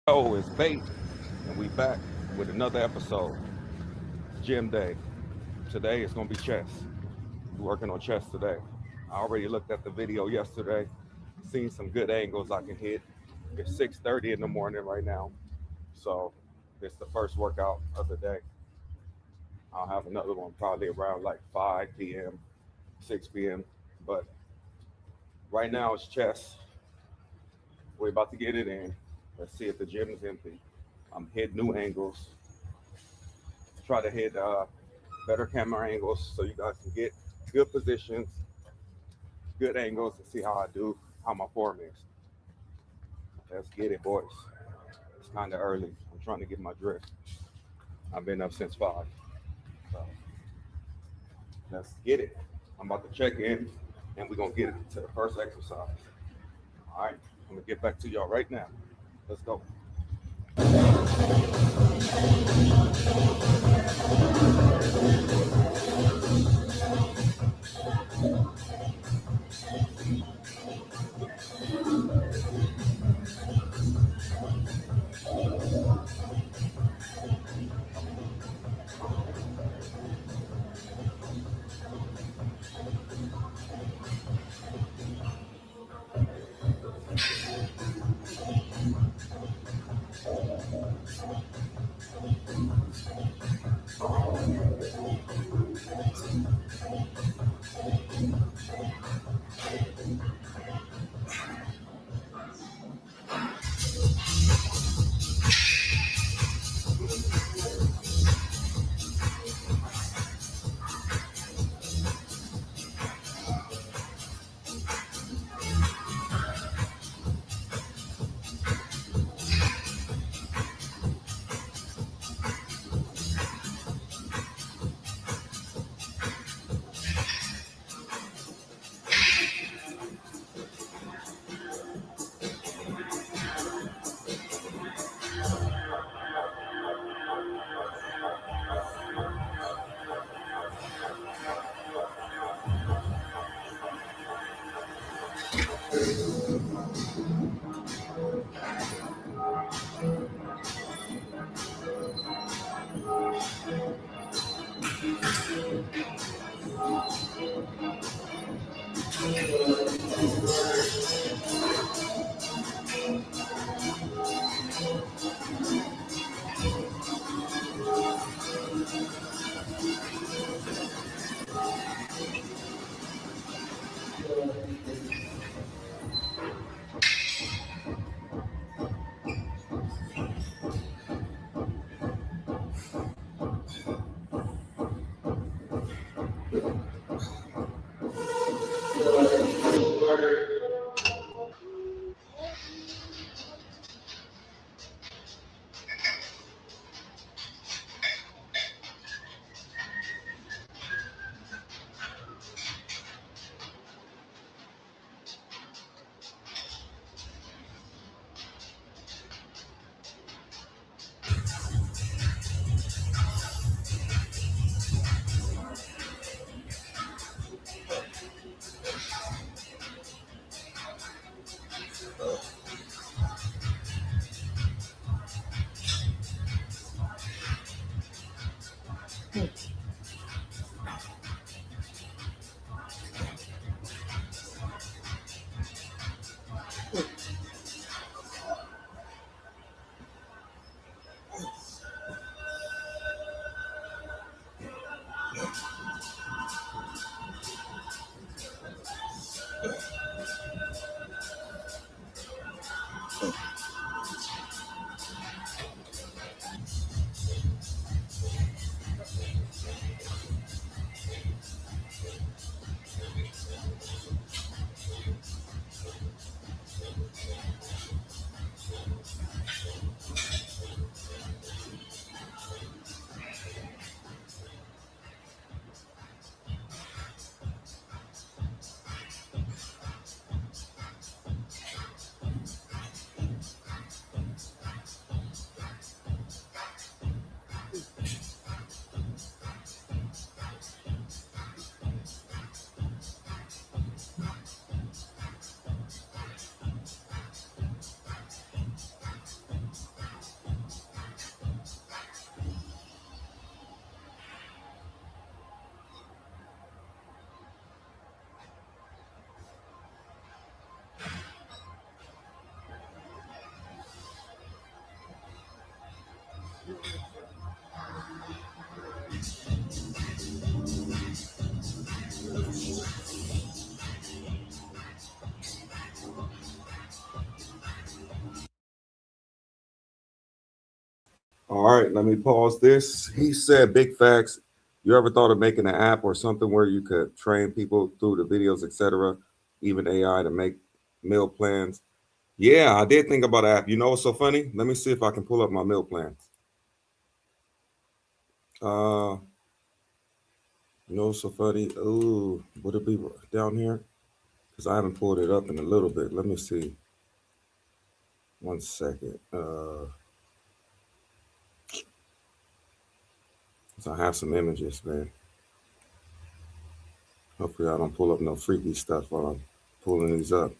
Oh, it's Bait, and we back with another episode. Gym day. Today it's gonna be chest. We're working on chest today. I already looked at the video yesterday, seen some good angles I can hit. It's 6:30 in the morning right now, so it's the first workout of the day. I'll have another one probably around like 5 p.m., 6 p.m. But right now it's chest. We're about to get it in. Let's see if the gym is empty. I'm hitting new angles. Try to hit better camera angles so you guys can get good positions, good angles, and see how I do, how my form is. Let's get it, boys. It's kind of early. I'm trying to get my drift. I've been up since 5. So let's get it. I'm about to check in and we're going to get it to the first exercise. All right. I'm going to get back to y'all right now. Let's go. All right, let me pause this. He said, big facts. You ever thought of making an app or something where you could train people through the videos, etc., even AI to make meal plans? Yeah, I did think about an app. You know what's so funny? Let me see if I can pull up my meal plans. Uh, you know what's so funny? Ooh, would it be down here? Because I haven't pulled it up in a little bit. Let me see. 1 second. 'Cause I have some images, man. Hopefully, I don't pull up no freaky stuff while I'm pulling these up.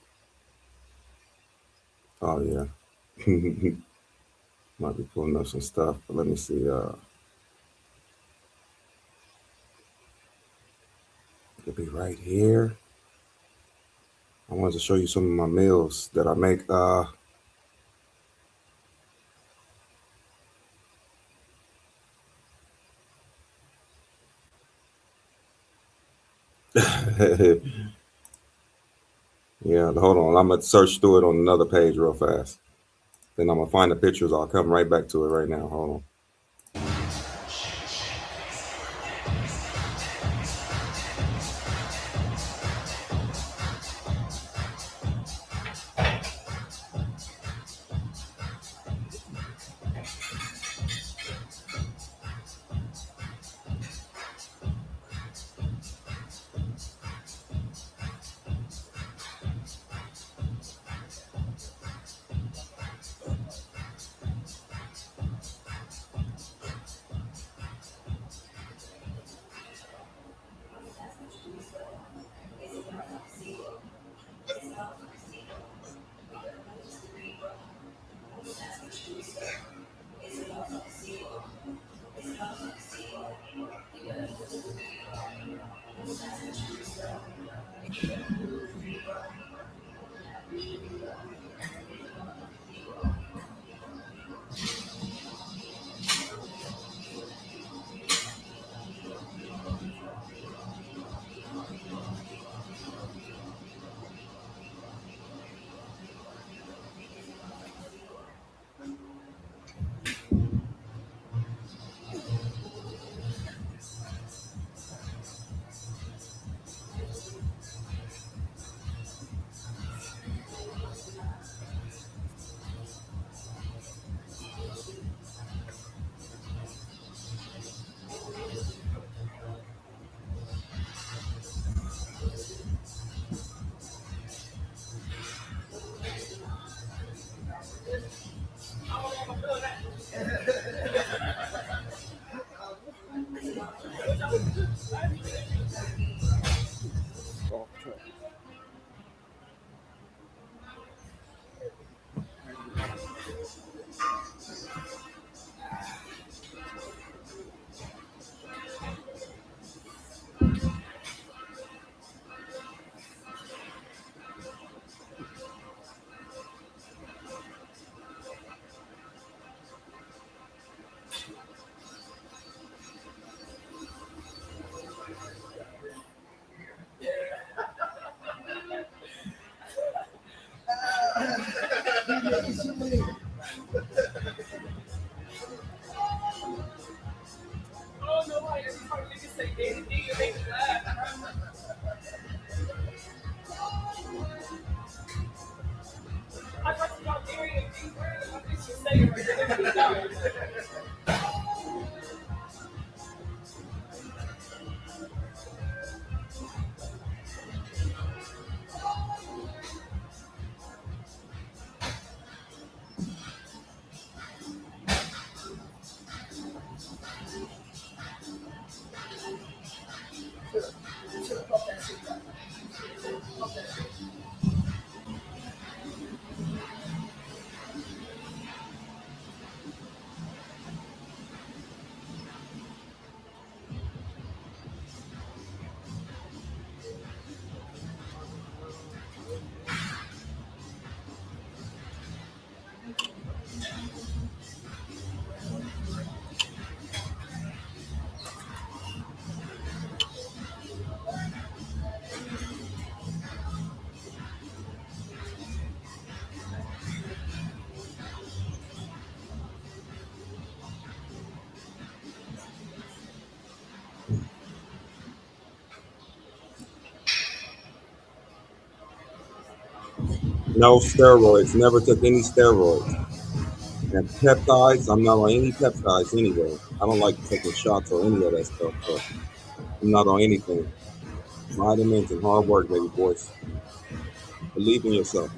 Oh yeah, might be pulling up some stuff, but let me see. It'll be right here. I wanted to show you some of my meals that I make. Yeah, hold on. I'm gonna search through it on another page real fast. Then I'm gonna find the pictures. I'll come right back to it right now. Hold on. No steroids. Never took any steroids. And peptides, I'm not on any peptides anyway. I don't like taking shots or any of that stuff, but I'm not on anything. Vitamins and hard work, baby boys. Believe in yourself.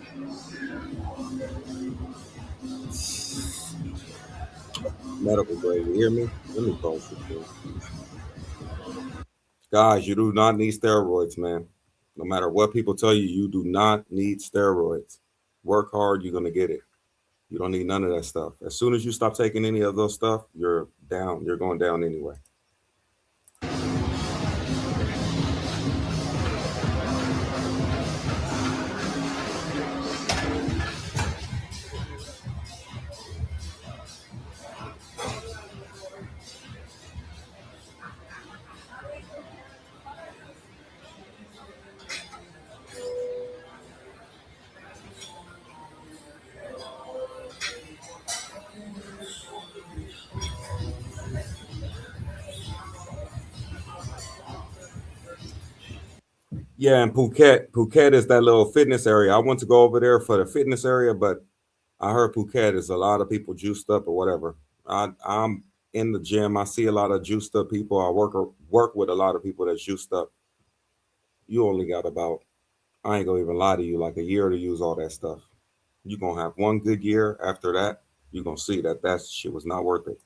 Medical grade. You hear me? Let me close this thing. Guys, you do not need steroids, man. No matter what people tell you, you do not need steroids. Work hard, you're gonna get it. You don't need none of that stuff. As soon as you stop taking any of those stuff, you're down. You're going down anyway. Yeah, and Phuket is that little fitness area. I want to go over there for the fitness area, but I heard Phuket is a lot of people juiced up or whatever. I'm in the gym. I see a lot of juiced up people. I work with a lot of people that's juiced up. You only got about, I ain't gonna even lie to you, like a year to use all that stuff. You're gonna have one good year. After that, you're gonna see that that shit was not worth it.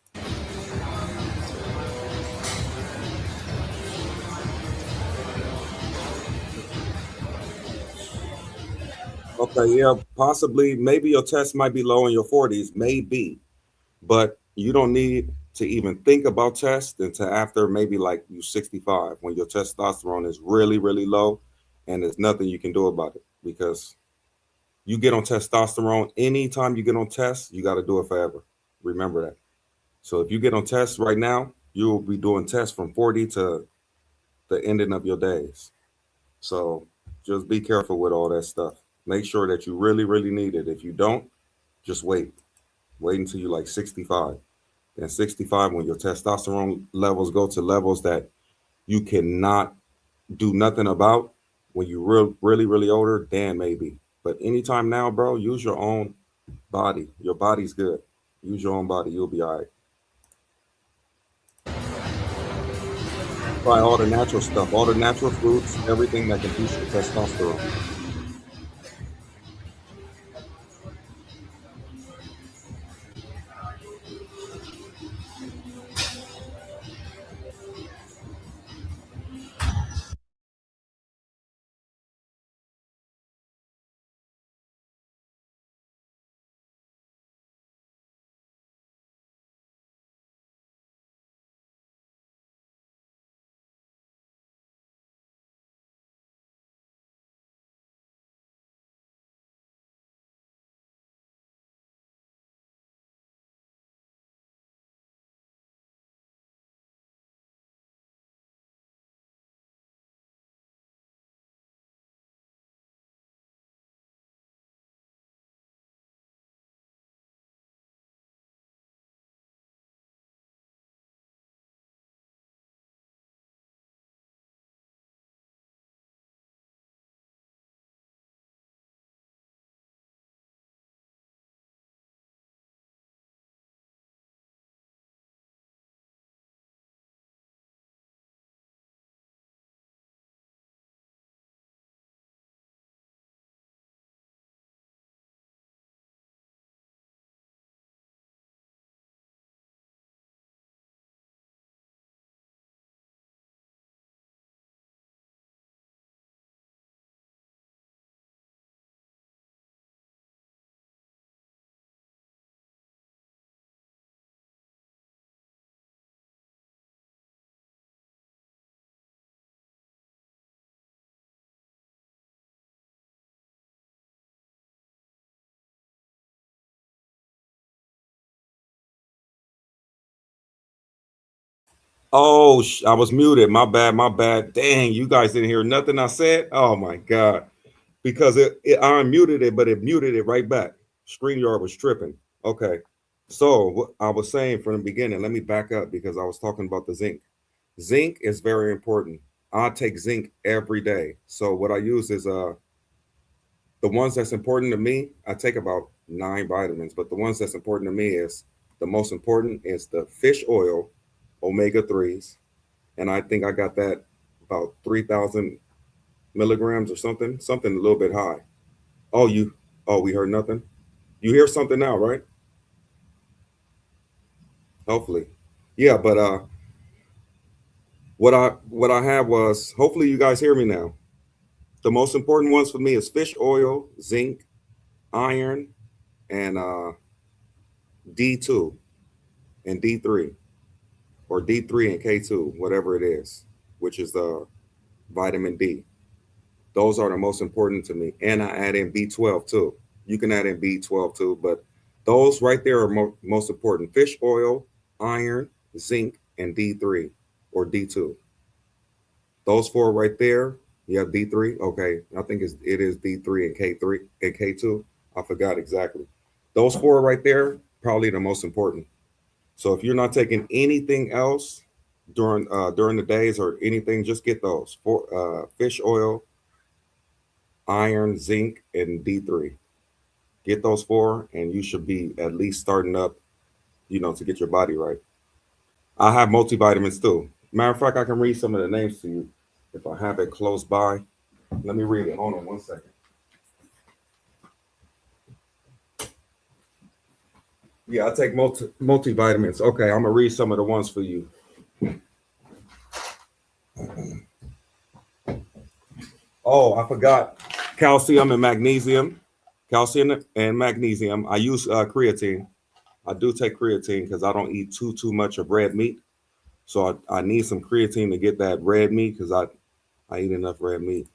Okay, yeah, possibly. Maybe your test might be low in your 40s, maybe, but you don't need to even think about test until after maybe like you 65 when your testosterone is really, really low and there's nothing you can do about it because you get on testosterone anytime you get on test, you got to do it forever. Remember that. So if you get on tests right now, you'll be doing tests from 40 to the ending of your days. So just be careful with all that stuff. Make sure that you really, really need it. If you don't, just wait. Wait until you like 65. Then 65, when your testosterone levels go to levels that you cannot do nothing about, when you really, really older, then maybe. But anytime now, bro, use your own body. Your body's good. Use your own body. You'll be all right. Try all the natural stuff, all the natural fruits, everything that can boost your testosterone. Oh, I was muted. My bad. My bad. Dang, you guys didn't hear nothing I said. Oh my god, because I unmuted it, but it muted it right back. StreamYard was tripping. Okay, so what I was saying from the beginning. Let me back up because I was talking about the zinc. Zinc is very important. I take zinc every day. So what I use is The ones that's important to me, I take about 9 vitamins, but the ones that's important to me is the most important is the fish oil, omega 3s. And I think I got that about 3,000 milligrams or something a little bit high. Oh, we heard nothing. You hear something now, right? Hopefully. Yeah, but what I have was, hopefully you guys hear me now. The most important ones for me is fish oil, zinc, iron, and D2 and D3, or D3 and K2, whatever it is, which is the vitamin D. Those are the most important to me. And I add in B12 too. You can add in B12 too, but those right there are most important: fish oil, iron, zinc, and D3 or D2. Those four right there. You have D3. Okay, I think it is D3 and K3 and K2. I forgot exactly. Those four right there, probably the most important. So if you're not taking anything else during the days or anything, just get those for fish oil, iron, zinc, and D3. Get those four, and you should be at least starting up, to get your body right. I have multivitamins too. Matter of fact, I can read some of the names to you if I have it close by. Let me read it. Hold on 1 second. Yeah, I take multivitamins. Okay, I'm gonna read some of the ones for you. Oh, I forgot calcium and magnesium. Calcium and magnesium. I use creatine. I do take creatine because I don't eat too much of red meat. So I need some creatine to get that red meat because I eat enough red meat.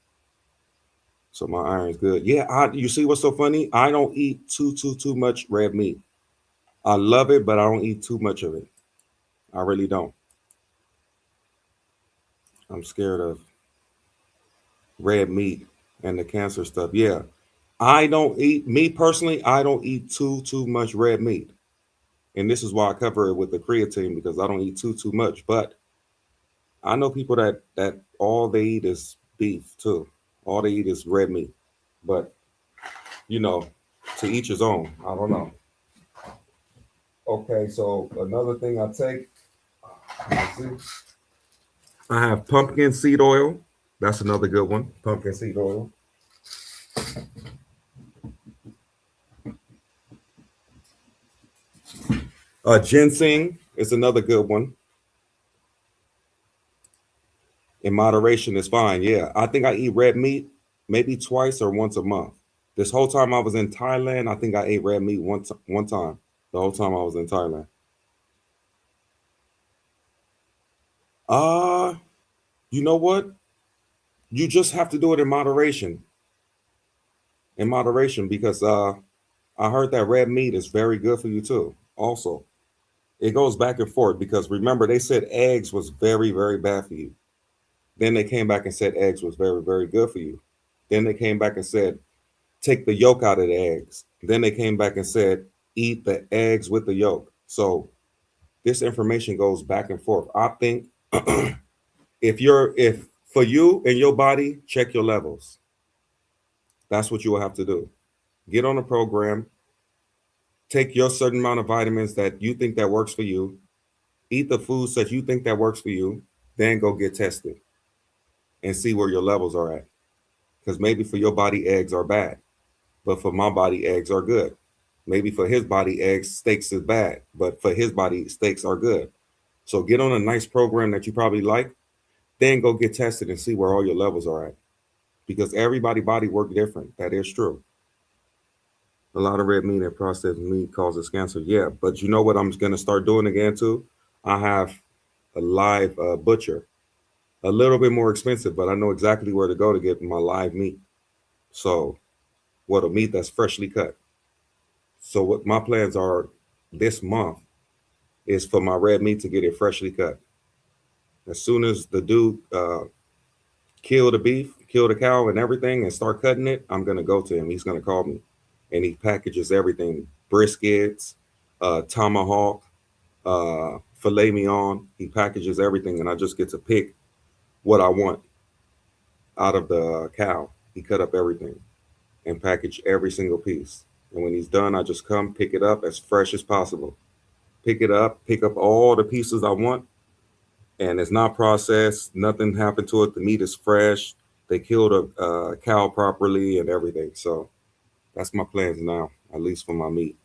So my iron's good. Yeah, you see what's so funny? I don't eat too much red meat. I love it, but I don't eat too much of it. I really don't. I'm scared of red meat and the cancer stuff. Yeah. I don't eat, me personally, I don't eat too much red meat. And this is why I cover it with the creatine, because I don't eat too much. But I know people that all they eat is beef too. All they eat is red meat. But you know, to each his own. I don't know. Okay, so another thing I take, let's see. I have pumpkin seed oil. That's another good one. Pumpkin seed oil. Ginseng is another good one. In moderation is fine. Yeah, I think I eat red meat maybe twice or once a month. This whole time I was in Thailand, I think I ate red meat one time. The whole time I was in Thailand. Uh, you know what? You just have to do it in moderation. In moderation, because I heard that red meat is very good for you too. Also, it goes back and forth because remember they said eggs was very bad for you. Then they came back and said eggs was very good for you. Then they came back and said take the yolk out of the eggs. Then they came back and said eat the eggs with the yolk. So this information goes back and forth. I think if for you and your body, check your levels. That's what you will have to do. Get on a program, take your certain amount of vitamins that you think that works for you, eat the foods that you think that works for you, then go get tested and see where your levels are at. Because maybe for your body, eggs are bad, but for my body, eggs are good. Maybe for his body, steaks is bad, but for his body, steaks are good. So get on a nice program that you probably like, then go get tested and see where all your levels are at. Because everybody body work different. That is true. A lot of red meat and processed meat causes cancer. Yeah, but you know what I'm going to start doing again too? I have a live butcher, a little bit more expensive, but I know exactly where to go to get my live meat. So, what a meat that's freshly cut. So, what my plans are this month is for my red meat to get it freshly cut. As soon as the dude kill the beef, kill the cow, and everything, and start cutting it, I'm gonna go to him. He's gonna call me, and he packages everything: briskets, tomahawk, filet mignon. He packages everything, and I just get to pick what I want out of the cow. He cut up everything, and package every single piece. And when he's done, I just come pick it up as fresh as possible. Pick it up, pick up all the pieces I want, and it's not processed. Nothing happened to it. The meat is fresh. They killed a cow properly and everything. So that's my plans now, at least for my meat.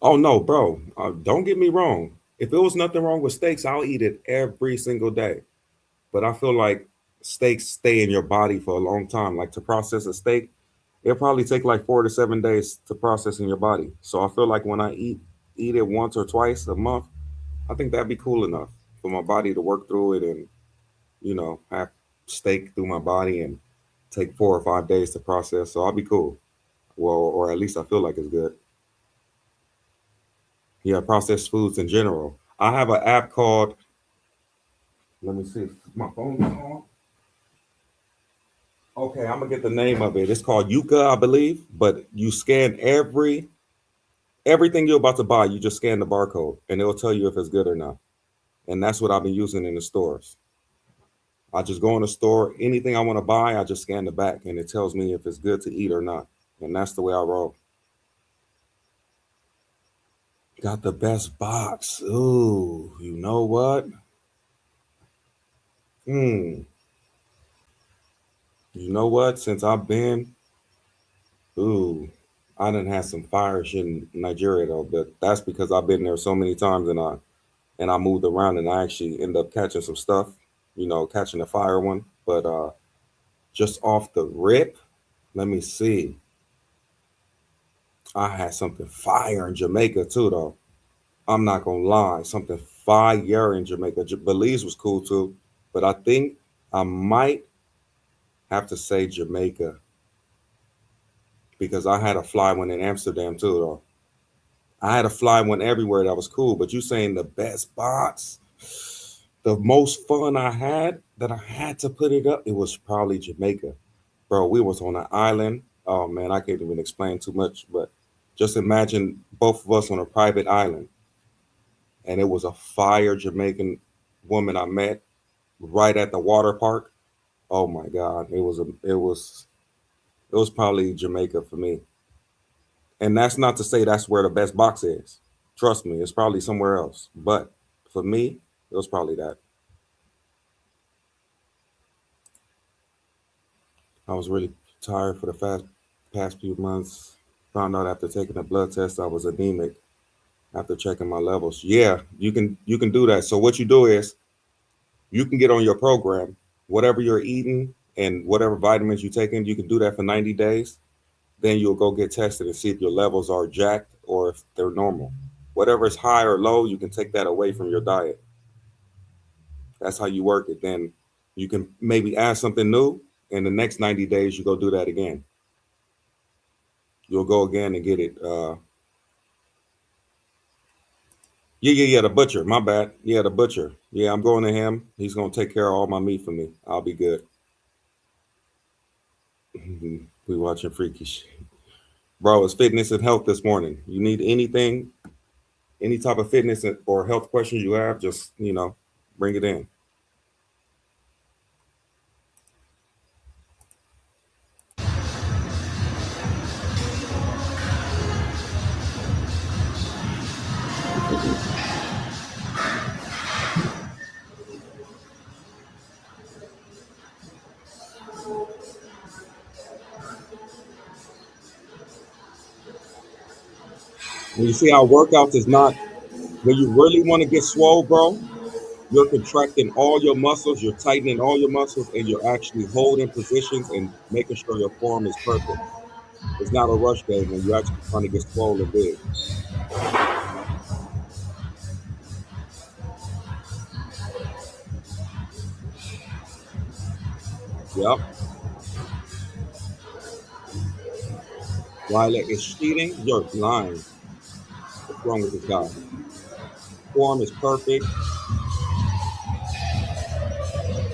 Oh no, bro! Don't get me wrong. If it was nothing wrong with steaks, I'll eat it every single day. But I feel like steaks stay in your body for a long time. Like to process a steak, it'll probably take like 4 to 7 days to process in your body. So I feel like when I eat it once or twice a month, I think that'd be cool enough for my body to work through it and have steak through my body and take 4 or 5 days to process. So I'll be cool. Well, or at least I feel like it's good. Yeah, processed foods in general. I have an app called. Let me see if my phone's on. Okay, I'm gonna get the name of it. It's called Yuka, I believe. But you scan everything you're about to buy. You just scan the barcode, and it'll tell you if it's good or not. And that's what I've been using in the stores. I just go in the store, anything I want to buy, I just scan the back, and it tells me if it's good to eat or not. And that's the way I roll. Got the best box. Ooh, you know what? Hmm. You know what? Since I've been, ooh, I done had some fire shit in Nigeria though, but that's because I've been there so many times and I moved around and I actually end up catching some stuff, catching a fire one. But just off the rip, let me see. I had something fire in Jamaica too though. I'm not gonna lie, something fire in Jamaica. Belize was cool too, but I think I might have to say Jamaica because I had a fly one in Amsterdam too though. I had a fly one everywhere that was cool, but you saying the best box, the most fun I had that I had to put it up, it was probably Jamaica. Bro, we was on an island. Oh man, I can't even explain too much, but just imagine both of us on a private island. And it was a fire Jamaican woman I met right at the water park. Oh my God. It was probably Jamaica for me. And that's not to say that's where the best box is. Trust me, it's probably somewhere else. But for me, it was probably that. I was really tired for the past few months. Found out after taking a blood test I was anemic after checking my levels. Yeah, you can do that. So what you do is you can get on your program, whatever you're eating and whatever vitamins you take in, you can do that for 90 days. Then you'll go get tested and see if your levels are jacked or if they're normal. Whatever is high or low, you can take that away from your diet. That's how you work it. Then you can maybe add something new. In the next 90 days, you go do that again. You'll go again and get it. Yeah. The butcher. My bad. Yeah, the butcher. Yeah, I'm going to him. He's gonna take care of all my meat for me. I'll be good. We watching freaky shit. Bro, it's fitness and health this morning. You need anything, any type of fitness or health questions you have, just bring it in. When you see how workouts is not when you really want to get swole, bro, you're contracting all your muscles, you're tightening all your muscles, and you're actually holding positions and making sure your form is perfect. It's not a rush game when you're actually trying to get swole and big. Yep. While it's cheating, you're lying. What's wrong with this guy? Form is perfect.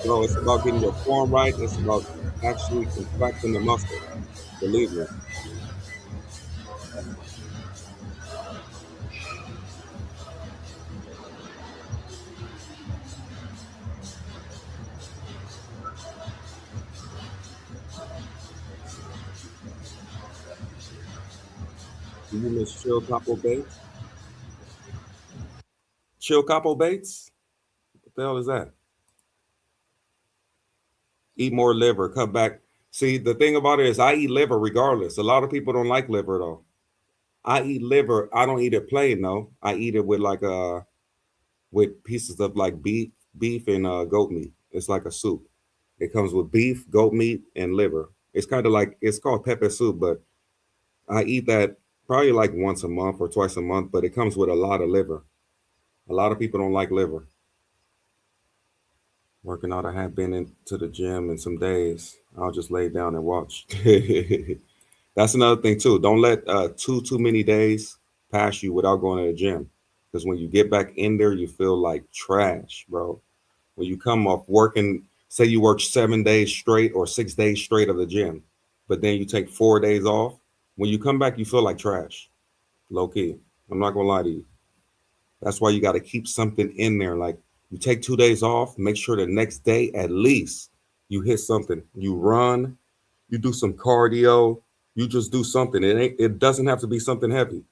Bro, it's about getting your form right. It's about actually contracting the muscle. Believe me. Do you miss Chill Capo Bates? Chill Capo Bates? What the hell is that? Eat more liver, cut back. See, the thing about it is I eat liver regardless. A lot of people don't like liver though. I eat liver. I don't eat it plain though. I eat it with like with pieces of like beef and goat meat. It's like a soup. It comes with beef, goat meat, and liver. It's kind of like it's called pepper soup, but I eat that probably like once a month or twice a month. But it comes with a lot of liver. A lot of people don't like liver. Working out, I have been into the gym in some days. I'll just lay down and watch. That's another thing too. Don't let too many days pass you without going to the gym, because when you get back in there, you feel like trash, bro. When you come off working, say you work 7 days straight or 6 days straight of the gym, but then you take 4 days off. When you come back, you feel like trash. Low key. I'm not gonna lie to you. That's why you got to keep something in there. Like you take 2 days off, make sure the next day at least you hit something. You run, you do some cardio, you just do something. It doesn't have to be something heavy.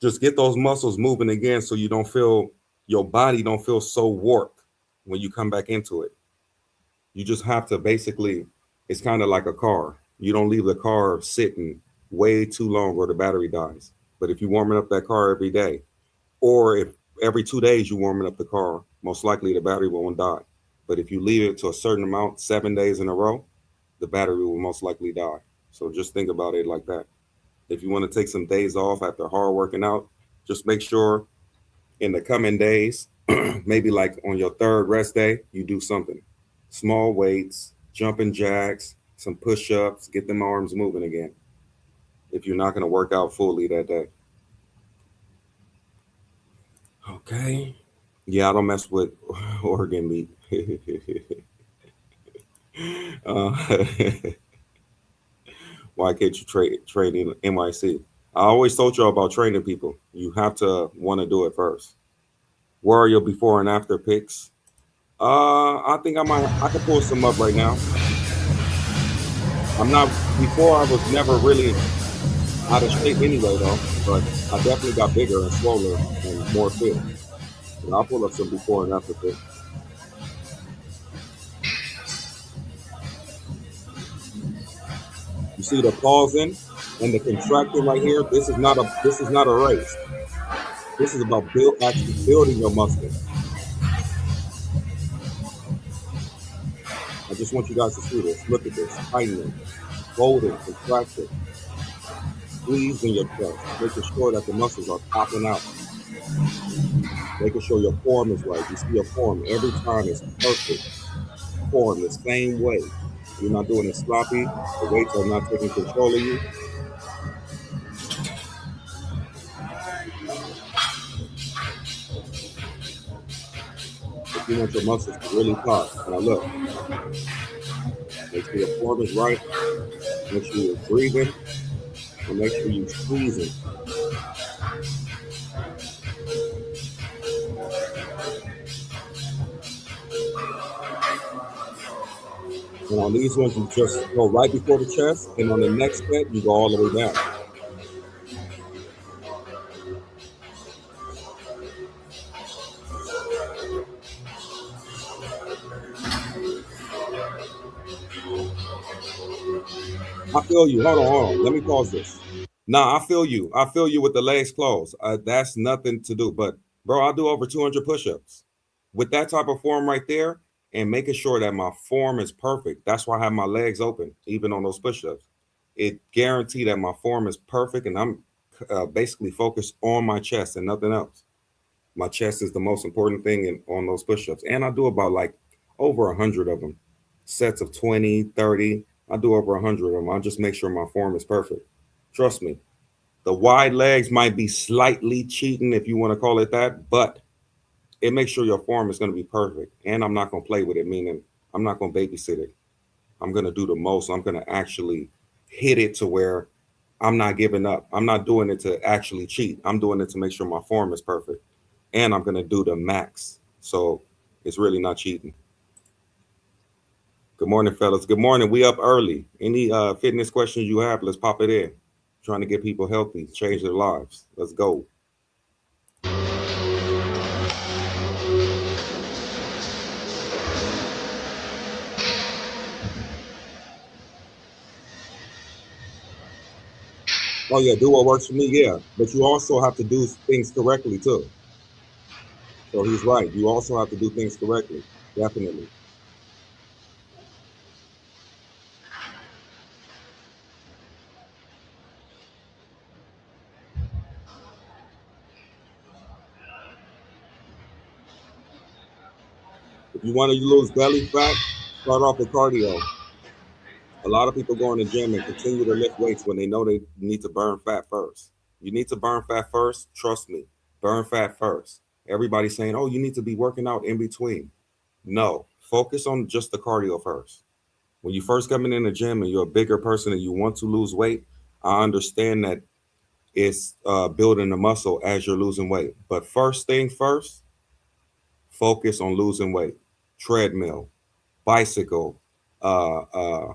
Just get those muscles moving again so you don't feel your body don't feel so warped when you come back into it. You just have to basically, it's kind of like a car. You don't leave the car sitting way too long or the battery dies. But if you're warming up that car every day, or if every 2 days you're warming up the car, most likely the battery won't die. But if you leave it to a certain amount, 7 days in a row, the battery will most likely die. So just think about it like that. If you want to take some days off after hard working out, just make sure in the coming days, maybe like on your third rest day, you do something. Small weights, jumping jacks, some push ups, get them arms moving again. If you're not going to work out fully that day. Okay. Yeah, I don't mess with organ meat. uh, why can't you train in NYC? I always told y'all about training people. You have to want to do it first. Where are your before and after pics? I think I could pull some up right now. I'm not before I was never really out of shape anyway though, but I definitely got bigger and swollen and more fit. And I'll pull up some before and after pics. You see the pausing and the contracting right here. This is not a race. This is about actually building your muscle. I just want you guys to see this. Look at this. Tightening, folding, contracting, squeezing your chest, making sure that the muscles are popping out, making sure your form is right. You see your form every time it's perfect. Form the same way. You're not doing it sloppy. The weights are not taking control of you. If you want your muscles to really pop, now look, make sure your form is right. Make sure you're breathing, and make sure you're squeezing. And on these ones, you just go right before the chest, and on the next set, you go all the way down. I feel you. Hold on. Let me pause this. Nah, I feel you. I feel you with the legs closed. That's nothing to do. But bro, I do over 200 push-ups with that type of form right there, and making sure that my form is perfect. That's why I have my legs open, even on those push-ups. It guarantee that my form is perfect, and I'm basically focused on my chest and nothing else. My chest is the most important thing on those push-ups, and I do about like over 100 of them, sets of 20, 30. I do over 100 of them. I just make sure my form is perfect. Trust me, the wide legs might be slightly cheating if you want to call it that, but it makes sure your form is going to be perfect. And I'm not going to play with it, meaning I'm not going to babysit it. I'm going to do the most. I'm going to actually hit it to where I'm not giving up. I'm not doing it to actually cheat. I'm doing it to make sure my form is perfect. And I'm going to do the max. So it's really not cheating. Good morning, fellas. Good morning. We up early. Any fitness questions you have, let's pop it in. trying to get people healthy, change their lives. Let's go. Oh yeah, do what works for me. Yeah, but you also have to do things correctly too. So he's right. You also have to do things correctly. Definitely. If you want to lose belly fat, start off with cardio. A lot of people go in the gym and continue to lift weights when they know they need to burn fat first. You need to burn fat first. Trust me, burn fat first. Everybody's saying, oh, you need to be working out in between. No, focus on just the cardio first. When you first come in the gym and you're a bigger person and you want to lose weight, I understand that it's building the muscle as you're losing weight. But first thing first, focus on losing weight. Treadmill, bicycle, uh, uh,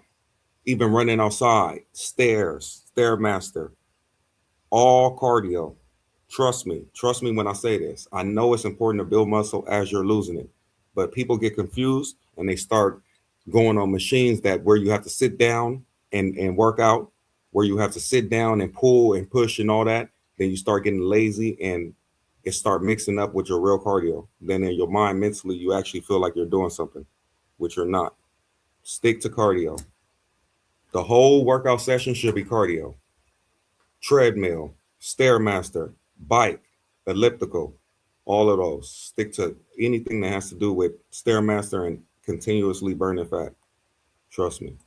even running outside, stairs, stairmaster, all cardio. Trust me when I say this. I know it's important to build muscle as you're losing it, but people get confused and they start going on machines that where you have to sit down and work out, where you have to sit down and pull and push and all that. Then you start getting lazy and it start mixing up with your real cardio. Then in your mind, mentally, you actually feel like you're doing something, which you're not. Stick to cardio. The whole workout session should be cardio. Treadmill, stairmaster, bike, elliptical, all of those. Stick to anything that has to do with stairmaster and continuously burning fat. Trust me.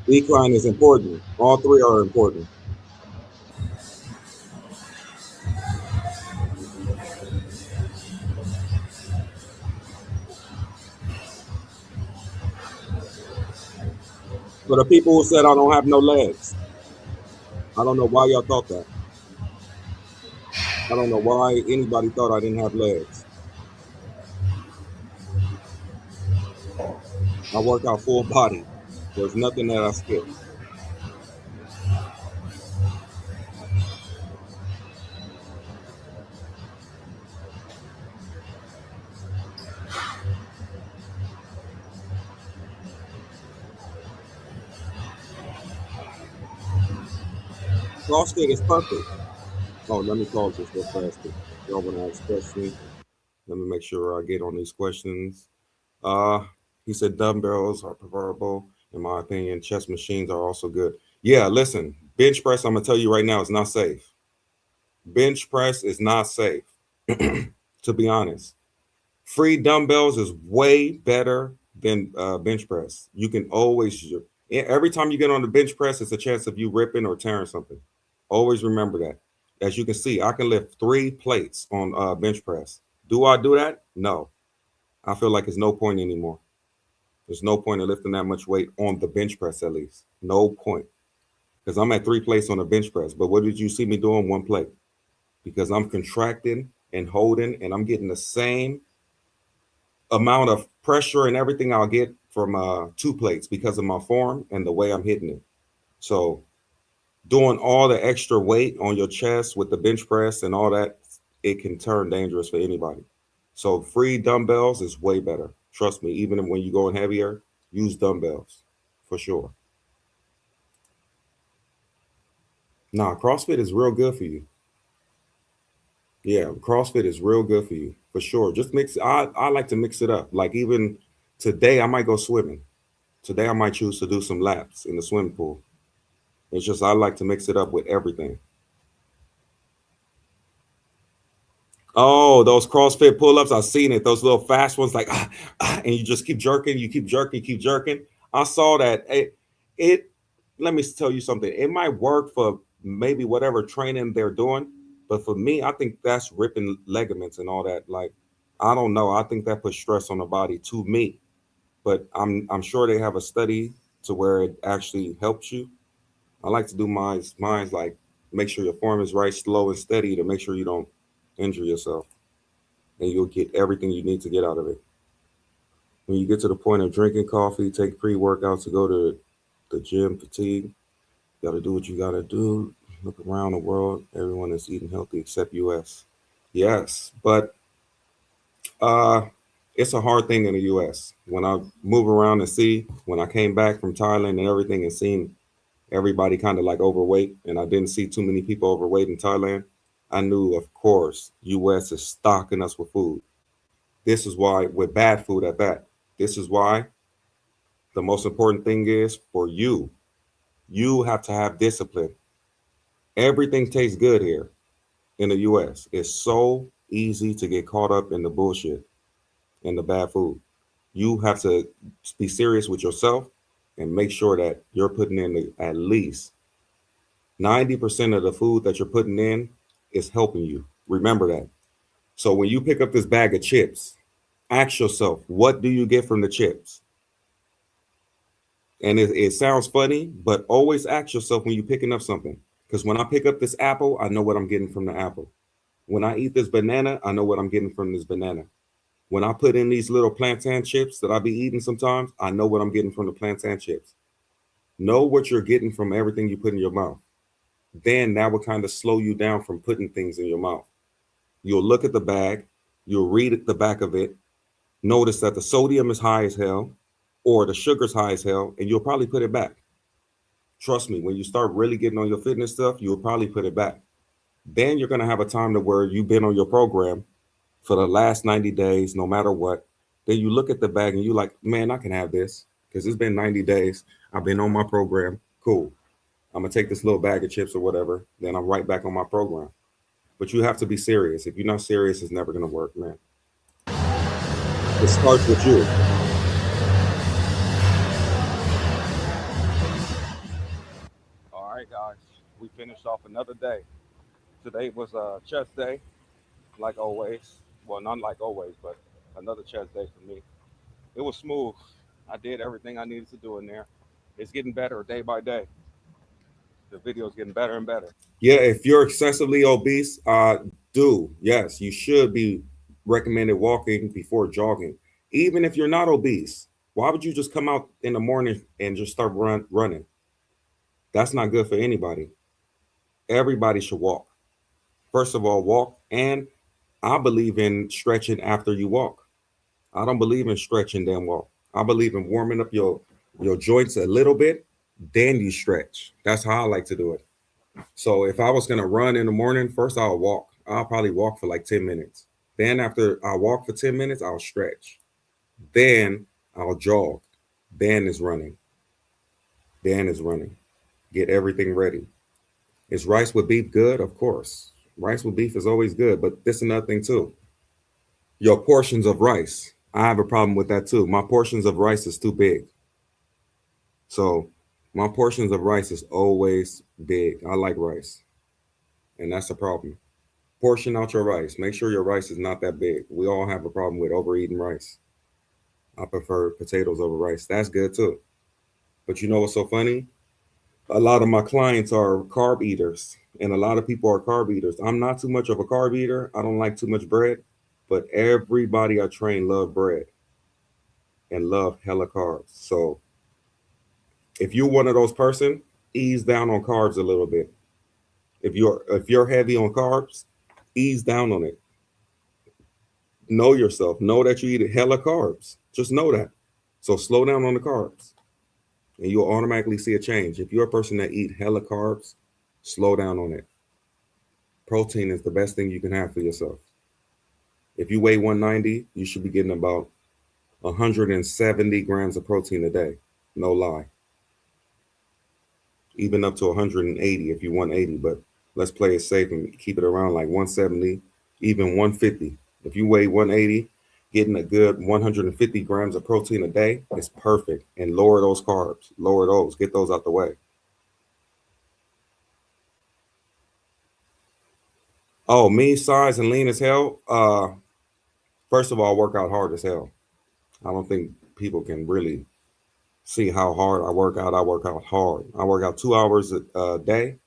Decline is important. All three are important. For the people who said I don't have no legs, I don't know why y'all thought that. I don't know why anybody thought I didn't have legs. I work out full body. There's nothing that I skip. CrossFit is perfect. Oh, let me pause this real fast. Y'all want to ask questions? Let me make sure I get on these questions. Uh, he said dumbbells are preferable, in my opinion. Chest machines are also good. Yeah, listen, bench press, I'm gonna tell you right now, is not safe. Bench press is not safe, to be honest. Free dumbbells is way better than bench press. You can always, every time you get on the bench press, it's a chance of you ripping or tearing something. Always remember that. As you can see, I can lift 3 plates on bench press. Do I do that? No. I feel like it's no point anymore. There's no point in lifting that much weight on the bench press, at least. No point. Because I'm at 3 plates on the bench press. But what did you see me doing? 1 plate. Because I'm contracting and holding, and I'm getting the same amount of pressure and everything I'll get from 2 plates because of my form and the way I'm hitting it. So doing all the extra weight on your chest with the bench press and all that, it can turn dangerous for anybody. So free dumbbells is way better. Trust me, even when you go in heavier, use dumbbells for sure. Nah, CrossFit is real good for you. Yeah, CrossFit is real good for you for sure. Just mix. I like to mix it up. Like even today, I might go swimming. Today, I might choose to do some laps in the swimming pool. It's just I like to mix it up with everything. Oh, those CrossFit pull-ups, I've seen it. Those little fast ones, like and you just keep jerking, you keep jerking, keep jerking. I saw that. It. Let me tell you something. It might work for maybe whatever training they're doing, but for me, I think that's ripping ligaments and all that. Like, I don't know. I think that puts stress on the body to me. But I'm sure they have a study to where it actually helps you. I like to do mine's like make sure your form is right, slow and steady to make sure you don't injure yourself, and you'll get everything you need to get out of it. When you get to the point of drinking coffee, take pre-workouts to go to the gym, fatigue, you got to do what you got to do. Look around the world, everyone is eating healthy except US. Yes, but uh, it's a hard thing in the US. When I move around and see, when I came back from Thailand and everything and seen everybody kind of like overweight, and I didn't see too many people overweight in Thailand, I knew, of course, US is stocking us with food. This is why, with bad food at that, this is why the most important thing is for you have to have discipline. Everything tastes good here in the US. It's so easy to get caught up in the bullshit and the bad food. You have to be serious with yourself and make sure that you're putting in at least 90% of the food that you're putting in is helping you. Remember that. So when you pick up this bag of chips, ask yourself, what do you get from the chips? And it sounds funny, but always ask yourself when you're picking up something. Because when I pick up this apple, I know what I'm getting from the apple. When I eat this banana, I know what I'm getting from this banana. When I put in these little plantain chips that I be eating sometimes, I know what I'm getting from the plantain chips. Know what you're getting from everything you put in your mouth. Then that will kind of slow you down from putting things in your mouth. You'll look at the bag, you'll read at the back of it, notice that the sodium is high as hell or the sugar's high as hell, and you'll probably put it back. Trust me, when you start really getting on your fitness stuff, you'll probably put it back. Then you're going to have a time to where you've been on your program for the last 90 days, no matter what. Then you look at the bag and you're like, man, I can have this because it's been 90 days. I've been on my program. Cool. I'm going to take this little bag of chips or whatever. Then I'm right back on my program. But you have to be serious. If you're not serious, it's never going to work, man. It starts with you. All right, guys, we finished off another day. Today was a chest day, like always. Well, not like always, but another chest day for me. It was smooth. I did everything I needed to do in there. It's getting better day by day. The video's getting better and better. Yeah, if you're excessively obese, yes, you should be recommended walking before jogging. Even if you're not obese, why would you just come out in the morning and just start running? That's not good for anybody. Everybody should walk. First of all, walk. And I believe in stretching after you walk. I don't believe in stretching then walk. I believe in warming up your joints a little bit, then you stretch. That's how I like to do it. So if I was gonna run in the morning, first I'll walk. I'll probably walk for like 10 minutes. Then after I walk for 10 minutes, I'll stretch. Then I'll jog. Then is running. Then is running. Get everything ready. Is rice with beef good? Of course. Rice with beef is always good, but this is another thing too. Your portions of rice. I have a problem with that too. My portions of rice is too big. So my portions of rice is always big. I like rice. And that's a problem. Portion out your rice. Make sure your rice is not that big. We all have a problem with overeating rice. I prefer potatoes over rice. That's good too. But you know what's so funny? A lot of my clients are carb eaters, and a lot of people are carb eaters. I'm not too much of a carb eater. I don't like too much bread, but everybody I train love bread and love hella carbs. So if you're one of those person, ease down on carbs a little bit. If you're heavy on carbs, ease down on it. Know yourself. Know that you eat hella carbs. Just know that. So slow down on the carbs, and you'll automatically see a change. If you're a person that eat hella carbs, slow down on it. Protein is the best thing you can have for yourself. If you weigh 190, you should be getting about 170 grams of protein a day. No lie. Even up to 180 if you want 80, but let's play it safe and keep it around like 170, even 150. If you weigh 180, getting a good 150 grams of protein a day is perfect. And lower those carbs. Lower those. Get those out the way. Oh, me, size, and lean as hell. First of all, work out hard as hell. I don't think people can really see how hard I work out. I work out hard. I work out 2 hours a day,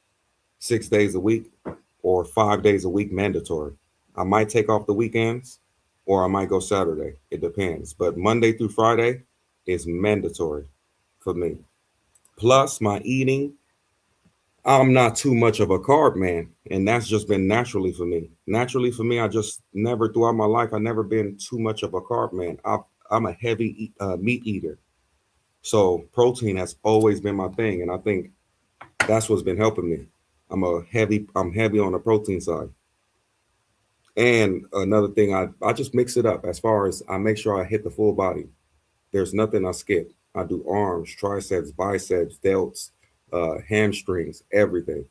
6 days a week, or 5 days a week mandatory. I might take off the weekends or I might go Saturday. It depends. But Monday through Friday is mandatory for me. Plus, my eating, I'm not too much of a carb man, and that's just been naturally for me. Naturally for me, I just never throughout my life, I never been too much of a carb man. I'm a heavy meat eater, so protein has always been my thing, and I think that's what's been helping me. I'm heavy on the protein side. And another thing, I just mix it up as far as I make sure I hit the full body. There's nothing I skip. I do arms, triceps, biceps, delts, hamstrings, everything.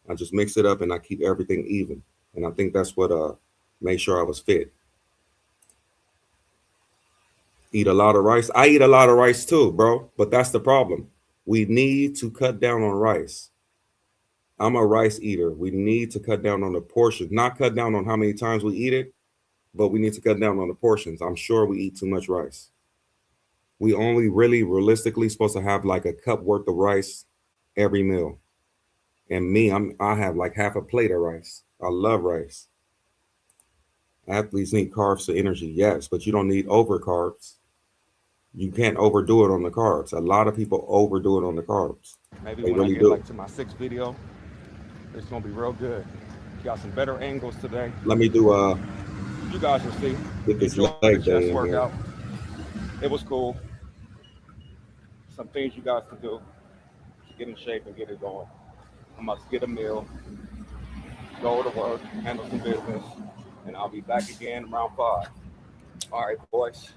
I just mix it up and I keep everything even. And I think that's what made sure I was fit. Eat a lot of rice. I eat a lot of rice too, bro. But that's the problem. We need to cut down on rice. I'm a rice eater. We need to cut down on the portions, not cut down on how many times we eat it, but we need to cut down on the portions. I'm sure we eat too much rice. We only really realistically supposed to have like a cup worth of rice every meal. And me, I have like half a plate of rice. I love rice. Athletes need carbs for energy, yes, but you don't need over carbs. You can't overdo it on the carbs. A lot of people overdo it on the carbs. Maybe They when I really get do. like to my sixth video, it's gonna be real good. Got some better angles today. Let me do You guys will see. get this Enjoy the leg chest day in here. workout. It was cool. Some things you guys can do to get in shape and get it going. I must get a meal, go to work, handle some business, and I'll be back again around 5. All right, boys.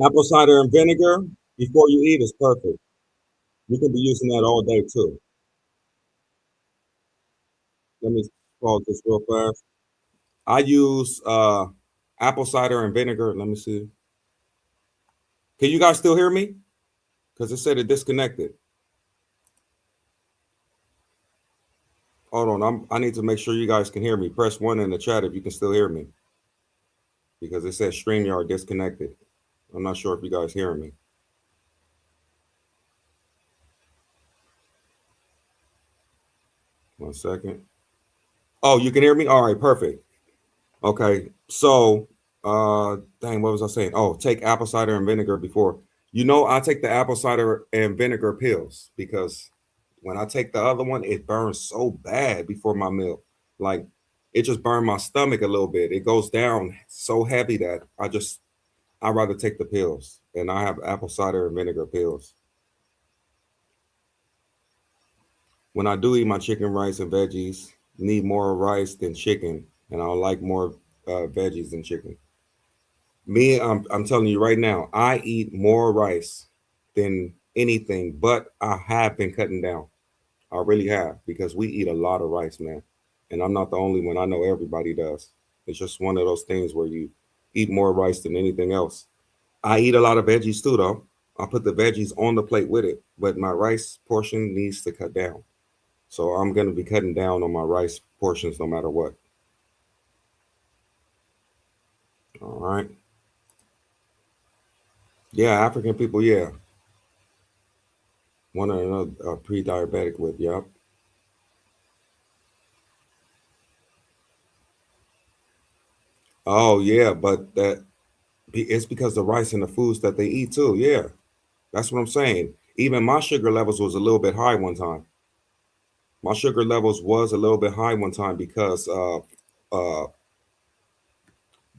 Apple cider and vinegar before you eat is perfect. You can be using that all day too. Let me pause this real fast. I use apple cider and vinegar. Let me see. Can you guys still hear me? Because it said it disconnected. Hold on. I need to make sure you guys can hear me. Press 1 in the chat if you can still hear me. Because it says StreamYard disconnected. I'm not sure if you guys hearing me. One second. Oh, you can hear me? All right, perfect. Okay. So dang, what was I saying? Oh, take apple cider and vinegar before. I take the apple cider and vinegar pills because when I take the other one, it burns so bad before my meal. Like it just burned my stomach a little bit. It goes down so heavy that I'd rather take the pills. And I have apple cider and vinegar pills. When I do eat my chicken, rice, and veggies, need more rice than chicken, and I like more veggies than chicken. Me, I'm telling you right now, I eat more rice than anything, but I have been cutting down. I really have because we eat a lot of rice, man. And I'm not the only one. I know everybody does. It's just one of those things where you eat more rice than anything else. I eat a lot of veggies too, though. I put the veggies on the plate with it, but my rice portion needs to cut down. So I'm going to be cutting down on my rice portions no matter what. All right. Yeah, African people, yeah. One or another pre-diabetic with, yep. Oh yeah, but it's because the rice and the foods that they eat too. Yeah, that's what I'm saying. Even my sugar levels was a little bit high one time. My sugar levels was a little bit high one time because uh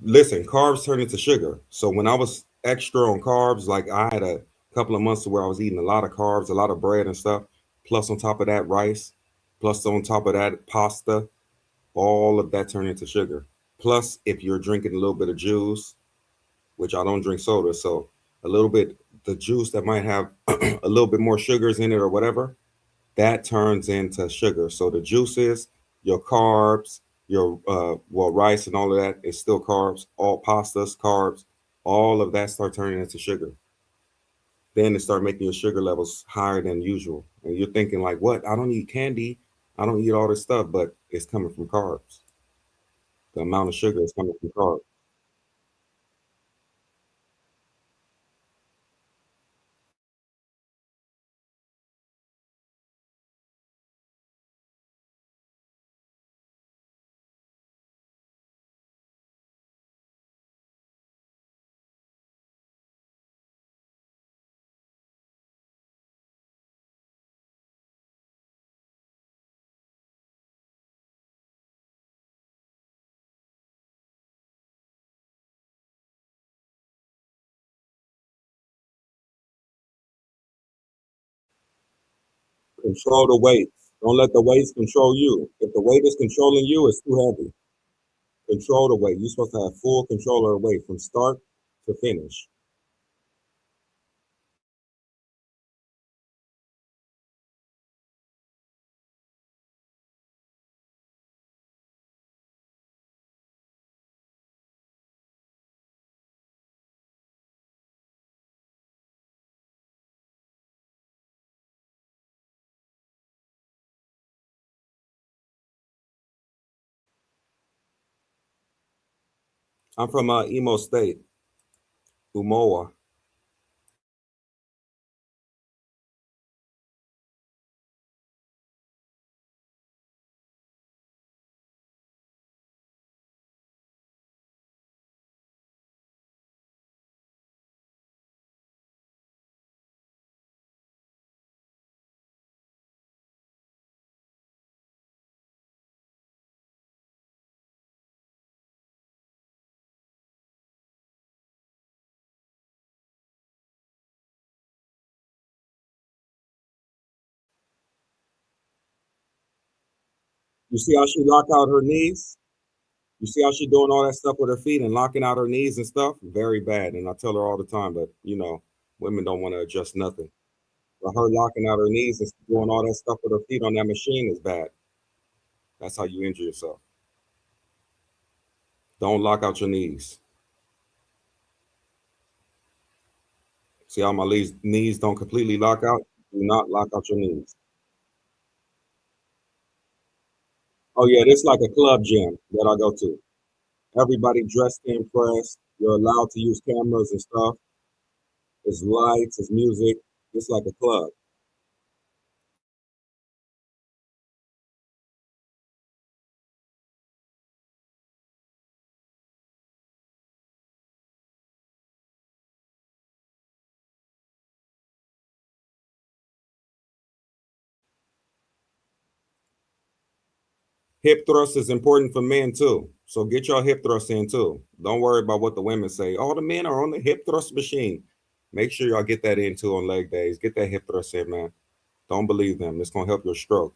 listen, carbs turn into sugar. So when I was extra on carbs, like I had a couple of months where I was eating a lot of carbs, a lot of bread and stuff, plus on top of that rice, plus on top of that pasta, all of that turned into sugar. Plus, if you're drinking a little bit of juice, which I don't drink soda, so a little bit the juice that might have a little bit more sugars in it or whatever, that turns into sugar. So the juices, your carbs, your rice and all of that is still carbs. All pastas, carbs, all of that start turning into sugar. then it start making your sugar levels higher than usual. And you're thinking like, what? I don't eat candy. I don't eat all this stuff, but it's coming from carbs. The amount of sugar is coming from carbs. Control the weights. Don't let the weights control you. If the weight is controlling you, it's too heavy. Control the weight. You're supposed to have full control of the weight from start to finish. I'm from Emo State, Umoa. You see how she lock out her knees? You see how she doing all that stuff with her feet and locking out her knees and stuff? Very bad. And I tell her all the time, but women don't want to adjust nothing. But her locking out her knees and doing all that stuff with her feet on that machine is bad. That's how you injure yourself. Don't lock out your knees. See how my knees don't completely lock out? Do not lock out your knees. Oh yeah, this like a club gym that I go to. Everybody dressed to impress. You're allowed to use cameras and stuff. There's lights, there's music. It's like a club. Hip thrust is important for men too. So get your hip thrust in too. Don't worry about what the women say. All the men are on the hip thrust machine. Make sure y'all get that in too on leg days. Get that hip thrust in, man. Don't believe them. It's gonna help your stroke.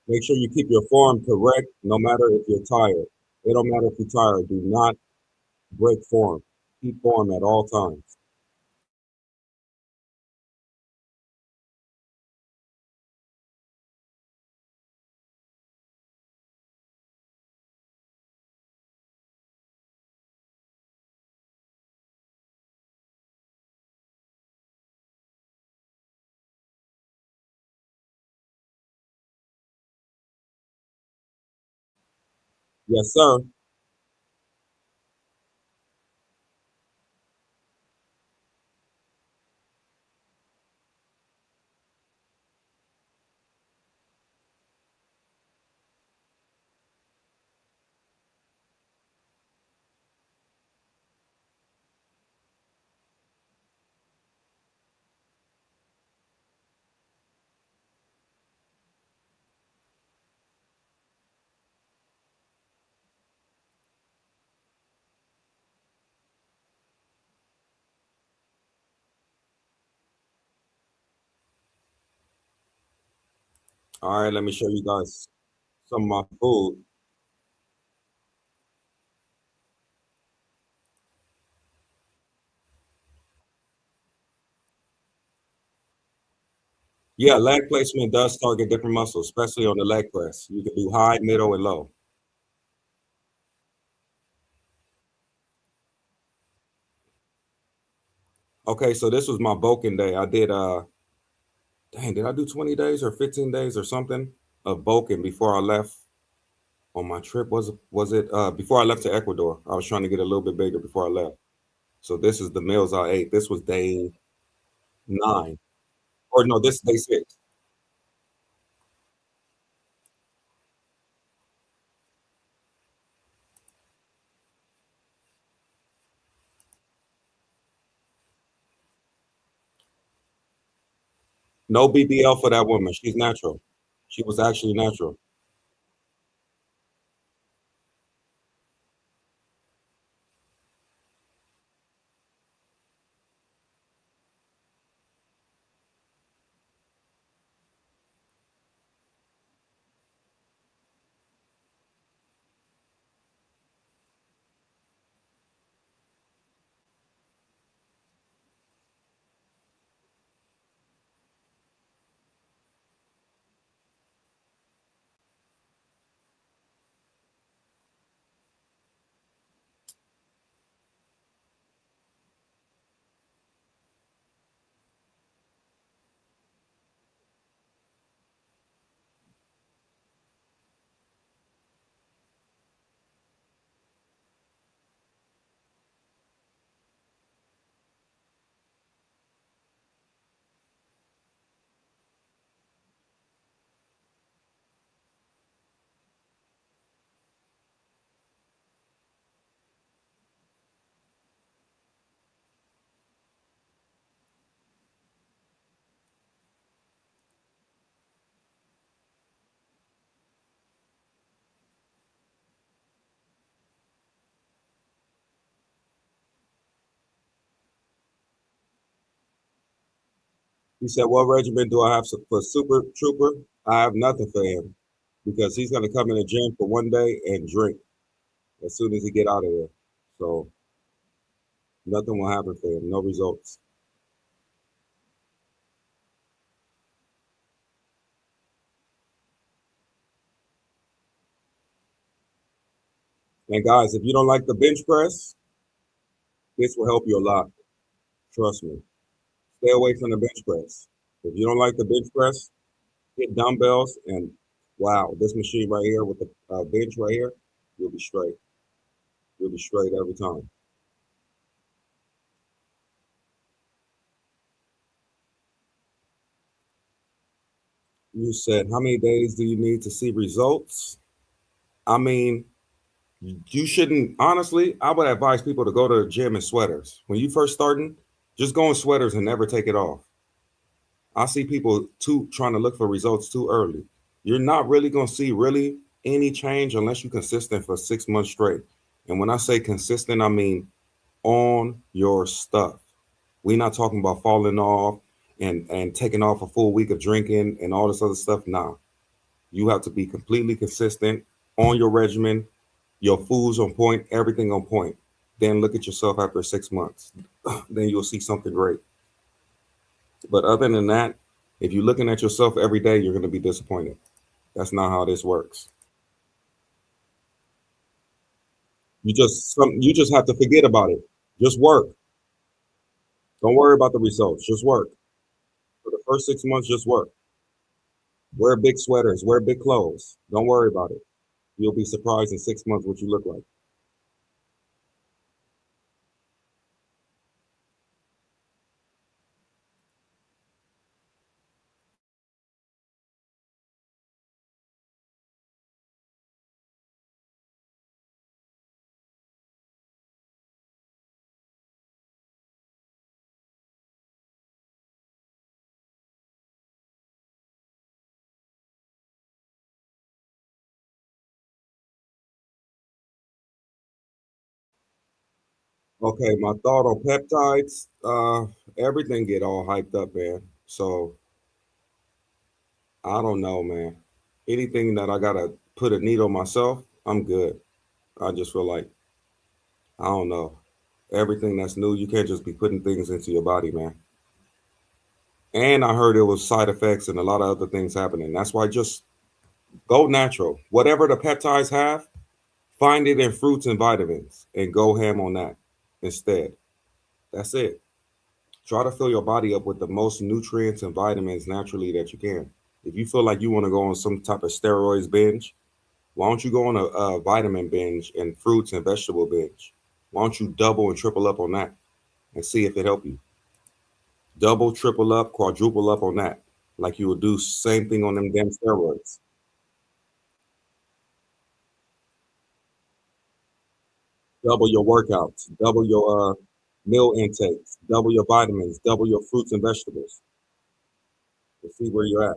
Make sure you keep your form correct no matter if you're tired. It don't matter if you're tired. Do not break form. Keep form at all times. Yes, sir. All right, let me show you guys some of my food. Yeah, leg placement does target different muscles, especially on the leg press. You can do high, middle, and low. Okay, so this was my bulking day. I did dang, did I do 20 days or 15 days or something of bulking before I left on my trip? Was it before I left to Ecuador? I was trying to get a little bit bigger before I left. So this is the meals I ate. This was day 9. Or no, this is day 6. No BBL for that woman. She's natural. She was actually natural. He said, "What regimen do I have for Super Trooper?" I have nothing for him because he's gonna come in the gym for one day and drink as soon as he get out of there. So nothing will happen for him. No results. And guys, if you don't like the bench press, this will help you a lot. Trust me. Stay away from the bench press. If you don't like the bench press, get dumbbells and wow, this machine right here with the bench right here, you'll be straight. You'll be straight every time. You said, how many days do you need to see results? I mean, you shouldn't, honestly, I would advise people to go to the gym in sweaters. When you first starting, just go in sweaters and never take it off. I see people too trying to look for results too early. You're not really going to see really any change unless you're consistent for 6 months straight. And when I say consistent, I mean on your stuff. We're not talking about falling off and taking off a full week of drinking and all this other stuff. Nah, you have to be completely consistent on your regimen, your food's on point, everything on point. Then look at yourself after 6 months. Then you'll see something great. But other than that, if you're looking at yourself every day, you're going to be disappointed. That's not how this works. You just have to forget about it. Just work. Don't worry about the results. Just work. For the first 6 months, just work. Wear big sweaters, wear big clothes. Don't worry about it. You'll be surprised in 6 months what you look like. Okay, my thought on peptides. Everything get all hyped up, man. So I don't know, man. Anything that I gotta put a needle myself, I'm good. I just feel like I don't know. Everything that's new, you can't just be putting things into your body, man. And I heard it was side effects and a lot of other things happening. That's why just go natural. Whatever the peptides have, find it in fruits and vitamins and go ham on that instead. That's it. Try to fill your body up with the most nutrients and vitamins naturally that you can. If you feel like you want to go on some type of steroids binge, why don't you go on a vitamin binge and fruits and vegetable binge? Why don't you double and triple up on that and see if it help you? Double, triple up, quadruple up on that. Like you would do same thing on them damn steroids. Double your workouts, double your meal intakes, double your vitamins, double your fruits and vegetables to see where you're at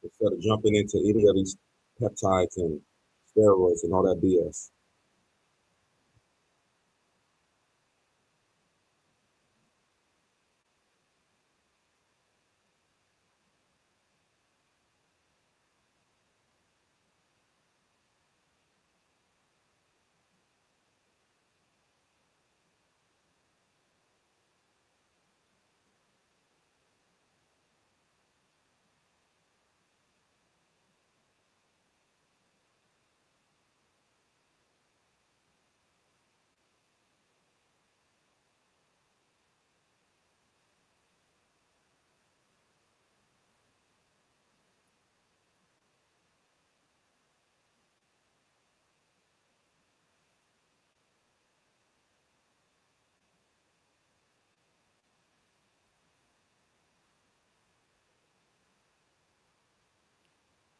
instead of jumping into any of these peptides and steroids and all that BS.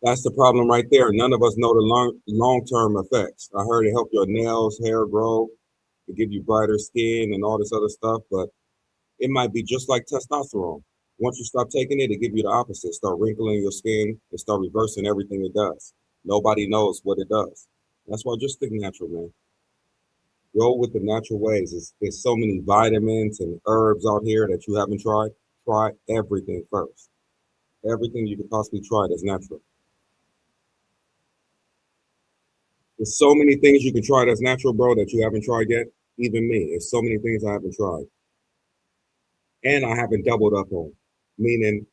That's the problem right there. None of us know the long term effects. I heard it help your nails, hair grow, to give you brighter skin and all this other stuff, but it might be just like testosterone. Once you stop taking it, it give you the opposite. Start wrinkling your skin and start reversing everything it does. Nobody knows what it does. That's why just stick natural, man. Go with the natural ways. There's so many vitamins and herbs out here that you haven't tried. Try everything first. Everything you could possibly try that's natural. There's so many things you can try that's natural, bro, that you haven't tried yet. Even me, there's so many things I haven't tried, and I haven't doubled up on. Meaning,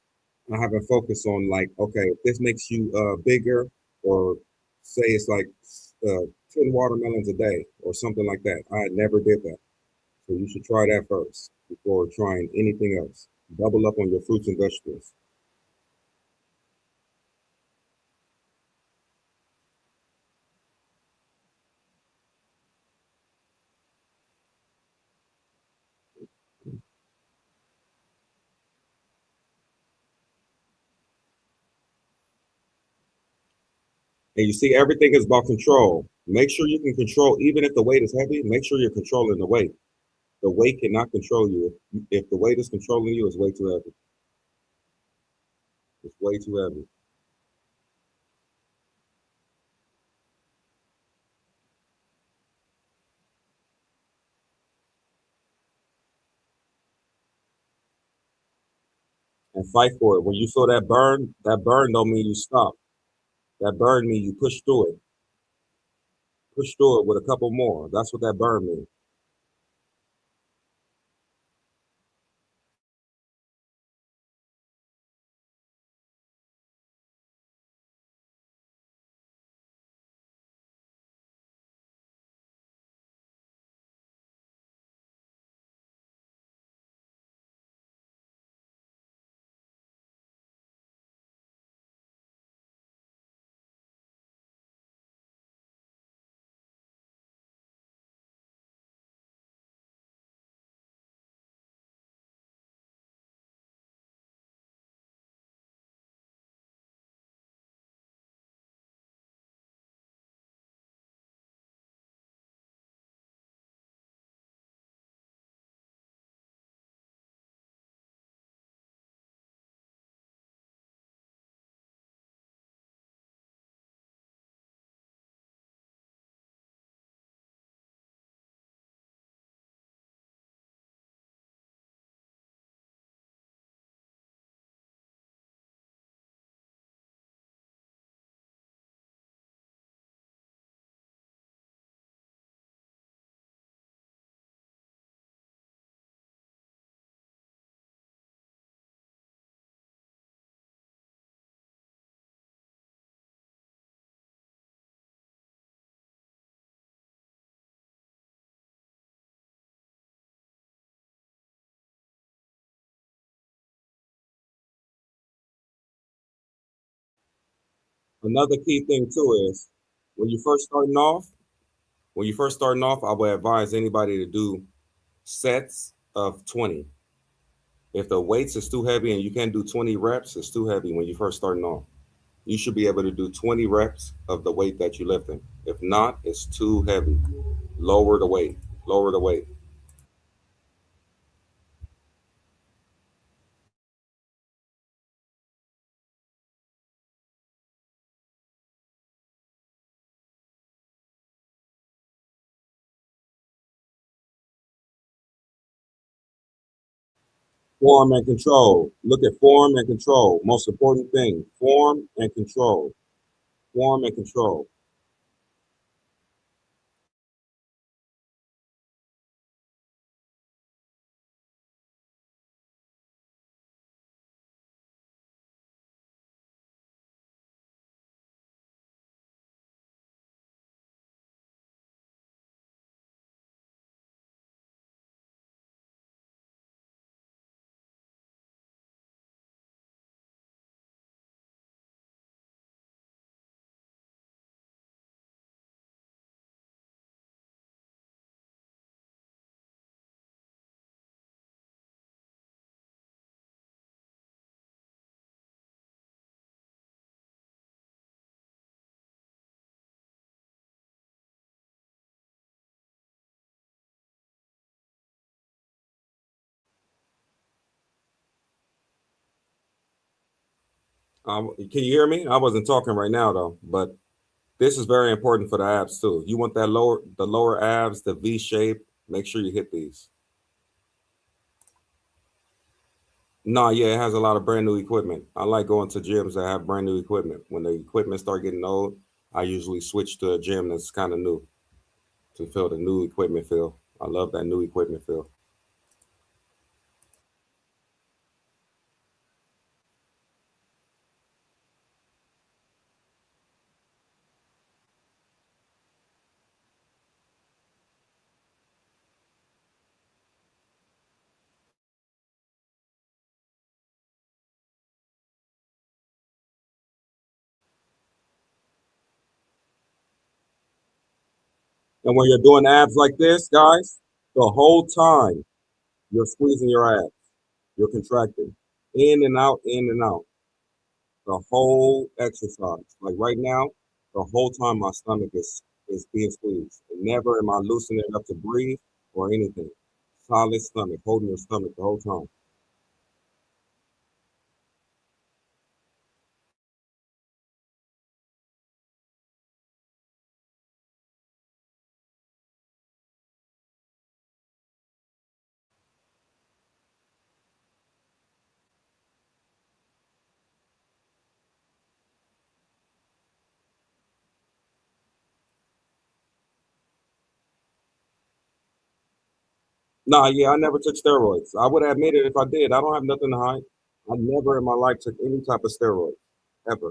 I haven't focused on like, okay, if this makes you bigger, or say it's like 10 watermelons a day or something like that. I never did that, so you should try that first before trying anything else. Double up on your fruits and vegetables. And you see, everything is about control. Make sure you can control, even if the weight is heavy. Make sure you're controlling the weight. The weight cannot control you. If the weight is controlling you, it's way too heavy. It's way too heavy. And fight for it. When you feel that burn don't mean you stop. That burn means you push through it. Push through it with a couple more. That's what that burn means. Another key thing too is when you first starting off, I would advise anybody to do sets of 20. If the weights is too heavy and you can't do 20 reps, it's too heavy when you first starting off. You should be able to do 20 reps of the weight that you're lifting. If not, it's too heavy. Lower the weight. Lower the weight. Form and control. Look at form and control. Most important thing, form and control. Form and control. Can you hear me? I wasn't talking right now though, but this is very important for the abs too. You want that the lower abs, the V shape. Make sure you hit these. No, yeah, it has a lot of brand new equipment. I like going to gyms that have brand new equipment. When the equipment start getting old, I usually switch to a gym that's kind of new to feel the new equipment feel. I love that new equipment feel. And when you're doing abs like this, guys, the whole time you're squeezing your abs, you're contracting in and out, the whole exercise. Like right now, the whole time my stomach is being squeezed. And never am I loosening it up to breathe or anything. Solid stomach, holding your stomach the whole time. Nah, yeah, I never took steroids. I would admit it if I did. I don't have nothing to hide. I never in my life took any type of steroid, ever.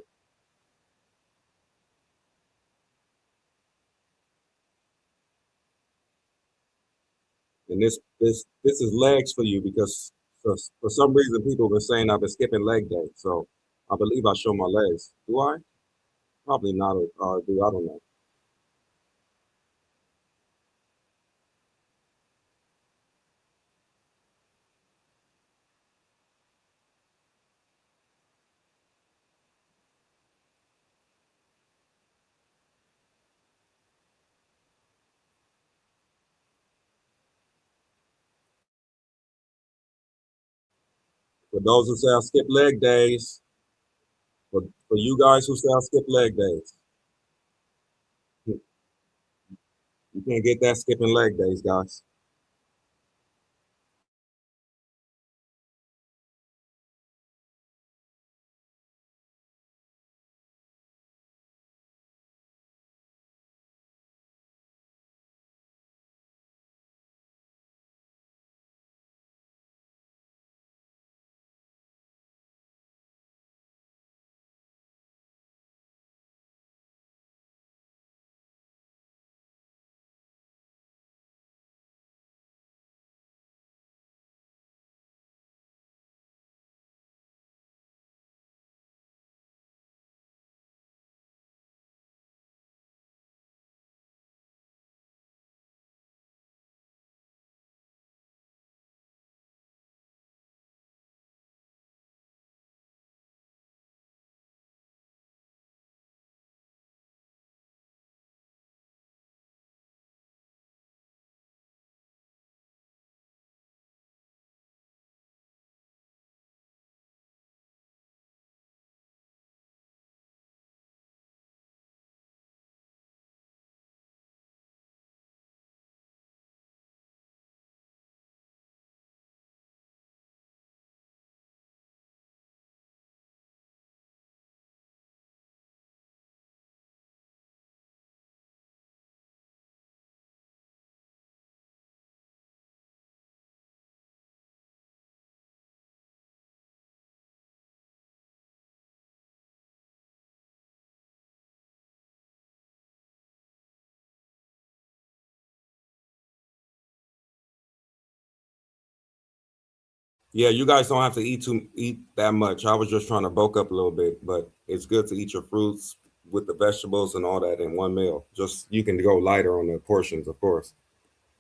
And this is legs for you because for some reason people have been saying I've been skipping leg day. So I believe I show my legs. Do I? Probably not. Or do I don't know. For those who say I skip leg days, for you guys who say I skip leg days, you can't get that skipping leg days, guys. Yeah, you guys don't have to eat that much. I was just trying to bulk up a little bit, but it's good to eat your fruits with the vegetables and all that in one meal. Just you can go lighter on the portions, of course.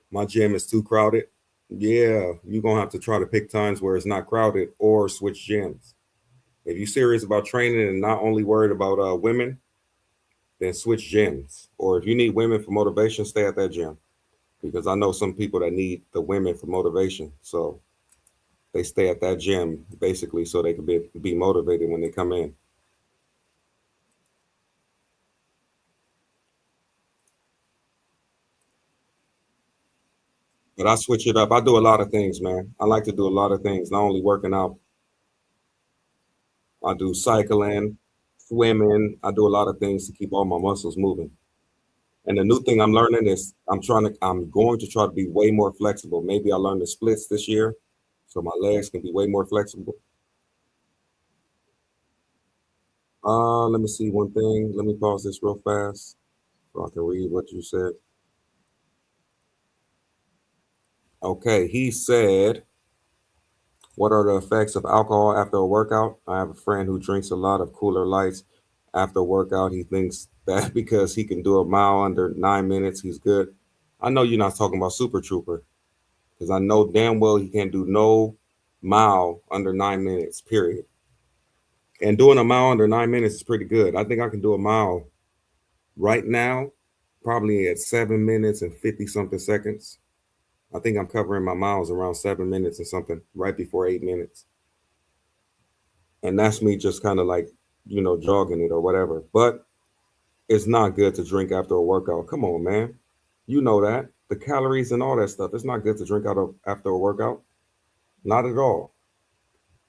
My gym is too crowded. Yeah, you're gonna have to try to pick times where it's not crowded or switch gyms. If you're serious about training and not only worried about women, then switch gyms. Or if you need women for motivation, stay at that gym. Because I know some people that need the women for motivation. So they stay at that gym basically so they can be motivated when they come in. But I switch it up. I do a lot of things, man. I like to do a lot of things, not only working out. I do cycling, swimming. I do a lot of things to keep all my muscles moving. And the new thing I'm learning is I'm going to try to be way more flexible. Maybe I learned the splits this year, so my legs can be way more flexible. Let me see one thing. Let me pause this real fast so I can read what you said. Okay, he said, "What are the effects of alcohol after a workout?" I have a friend who drinks a lot of Cooler Lights after a workout. He thinks that because he can do a mile under 9 minutes, he's good. I know you're not talking about Super Trooper because I know damn well he can't do no mile under 9 minutes, period. And doing a mile under 9 minutes is pretty good. I think I can do a mile right now, probably at 7 minutes and 50 something seconds. I think I'm covering my miles around 7 minutes and something, right before 8 minutes. And that's me just kind of like, jogging it or whatever. But it's not good to drink after a workout. Come on, man. You know that. The calories and all that stuff. It's not good to drink after a workout. Not at all.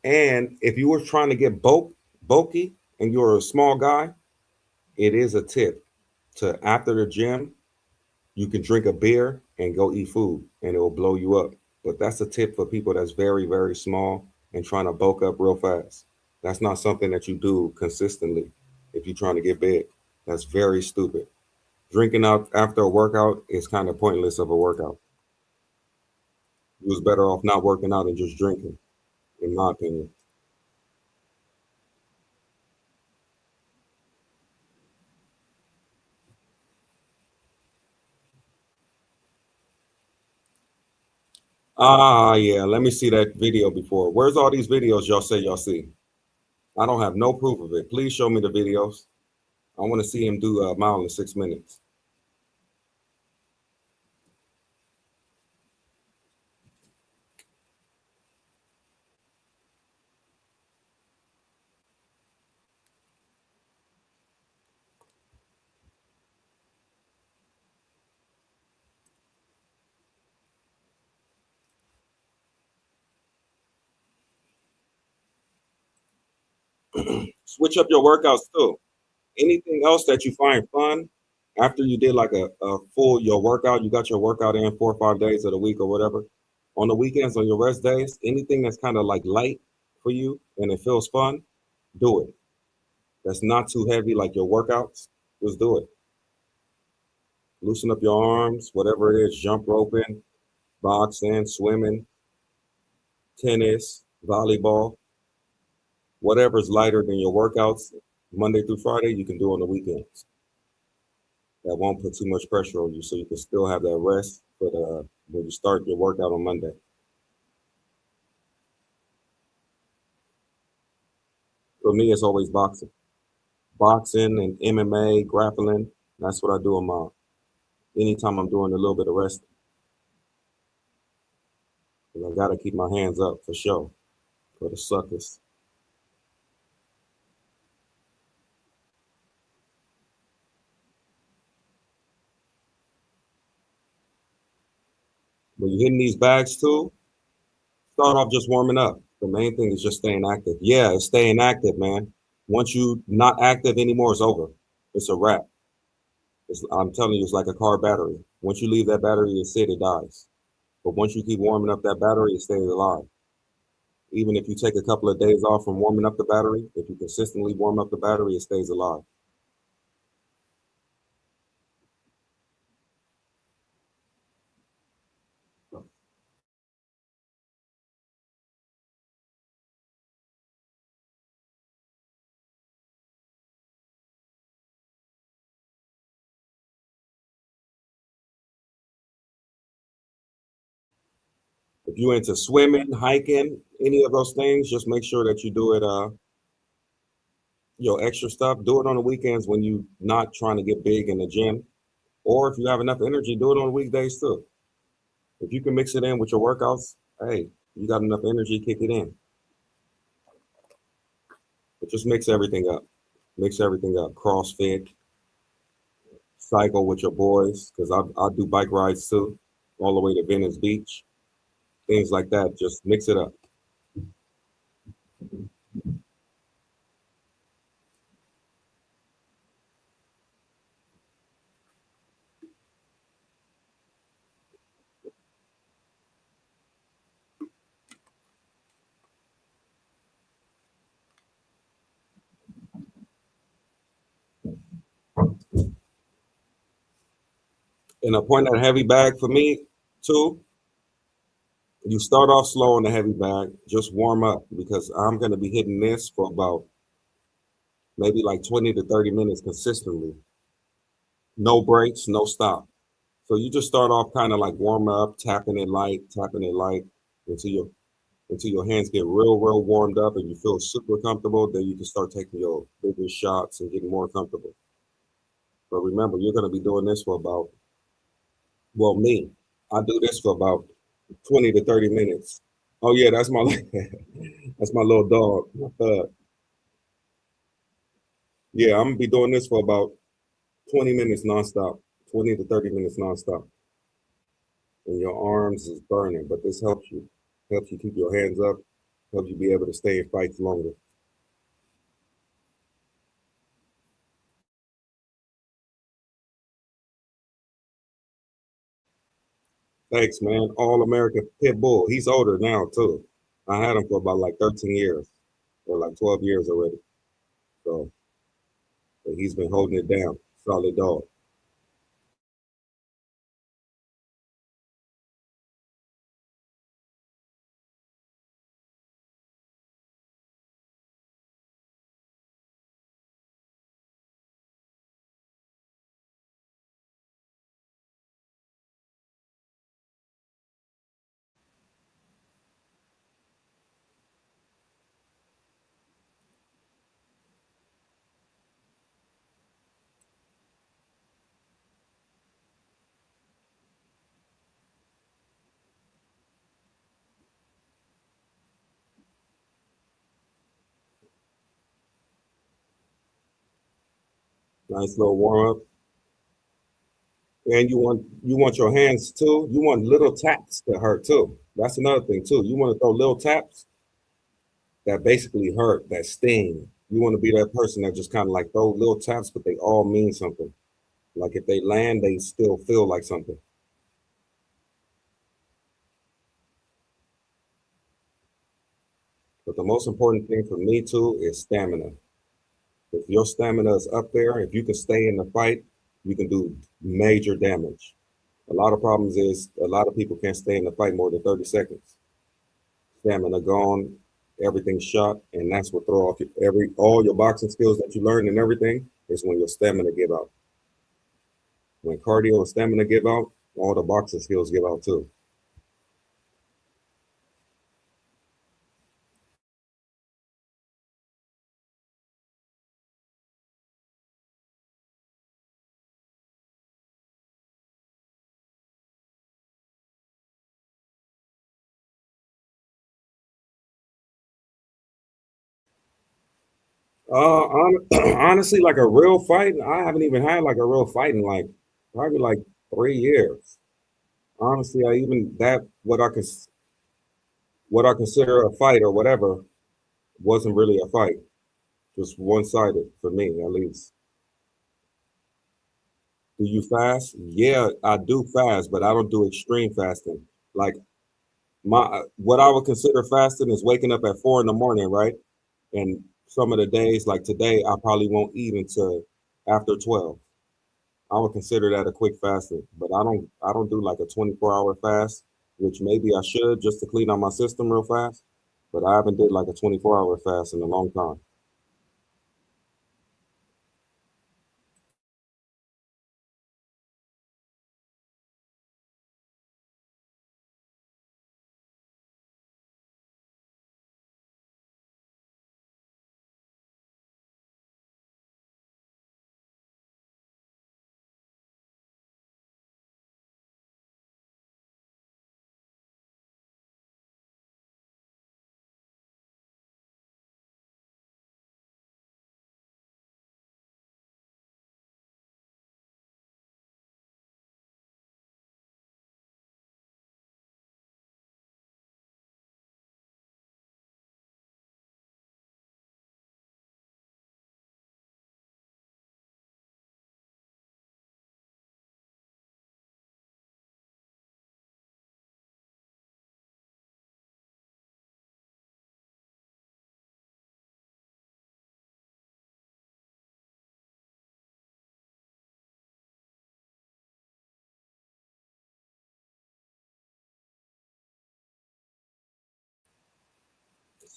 And if you were trying to get bulky and you're a small guy, it is a tip to after the gym, you can drink a beer and go eat food and it will blow you up. But that's a tip for people that's very, very small and trying to bulk up real fast. That's not something that you do consistently if you're trying to get big. That's very stupid. Drinking out after a workout is kind of pointless of a workout. You was better off not working out and just drinking, in my opinion. Yeah. Let me see that video before. Where's all these videos y'all say y'all see? I don't have no proof of it. Please show me the videos. I want to see him do a mile in 6 minutes. Switch up your workouts too. Anything else that you find fun after you did like a full your workout, you got your workout in 4 or 5 days of the week or whatever. On the weekends, on your rest days, anything that's kind of like light for you and it feels fun, do it. That's not too heavy like your workouts. Just do it. Loosen up your arms, whatever it is, jump roping, boxing, swimming, tennis, volleyball, whatever's lighter than your workouts Monday through Friday, you can do on the weekends. That won't put too much pressure on you, so you can still have that rest for the when you start your workout on Monday. For me, it's always boxing and MMA, grappling. That's what I do on my anytime I'm doing a little bit of rest. 'Cause I gotta keep my hands up for sure for the suckers. When you're hitting these bags too, start off just warming up. The main thing is just staying active. Yeah, it's staying active, man. Once you not active anymore, it's over. It's a wrap. I'm telling you, it's like a car battery. Once you leave that battery to sit, it dies. But once you keep warming up that battery, it stays alive. Even if you take a couple of days off from warming up the battery, if you consistently warm up the battery, it stays alive. If you're into swimming, hiking, any of those things, just make sure that you do it. Your extra stuff, do it on the weekends when you're not trying to get big in the gym, or if you have enough energy, do it on the weekdays too. If you can mix it in with your workouts, hey, you got enough energy, kick it in. But just mix everything up. Mix everything up. CrossFit, cycle with your boys, because I do bike rides too, all the way to Venice Beach, things like that. Just mix it up. And a point that heavy bag for me too, you start off slow on the heavy bag, just warm up because I'm going to be hitting this for about maybe like 20 to 30 minutes consistently. No breaks, no stop. So you just start off kind of like warm up, tapping it light until your hands get real warmed up and you feel super comfortable. Then you can start taking your bigger shots and getting more comfortable. But remember, you're going to be doing this for about, well, me, I do this for about 20 to 30 minutes. Oh yeah, that's my that's my little dog. Yeah, I'm gonna be doing this for about 20 minutes nonstop, 20 to 30 minutes nonstop. And your arms is burning, but this helps you keep your hands up, helps you be able to stay in fights longer. Thanks, man. All American Pit Bull. He's older now too. I had him for about like 13 years or like 12 years already. So but he's been holding it down. Solid dog. Nice little warm up. And you want your hands too. You want little taps to hurt too. That's another thing too. You want to throw little taps that basically hurt, that sting. You want to be that person that just kind of like throw little taps, but they all mean something. Like if they land, they still feel like something. But the most important thing for me too is stamina. If your stamina is up there, if you can stay in the fight, you can do major damage. A lot of problems is a lot of people can't stay in the fight more than 30 seconds. Stamina gone, everything shot, and that's what throw off all your boxing skills that you learned and everything is when your stamina give out. When cardio and stamina give out, all the boxing skills give out too. Honestly, like a real fight, I haven't even had like a real fight in like probably like 3 years. Honestly, I even that what I consider a fight or whatever wasn't really a fight, just one sided for me at least. Do you fast? Yeah, I do fast, but I don't do extreme fasting. Like my what I would consider fasting is waking up at 4 in the morning, right? And some of the days, like today, I probably won't eat until after 12. I would consider that a quick fasting, but I don't do like a 24-hour fast, which maybe I should just to clean out my system real fast. But I haven't did like a 24-hour fast in a long time.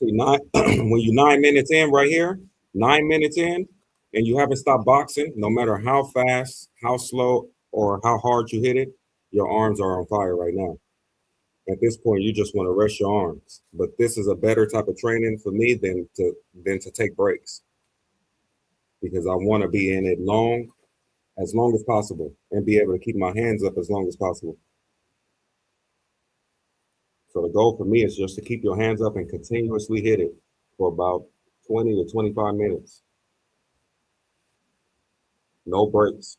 See, when you're 9 minutes in right here, 9 minutes in, and you haven't stopped boxing, no matter how fast, how slow, or how hard you hit it, your arms are on fire right now. At this point, you just want to rest your arms. But this is a better type of training for me than to take breaks because I want to be in it as long as possible, and be able to keep my hands up as long as possible. So the goal for me is just to keep your hands up and continuously hit it for about 20 to 25 minutes. No breaks.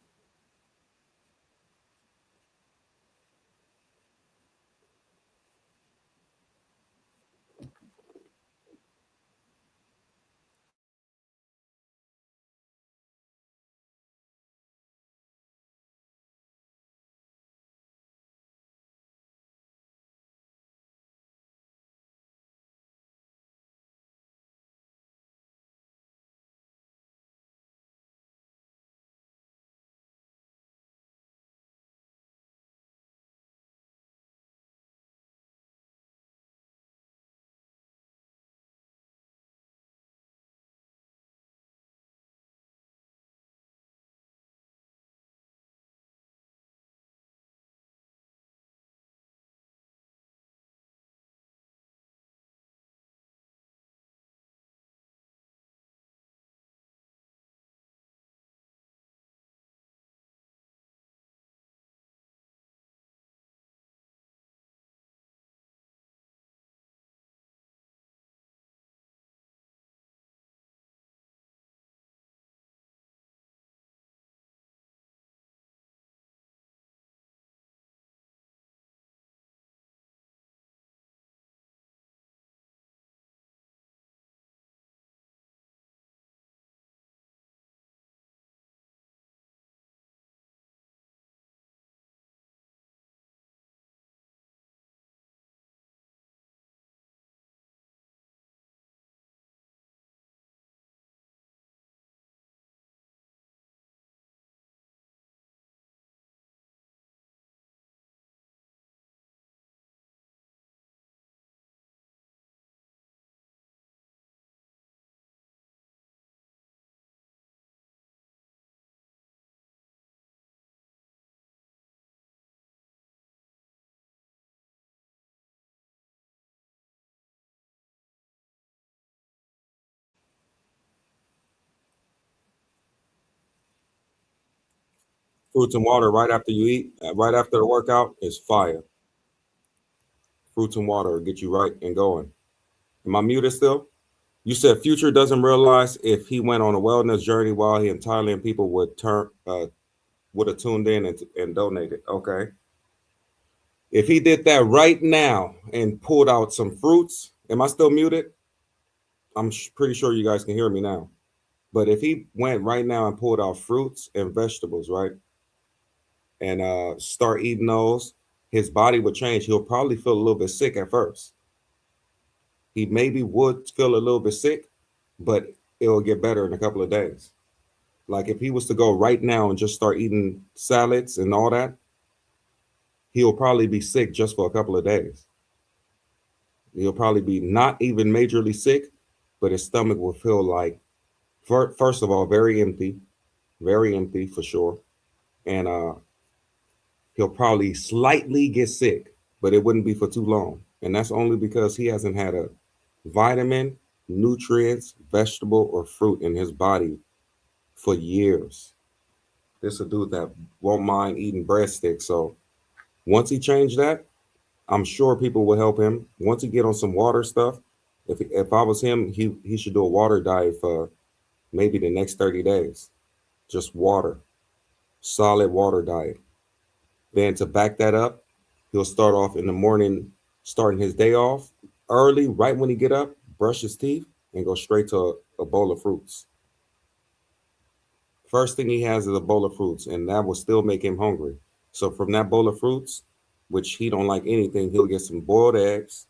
Fruits and water right after you eat, right after the workout is fire. Fruits and water will get you right and going. Am I muted still? You said Future doesn't realize if he went on a wellness journey while he in Thailand, people would have tuned in and donated. Okay. If he did that right now and pulled out some fruits, am I still muted? I'm pretty sure you guys can hear me now. But if he went right now and pulled out fruits and vegetables, right, and start eating those, his body would change. He'll probably feel a little bit sick at first. He maybe would feel a little bit sick, but it'll get better in a couple of days. Like if he was to go right now and just start eating salads and all that, he'll probably be sick just for a couple of days. He'll probably be not even majorly sick, but his stomach will feel like, first of all, very empty for sure. And he'll probably slightly get sick, but it wouldn't be for too long. And that's only because he hasn't had a vitamin, nutrients, vegetable, or fruit in his body for years. This is a dude that won't mind eating breadsticks. So once he changed that, I'm sure people will help him. Once he get on some water stuff, if I was him, he should do a water diet for maybe the next 30 days. Just water, solid water diet. Then to back that up, he'll start off in the morning, starting his day off early, right when he get up, brush his teeth, and go straight to a bowl of fruits. First thing he has is a bowl of fruits, and that will still make him hungry. So from that bowl of fruits, which he don't like anything, he'll get some boiled eggs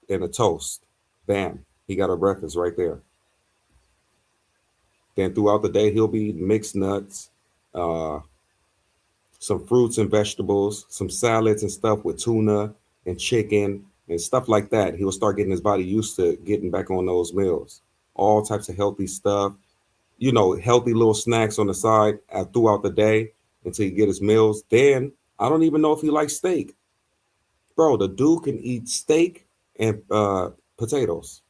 and a toast. Bam, he got a breakfast right there. Then throughout the day, he'll be eating mixed nuts, uh, some fruits and vegetables, some salads and stuff with tuna and chicken, and stuff like that. He'll start getting his body used to getting back on those meals. All types of healthy stuff, healthy little snacks on the side throughout the day until he get his meals. Then I don't even know if he likes steak. Bro, the dude can eat steak and potatoes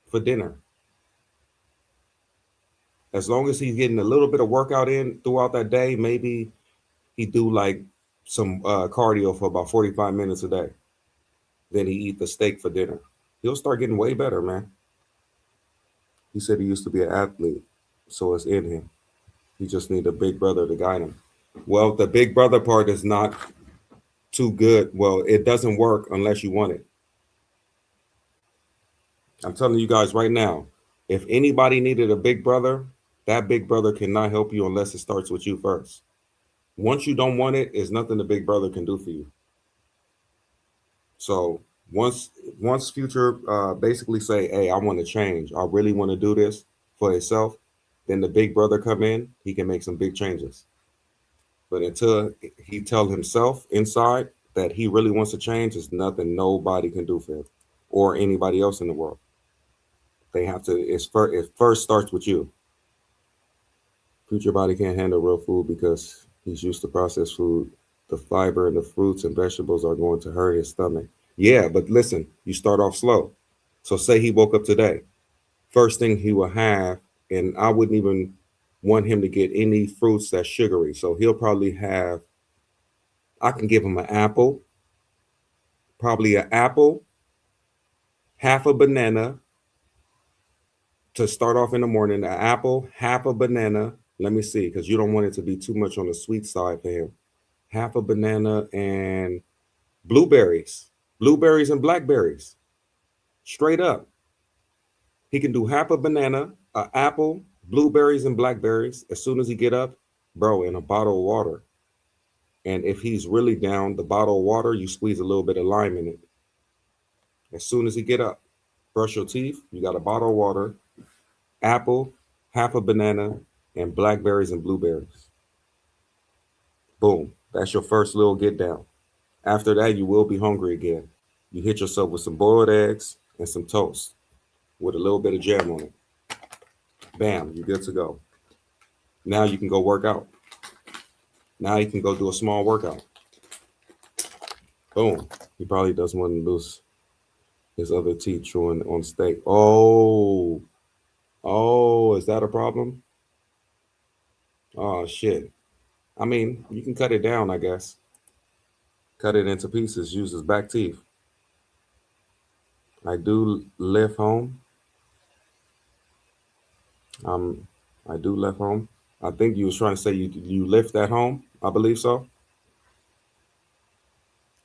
for dinner. As long as he's getting a little bit of workout in throughout that day, maybe he do like some cardio for about 45 minutes a day. Then he eat the steak for dinner. He'll start getting way better, man. He said he used to be an athlete, so it's in him. He just need a big brother to guide him. Well, the big brother part is not too good. Well, it doesn't work unless you want it. I'm telling you guys right now, if anybody needed a big brother, that big brother cannot help you unless it starts with you first. Once you don't want it, there's nothing the big brother can do for you. So once Future basically say, hey, I want to change, I really want to do this for himself, then the big brother come in, he can make some big changes. But until he tell himself inside that he really wants to change, there's nothing nobody can do for him or anybody else in the world. They have to, it first starts with you. Future body can't handle real food because he's used to processed food. The fiber and the fruits and vegetables are going to hurt his stomach. Yeah, but listen, you start off slow. So say he woke up today. First thing he will have, and I wouldn't even want him to get any fruits that's sugary. So he'll probably have, I can give him an apple, probably an apple, half a banana to start off in the morning, an apple, half a banana. Let me see, because you don't want it to be too much on the sweet side for him. Half a banana and blueberries and blackberries. Straight up. He can do half a banana, an apple, blueberries and blackberries as soon as he get up, bro, in a bottle of water. And if he's really down, the bottle of water, you squeeze a little bit of lime in it. As soon as he get up, brush your teeth, you got a bottle of water, apple, half a banana, and blackberries and blueberries. Boom. That's your first little get down. After that, you will be hungry again. You hit yourself with some boiled eggs and some toast with a little bit of jam on it. Bam, you're good to go. Now you can go work out. Now you can go do a small workout. Boom. He probably doesn't want to lose his other teeth chewing on steak. Oh, is that a problem? Oh, shit. I mean, you can cut it down, I guess. Cut it into pieces, use his back teeth. I do live home. I do live home. I think you was trying to say you lift at home. I believe so.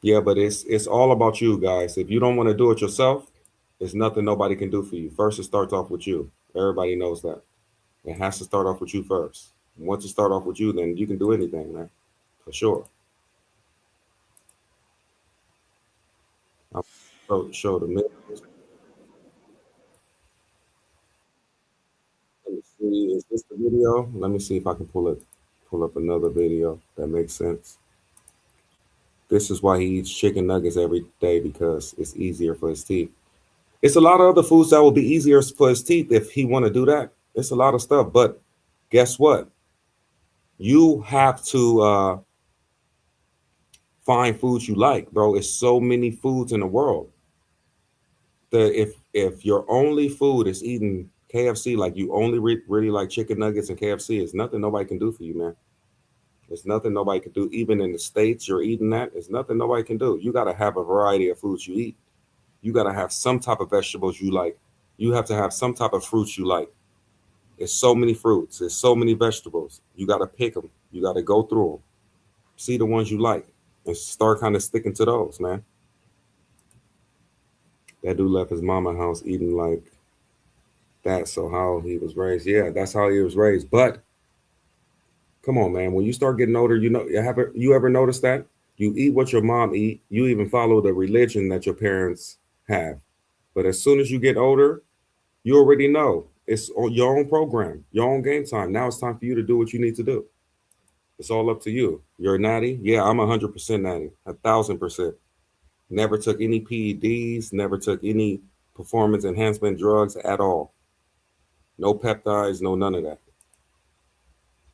Yeah, but it's all about you guys. If you don't want to do it yourself, there's nothing nobody can do for you. First, it starts off with you. Everybody knows that. It has to start off with you first. Once it start off with you, then you can do anything, man, for sure. I'll show the minute. Let me see. Is this the video? Let me see if I can pull up another video that makes sense. This is why he eats chicken nuggets every day because it's easier for his teeth. It's a lot of other foods that will be easier for his teeth if he want to do that. It's a lot of stuff, but guess what? You have to find foods you like, bro. It's so many foods in the world. If your only food is eating KFC, like you only really like chicken nuggets and KFC, it's nothing nobody can do for you, man. There's nothing nobody can do. Even in the States, you're eating that. There's nothing nobody can do. You got to have a variety of foods you eat. You got to have some type of vegetables you like. You have to have some type of fruits you like. There's so many fruits. There's so many vegetables. You got to pick them. You got to go through them. See the ones you like and start kind of sticking to those, man. That dude left his mama house eating like that. So how he was raised, yeah, that's how he was raised. But come on, man. When you start getting older, you ever notice that you eat what your mom eat? You even follow the religion that your parents have. But as soon as you get older, you already know it's your own program, your own game time. Now it's time for you to do what you need to do. It's all up to you. You're a natty. Yeah, I'm 100% natty, 1,000%. Never took any PEDs, never took any performance enhancement drugs at all. No peptides, no none of that.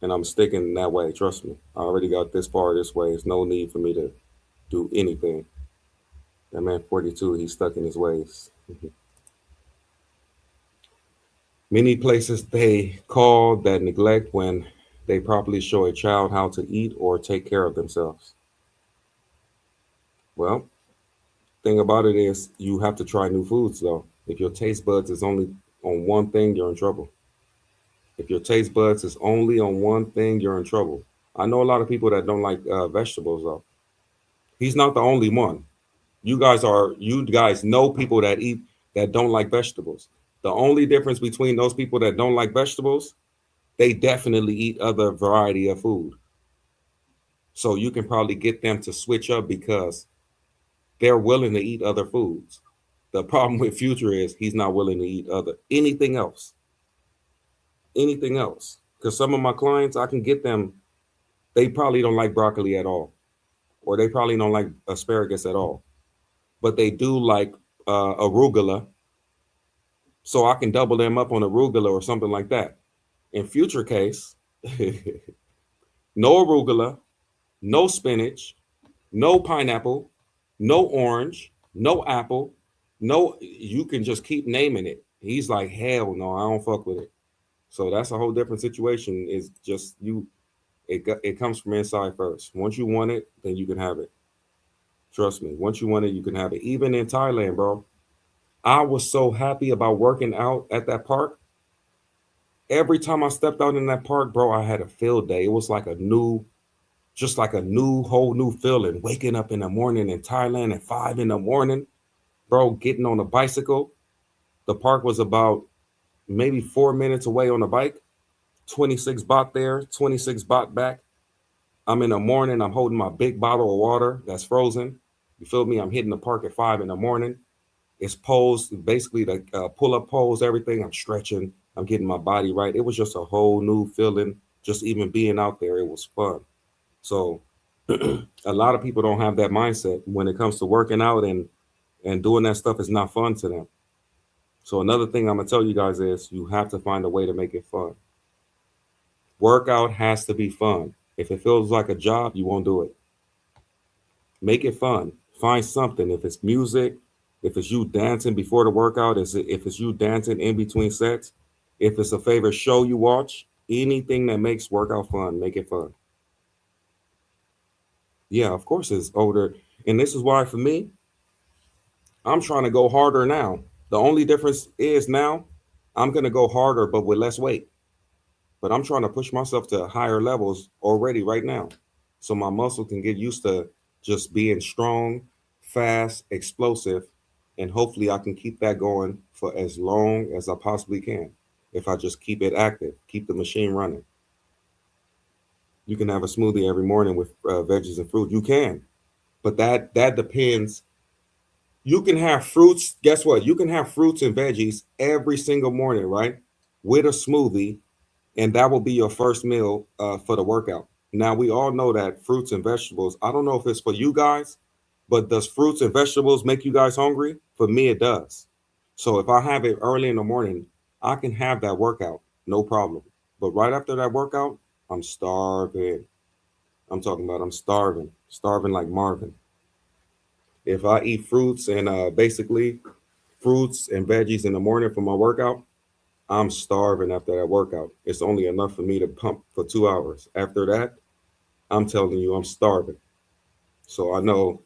And I'm sticking that way. Trust me. I already got this far this way. There's no need for me to do anything. That man 42, he's stuck in his ways. Many places they call that neglect when they properly show a child how to eat or take care of themselves. Well, thing about it is you have to try new foods though. If your taste buds is only on one thing, you're in trouble. If your taste buds is only on one thing, you're in trouble. I know a lot of people that don't like vegetables though. He's not the only one. You guys know people that eat that don't like vegetables. The only difference between those people that don't like vegetables, they definitely eat other variety of food. So you can probably get them to switch up because they're willing to eat other foods. The problem with Future is he's not willing to eat other anything else. Anything else. Because some of my clients, I can get them, they probably don't like broccoli at all, or they probably don't like asparagus at all, but they do like arugula. So I can double them up on arugula or something like that. In Future case, no arugula, no spinach, no pineapple, no orange, no apple, no, you can just keep naming it. He's like, hell no, I don't fuck with it. So that's a whole different situation. Is just you, it comes from inside first. Once you want it, then you can have it. Trust me. Once you want it, you can have it. Even in Thailand, bro. I was so happy about working out at that park. Every time I stepped out in that park, bro, I had a field day. It was like a new, just like a new, whole new feeling. Waking up in the morning in Thailand at 5 in the morning, bro, getting on a bicycle. The park was about maybe 4 minutes away on a bike. 26 baht there, 26 baht back. I'm in the morning, I'm holding my big bottle of water that's frozen. You feel me? I'm hitting the park at 5 in the morning. It's posed, basically the pull up pose, everything. I'm stretching, I'm getting my body right. It was just a whole new feeling, just even being out there. It was fun. So a lot of people don't have that mindset when it comes to working out and doing that stuff is not fun to them. So another thing I'm gonna tell you guys is you have to find a way to make it fun. Workout has to be fun. If it feels like a job, you won't do it. Make it fun. Find something. If it's music, if it's you dancing before the workout, if it's you dancing in between sets, if it's a favorite show you watch, anything that makes workout fun, make it fun. Yeah, of course it's older. And this is why for me, I'm trying to go harder now. The only difference is now I'm going to go harder, but with less weight. But I'm trying to push myself to higher levels already right now. So my muscle can get used to just being strong, fast, explosive. And hopefully I can keep that going for as long as I possibly can. If I just keep it active, keep the machine running. You can have a smoothie every morning with veggies and fruit. You can, but that depends. You can have fruits. Guess what? You can have fruits and veggies every single morning, right? With a smoothie, and that will be your first meal for the workout. Now we all know that fruits and vegetables. I don't know if it's for you guys, but does fruits and vegetables make you guys hungry? For me, it does. So if I have it early in the morning, I can have that workout, no problem. But right after that workout, I'm starving. I'm talking about I'm starving, starving like Marvin. If I eat fruits and basically fruits and veggies in the morning for my workout, I'm starving after that workout. It's only enough for me to pump for 2 hours. After that, I'm telling you, I'm starving. So I know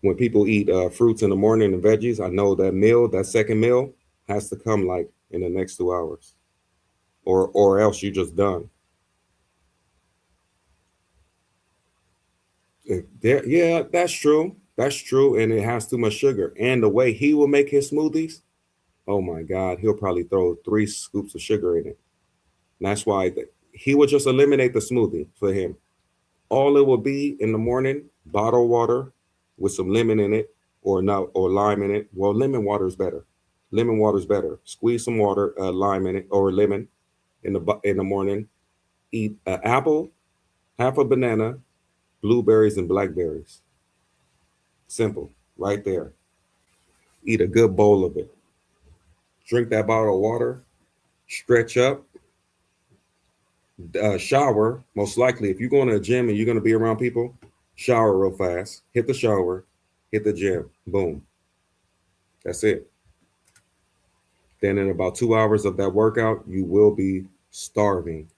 when people eat fruits in the morning and veggies, I know that meal, that second meal, has to come like in the next 2 hours, or else you just done. Yeah, that's true. That's true, and it has too much sugar. And the way he will make his smoothies, oh my God, he'll probably throw 3 scoops of sugar in it. And that's why he would just eliminate the smoothie for him. All it will be in the morning, bottled water with some lemon in it, or not, or lime in it. Well, lemon water is better. Lemon water is better. Squeeze some water, lime in it, or lemon in the morning. Eat an apple, half a banana, blueberries and blackberries. Simple. right there. Eat a good bowl of it. Drink that bottle of water. Stretch up. Shower. Most likely, if you're going to a gym and you're going to be around people, shower real fast. Hit the shower. Hit the gym. Boom. That's it. Then in about 2 hours of that workout, you will be starving.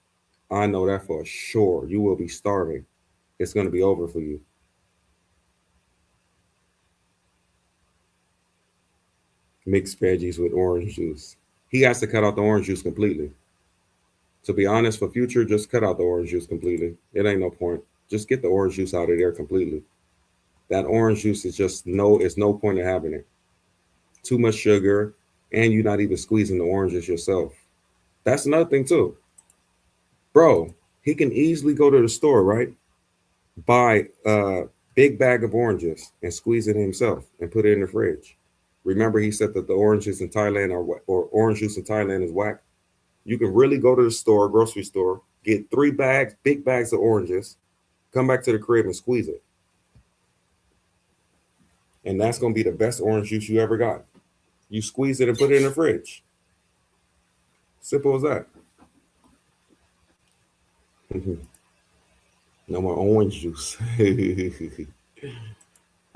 I know that for sure. You will be starving. It's going to be over for you. Mixed veggies with orange juice. He has to cut out the orange juice completely. To be honest, for future, just cut out the orange juice completely. It ain't no point. Just get the orange juice out of there completely. That orange juice is just no, it's no point in having it. Too much sugar, and you're not even squeezing the oranges yourself. That's another thing too. Bro, he can easily go to the store, right? Buy a big bag of oranges and squeeze it himself and put it in the fridge. Remember, he said that the oranges in Thailand or orange juice in Thailand is whack. You can really go to the store, grocery store, get 3 bags, big bags of oranges, come back to the crib and squeeze it. And that's going to be the best orange juice you ever got. You squeeze it and put it in the fridge. Simple as that. No more orange juice.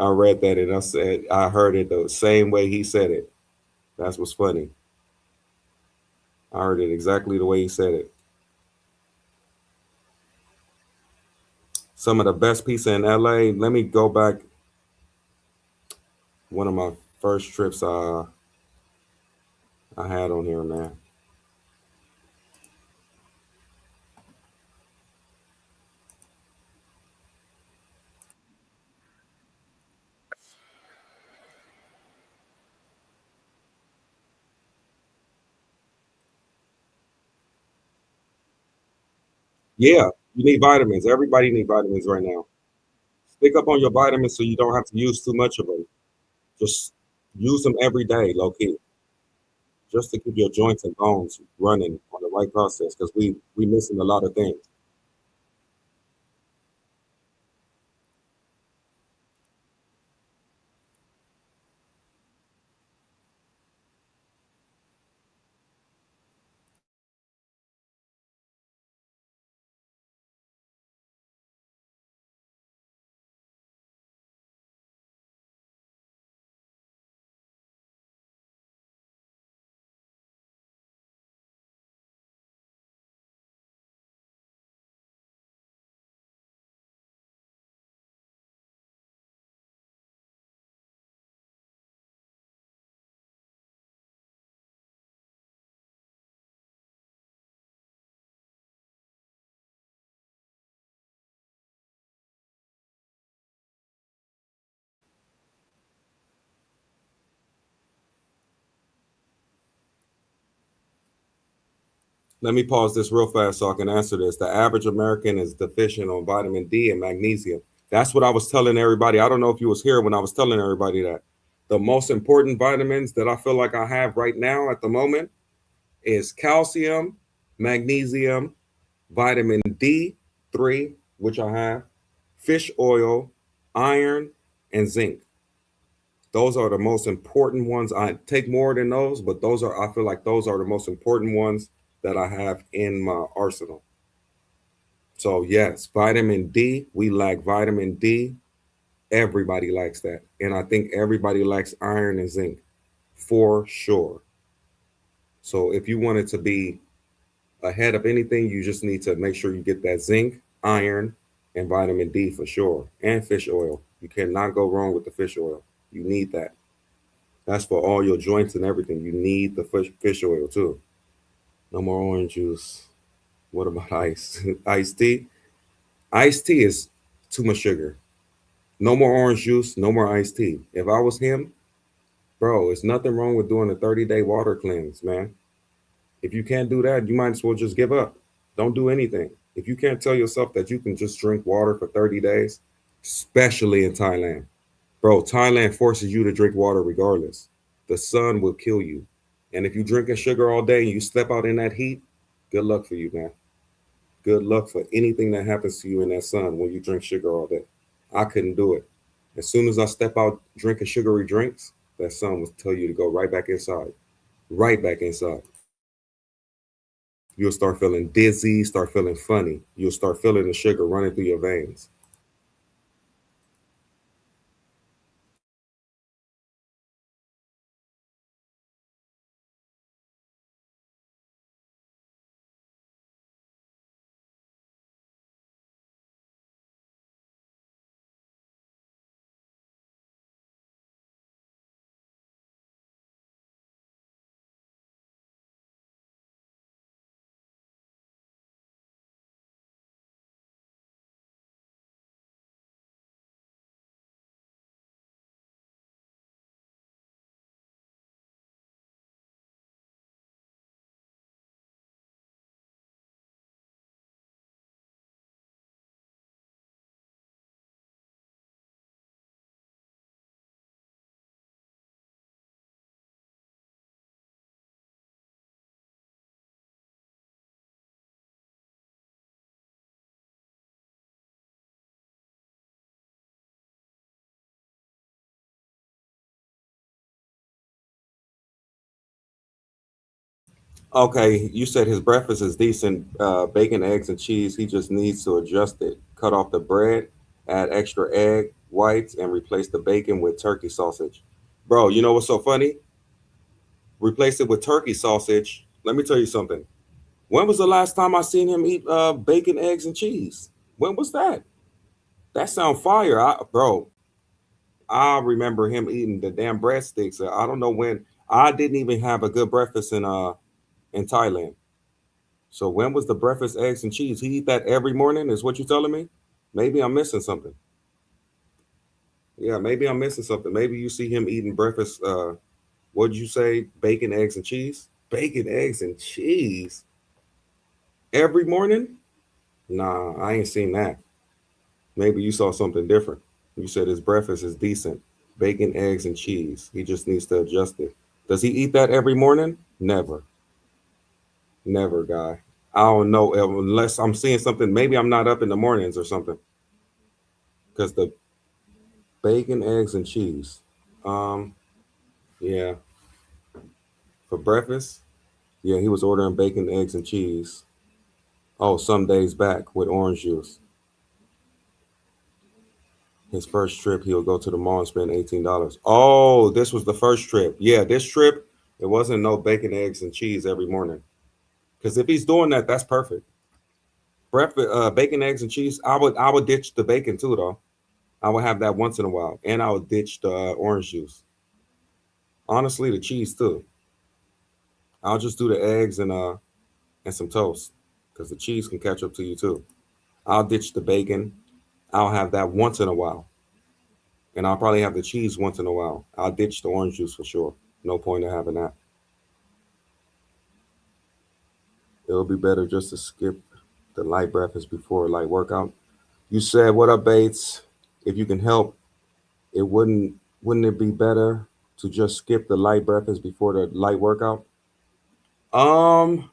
I read that and I heard it the same way he said it. That's what's funny. I heard it exactly the way he said it. Some of the best pizza in LA. Let me go back. One of my first trips I had on here, man. Yeah, you need vitamins. Everybody need vitamins right now. Pick up on your vitamins so you don't have to use too much of them. Just use them every day, low key, just to keep your joints and bones running on the right process. Because we missing a lot of things. Let me pause this real fast so I can answer this. The average American is deficient on vitamin D and magnesium. That's what I was telling everybody. I don't know if you was here when I was telling everybody that. The most important vitamins that I feel like I have right now at the moment is calcium, magnesium, vitamin D3, which I have, fish oil, iron, and zinc. Those are the most important ones. I take more than those, but I feel like those are the most important ones that I have in my arsenal. So yes, vitamin D, we lack vitamin D. Everybody likes that. And I think everybody likes iron and zinc for sure. So if you want it to be ahead of anything, you just need to make sure you get that zinc, iron, and vitamin D for sure. And fish oil. You cannot go wrong with the fish oil. You need that. That's for all your joints and everything. You need the fish oil too. No more orange juice. What about ice? Iced tea? Iced tea is too much sugar. No more orange juice, no more iced tea. If I was him, bro, it's nothing wrong with doing a 30-day water cleanse, man. If you can't do that, you might as well just give up. Don't do anything. If you can't tell yourself that you can just drink water for 30 days, especially in Thailand, bro, Thailand forces you to drink water regardless. The sun will kill you. And if you're drinking sugar all day and you step out in that heat, good luck for you, man. Good luck for anything that happens to you in that sun when you drink sugar all day. I couldn't do it. As soon as I step out drinking sugary drinks, that sun will tell you to go right back inside. Right back inside. You'll start feeling dizzy, start feeling funny. You'll start feeling the sugar running through your veins. Okay, you said his breakfast is decent, bacon, eggs, and cheese. He just needs to adjust it. Cut off the bread, add extra egg whites, and replace the bacon with turkey sausage. Bro, you know what's so funny? Replace it with turkey sausage. Let me tell you something. When was the last time I seen him eat bacon, eggs, and cheese? When was that? That sound fire, bro. I remember him eating the damn breadsticks. I don't know when. I didn't even have a good breakfast in Thailand. So when was the breakfast eggs and cheese? He eat that every morning, is what you telling me? Maybe I'm missing something. Yeah, maybe I'm missing something. Maybe you see him eating breakfast. What'd you say? Bacon, eggs, and cheese? Bacon, eggs, and cheese every morning? Nah, I ain't seen that. Maybe you saw something different. You said his breakfast is decent. Bacon, eggs, and cheese. He just needs to adjust it. Does he eat that every morning? Never. Never, guy. I don't know unless I'm seeing something. Maybe I'm not up in the mornings or something. Because the bacon, eggs, and cheese. Um, yeah, for breakfast. Yeah, he was ordering bacon, eggs, and cheese. Oh, some days back with orange juice. His first trip, he'll go to the mall and spend $18. Oh, this was the first trip. Yeah, this trip, it wasn't no bacon, eggs, and cheese every morning. Because if he's doing that, that's perfect. Breakfast, bacon, eggs, and cheese. I would ditch the bacon too, though. I would have that once in a while, and I would ditch the orange juice. Honestly, the cheese too. I'll just do the eggs and some toast because the cheese can catch up to you too. I'll ditch the bacon. I'll have that once in a while, and I'll probably have the cheese once in a while. I'll ditch the orange juice for sure. No point in having that. It'll be better just to skip the light breakfast before a light workout. You said, "What up, Bates? If you can help, it wouldn't it be better to just skip the light breakfast before the light workout?" Um,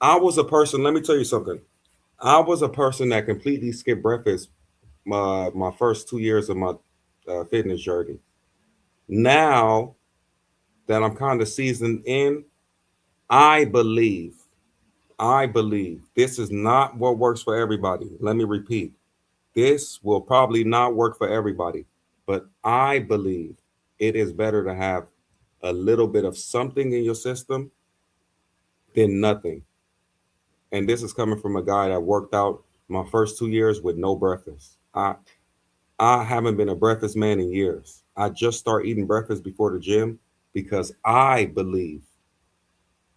I was a person. Let me tell you something. I was a person that completely skipped breakfast my first 2 years of my fitness journey. Now that I'm kind of seasoned in, I believe, I believe this is not what works for everybody. Let me repeat, this will probably not work for everybody, but I believe it is better to have a little bit of something in your system than nothing. And this is coming from a guy that worked out my first 2 years with no breakfast. I haven't been a breakfast man in years. I just start eating breakfast before the gym because I believe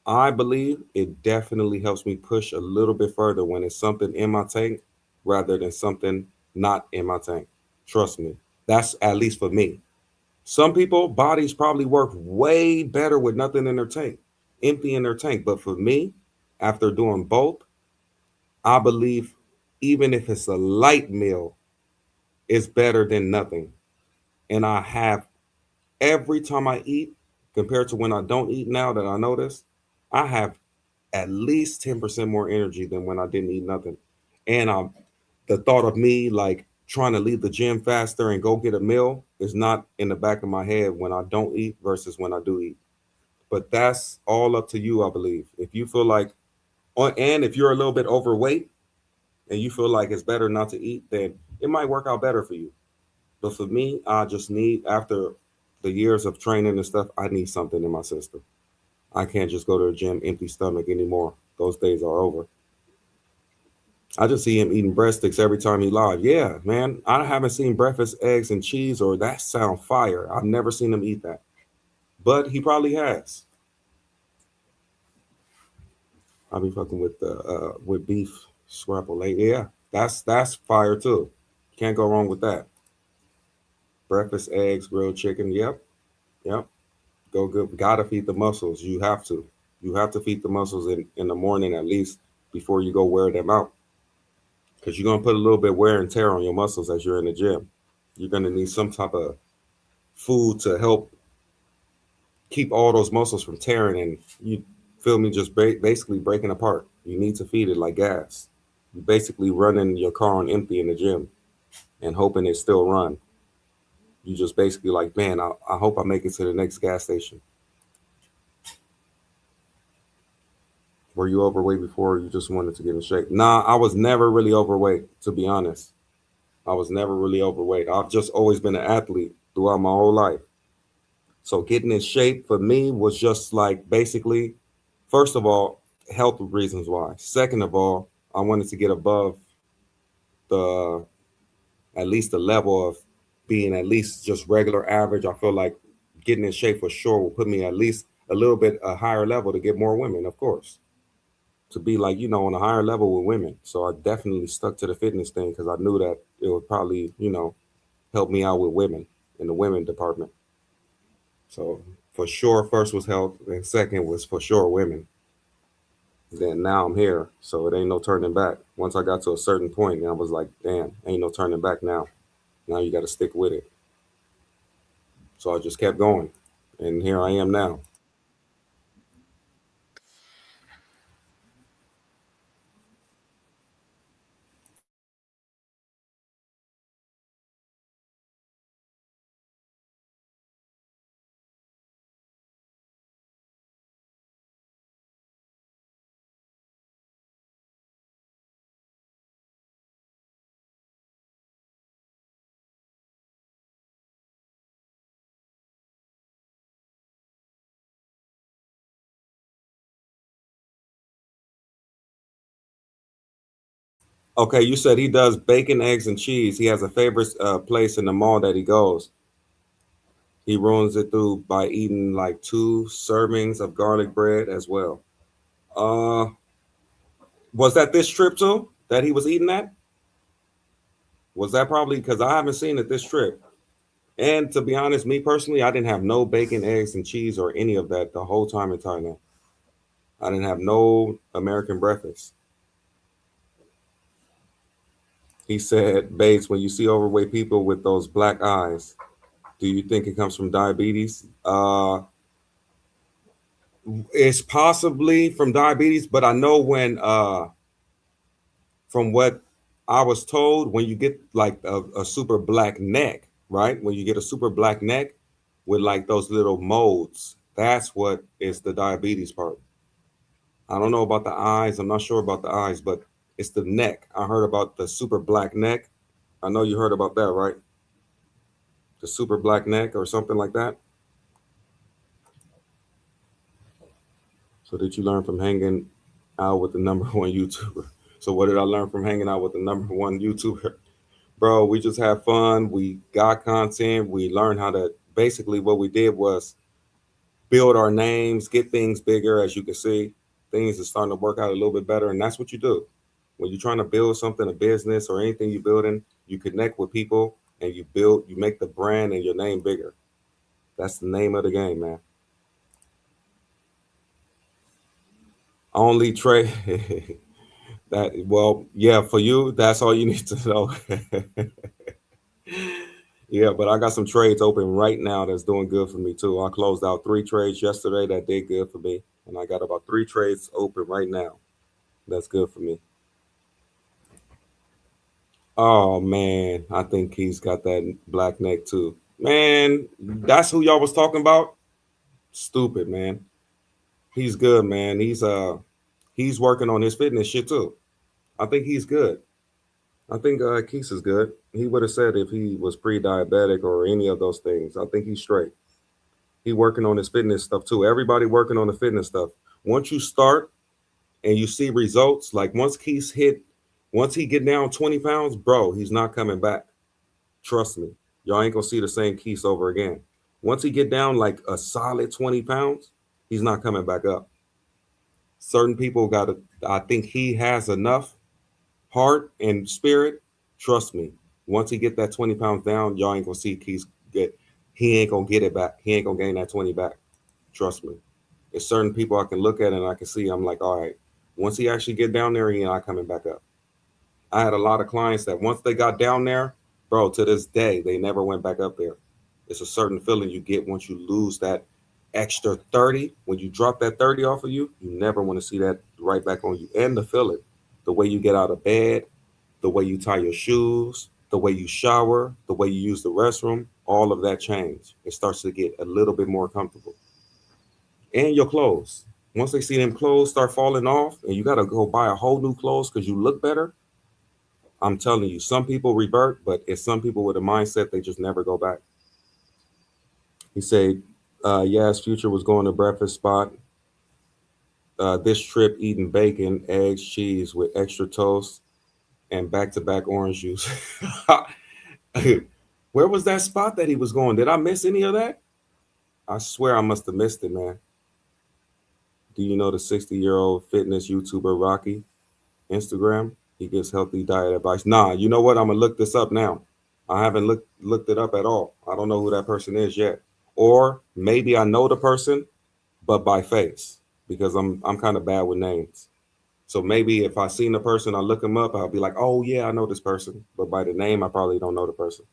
it definitely helps me push a little bit further when it's something in my tank rather than something not in my tank. Trust me. That's at least for me. Some people bodies probably work way better with nothing in their tank, empty in their tank. But for me, after doing both, I believe even if it's a light meal, it's better than nothing. And I have every time I eat, compared to when I don't eat now that I notice, I have at least 10% more energy than when I didn't eat nothing. And the thought of me like trying to leave the gym faster and go get a meal is not in the back of my head when I don't eat versus when I do eat. But that's all up to you, I believe. If you feel like, and if you're a little bit overweight and you feel like it's better not to eat, then it might work out better for you. But for me, I just need, after the years of training and stuff, I need something in my system. I can't just go to the gym empty stomach anymore. Those days are over. I just see him eating breadsticks every time he live. Yeah, man. I haven't seen breakfast, eggs, and cheese, or that sound fire. I've never seen him eat that. But he probably has. I'll be fucking with beef scrapple late. Yeah, that's fire too. Can't go wrong with that. Breakfast, eggs, grilled chicken. Yep, yep. Go good. Gotta feed the muscles. You have to. You have to feed the muscles in the morning at least before you go wear them out. Because you're gonna put a little bit wear and tear on your muscles as you're in the gym. You're gonna need some type of food to help keep all those muscles from tearing and you feel me just basically breaking apart. You need to feed it like gas. You basically running your car on empty in the gym and hoping it still run. You just basically like, man, I hope I make it to the next gas station. Were you overweight before, or you just wanted to get in shape? Nah, I was never really overweight, to be honest. I was never really overweight. I've just always been an athlete throughout my whole life. So getting in shape for me was just like basically, first of all, health reasons why. Second of all, I wanted to get above the at least the level of being at least just regular average. I feel like getting in shape for sure will put me at least a little bit a higher level to get more women, of course. To be like, on a higher level with women. So I definitely stuck to the fitness thing because I knew that it would probably, help me out with women in the women department. So for sure, first was health, and second was for sure women. Then now I'm here, so it ain't no turning back. Once I got to a certain point, and I was like, damn, ain't no turning back now. Now you got to stick with it. So I just kept going, and here I am now. Okay, you said he does bacon, eggs, and cheese. He has a favorite place in the mall that he goes. He ruins it through by eating like 2 servings of garlic bread as well. Uh, was that this trip too that he was eating that? Was that probably because I haven't seen it this trip? And to be honest, me personally, I didn't have no bacon, eggs, and cheese or any of that the whole time in Thailand. I didn't have no American breakfast. He said, Bates, when you see overweight people with those black eyes, do you think it comes from diabetes? It's possibly from diabetes, but I know from what I was told, when you get like a super black neck, right? When you get a super black neck with like those little modes, that's what is the diabetes part. I don't know about the eyes. I'm not sure about the eyes, but it's the neck. I heard about the super black neck. I know you heard about that, right? The super black neck or something like that. So did you learn from hanging out with the number one YouTuber? So what did I learn from hanging out with the number one YouTuber? Bro, we just had fun. We got content. We learned how to basically what we did was build our names, get things bigger. As you can see, things are starting to work out a little bit better. And that's what you do. When you're trying to build something, a business or anything you're building, you connect with people and you make the brand and your name bigger. That's the name of the game, man. Only trade that, well, yeah, for you, that's all you need to know. Yeah, but I got some trades open right now that's doing good for me too. I closed out 3 trades yesterday that did good for me, and I got about 3 trades open right now. That's good for me. Oh man, I think he's got that black neck too. Man, that's who y'all was talking about. Stupid man. He's good, man. He's working on his fitness shit too. I think he's good. I think Keith is good. He would have said if he was pre-diabetic or any of those things. I think he's straight. He working on his fitness stuff too. Everybody working on the fitness stuff. Once you start and you see results, like once he get down 20 pounds, bro, he's not coming back. Trust me. Y'all ain't gonna see the same Keith over again. Once he get down like a solid 20 pounds, he's not coming back up. Certain people gotta, I think he has enough heart and spirit. Trust me. Once he get that 20 pounds down, y'all ain't gonna see Keith get, he ain't gonna get it back. He ain't gonna gain that 20 back. Trust me. There's certain people I can look at and I can see, I'm like, all right, once he actually get down there, he not coming back up. I had a lot of clients that once they got down there, bro, to this day, they never went back up there. It's a certain feeling you get once you lose that extra 30. When you drop that 30 off of you, you never want to see that right back on you. And the feeling, the way you get out of bed, the way you tie your shoes, the way you shower, the way you use the restroom, all of that change. It starts to get a little bit more comfortable. And your clothes. Once they see them clothes start falling off and you got to go buy a whole new clothes because you look better, I'm telling you, some people revert, but it's some people with a mindset they just never go back. He said, yes, Future was going to breakfast spot. This trip eating bacon, eggs, cheese with extra toast and back-to-back orange juice. Where was that spot that he was going? Did I miss any of that? I swear I must have missed it, man. Do you know the 60-year-old fitness YouTuber Rocky? Instagram? He gives healthy diet advice. Nah, you know what? I'm gonna look this up now. I haven't looked it up at all. I don't know who that person is yet. Or maybe I know the person, but by face, because I'm kind of bad with names. So maybe if I seen the person, I look him up, I'll be like, oh yeah, I know this person. But by the name, I probably don't know the person.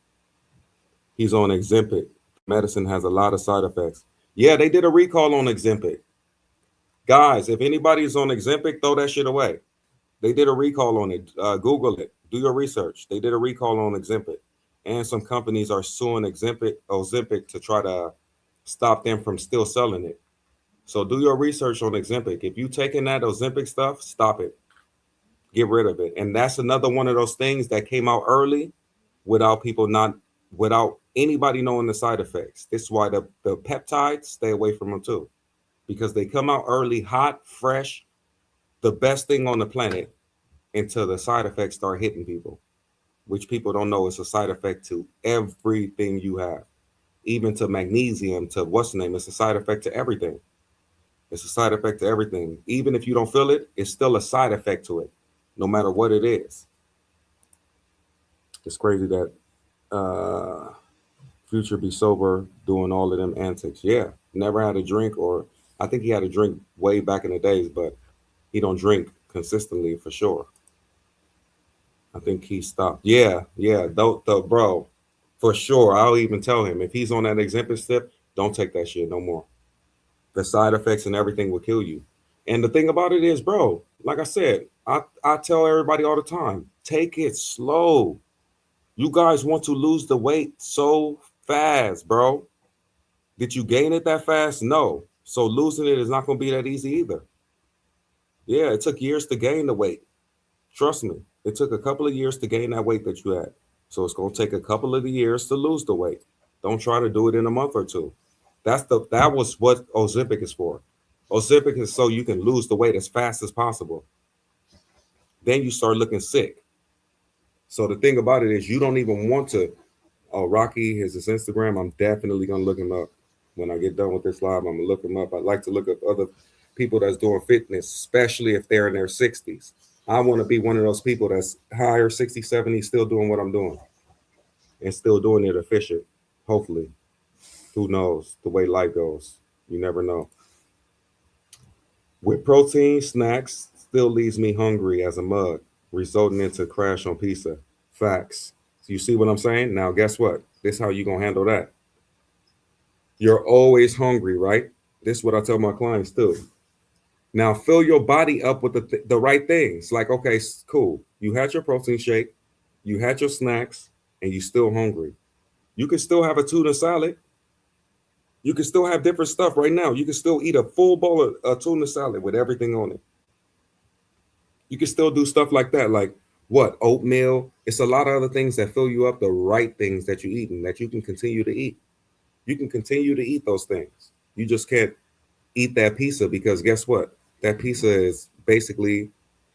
He's on Ozempic. Medicine has a lot of side effects. Yeah, they did a recall on Ozempic. Guys, if anybody's on Ozempic, throw that shit away. They did a recall on it. Google it. Do your research. They did a recall on Ozempic, and some companies are suing Ozempic to try to stop them from still selling it. So do your research on Ozempic. If you taking that Ozempic stuff, stop it. Get rid of it. And that's another one of those things that came out early without people not without anybody knowing the side effects. This is why the peptides, stay away from them too, because they come out early, hot, fresh, the best thing on the planet, until the side effects start hitting people, which people don't know is a side effect to everything you have, even to magnesium, to what's the name. It's a side effect to everything. It's a side effect to everything. Even if you don't feel it, it's still a side effect to it, no matter what it is. It's crazy that Future be sober doing all of them antics. Yeah, never had a drink, or I think he had a drink way back in the days, but he don't drink consistently for sure. I think he stopped. Yeah, yeah. The bro, for sure. I'll even tell him if he's on that Ozempic step, don't take that shit no more. The side effects and everything will kill you. And the thing about it is, bro, like I said, I tell everybody all the time, take it slow. You guys want to lose the weight so fast, bro. Did you gain it that fast? No. So losing it is not going to be that easy either. Yeah, it took years to gain the weight. Trust me, it took a couple of years to gain that weight that you had. So it's going to take a couple of years to lose the weight. Don't try to do it in a month or two. That was what Ozempic is for. Ozempic is so you can lose the weight as fast as possible. Then you start looking sick. So the thing about it is you don't even want to. Oh, Rocky is his Instagram. I'm definitely gonna look him up when I get done with this live. I'm gonna look him up. I'd like to look up other people that's doing fitness, especially if they're in their 60s. I want to be one of those people that's higher 60, 70, still doing what I'm doing and still doing it efficient. Hopefully. Who knows the way life goes? You never know. With protein, snacks still leaves me hungry as a mug, resulting into crash on pizza. Facts. So you see what I'm saying? Now, guess what? This is how you going to handle that. You're always hungry, right? This is what I tell my clients too. Now, fill your body up with the right things. Like, okay, cool. You had your protein shake. You had your snacks and you still hungry. You can still have a tuna salad. You can still have different stuff right now. You can still eat a full bowl of tuna salad with everything on it. You can still do stuff like that, like what? Oatmeal. It's a lot of other things that fill you up, the right things that you eat and that you can continue to eat. You can continue to eat those things. You just can't eat that pizza because guess what? That pizza is basically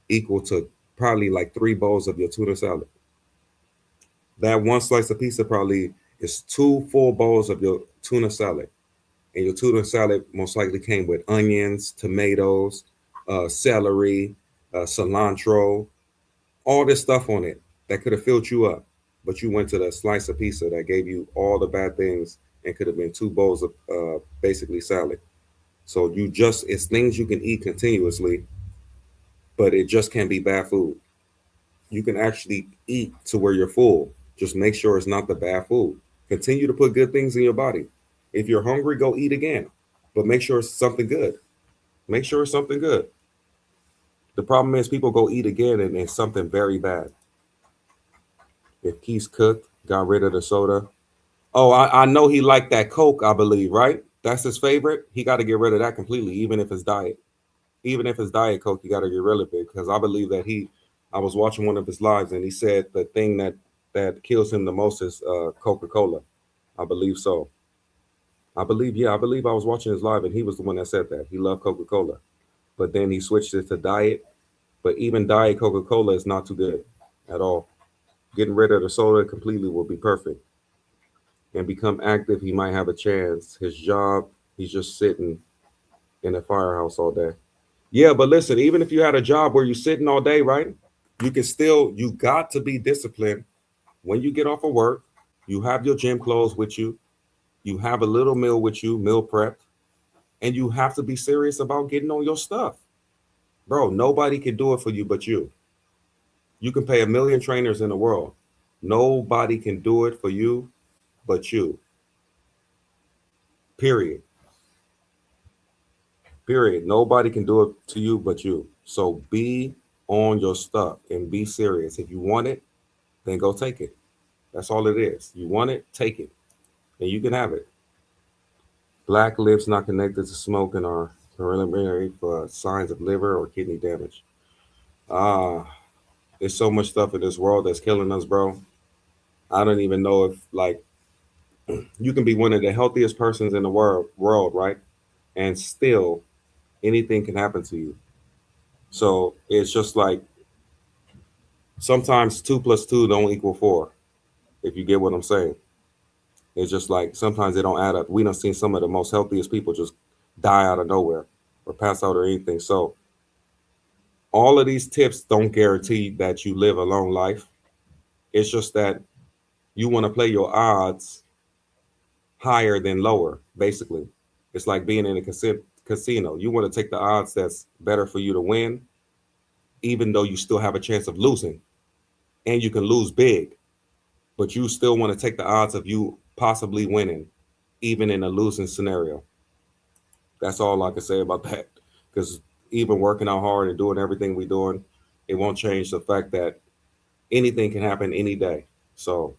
equal to probably like 3 bowls of your tuna salad. That one slice of pizza probably is 2 full bowls of your tuna salad. And your tuna salad most likely came with onions, tomatoes, celery, cilantro, all this stuff on it that could have filled you up. But you went to the slice of pizza that gave you all the bad things and could have been 2 bowls of basically salad. So it's things you can eat continuously, but it just can't be bad food. You can actually eat to where you're full. Just make sure it's not the bad food. Continue to put good things in your body. If you're hungry, go eat again, but make sure it's something good. Make sure it's something good. The problem is people go eat again and it's something very bad. If Keith's cooked, got rid of the soda. Oh, I know he liked that Coke, I believe, right? That's his favorite. He got to get rid of that completely, even if it's diet. Even if it's diet Coke, you got to get rid of it because I believe that I was watching one of his lives and he said the thing that kills him the most is Coca-Cola. I believe so. I believe I was watching his live and he was the one that said that. He loved Coca-Cola. But then he switched it to diet. But even diet Coca-Cola is not too good at all. Getting rid of the soda completely will be perfect. And become active, he might have a chance. His job, he's just sitting in a firehouse all day. Yeah, but listen, even if you had a job where you're sitting all day, right? You got to be disciplined. When you get off of work, you have your gym clothes with you. You have a little meal with you, meal prep, and you have to be serious about getting on your stuff. Bro, nobody can do it for you but you. You can pay a million trainers in the world. Nobody can do it for you but you. Period. Period. Nobody can do it to you but you. So be on your stuff and be serious. If you want it, then go take it. That's all it is. You want it, take it, and you can have it. Black lips not connected to smoking are preliminary for signs of liver or kidney damage. Ah, there's so much stuff in this world that's killing us, bro. I don't even know if like you can be one of the healthiest persons in the world, right? And still anything can happen to you. So it's just like sometimes 2 plus 2 don't equal 4, if you get what I'm saying. It's just like sometimes they don't add up. We done seen some of the most healthiest people just die out of nowhere or pass out or anything. So all of these tips don't guarantee that you live a long life. It's just that you want to play your odds higher than lower, basically. It's like being in a casino. You want to take the odds that's better for you to win, even though you still have a chance of losing. And you can lose big, but you still want to take the odds of you possibly winning, even in a losing scenario. That's all I can say about that. Because even working out hard and doing everything we're doing, it won't change the fact that anything can happen any day. So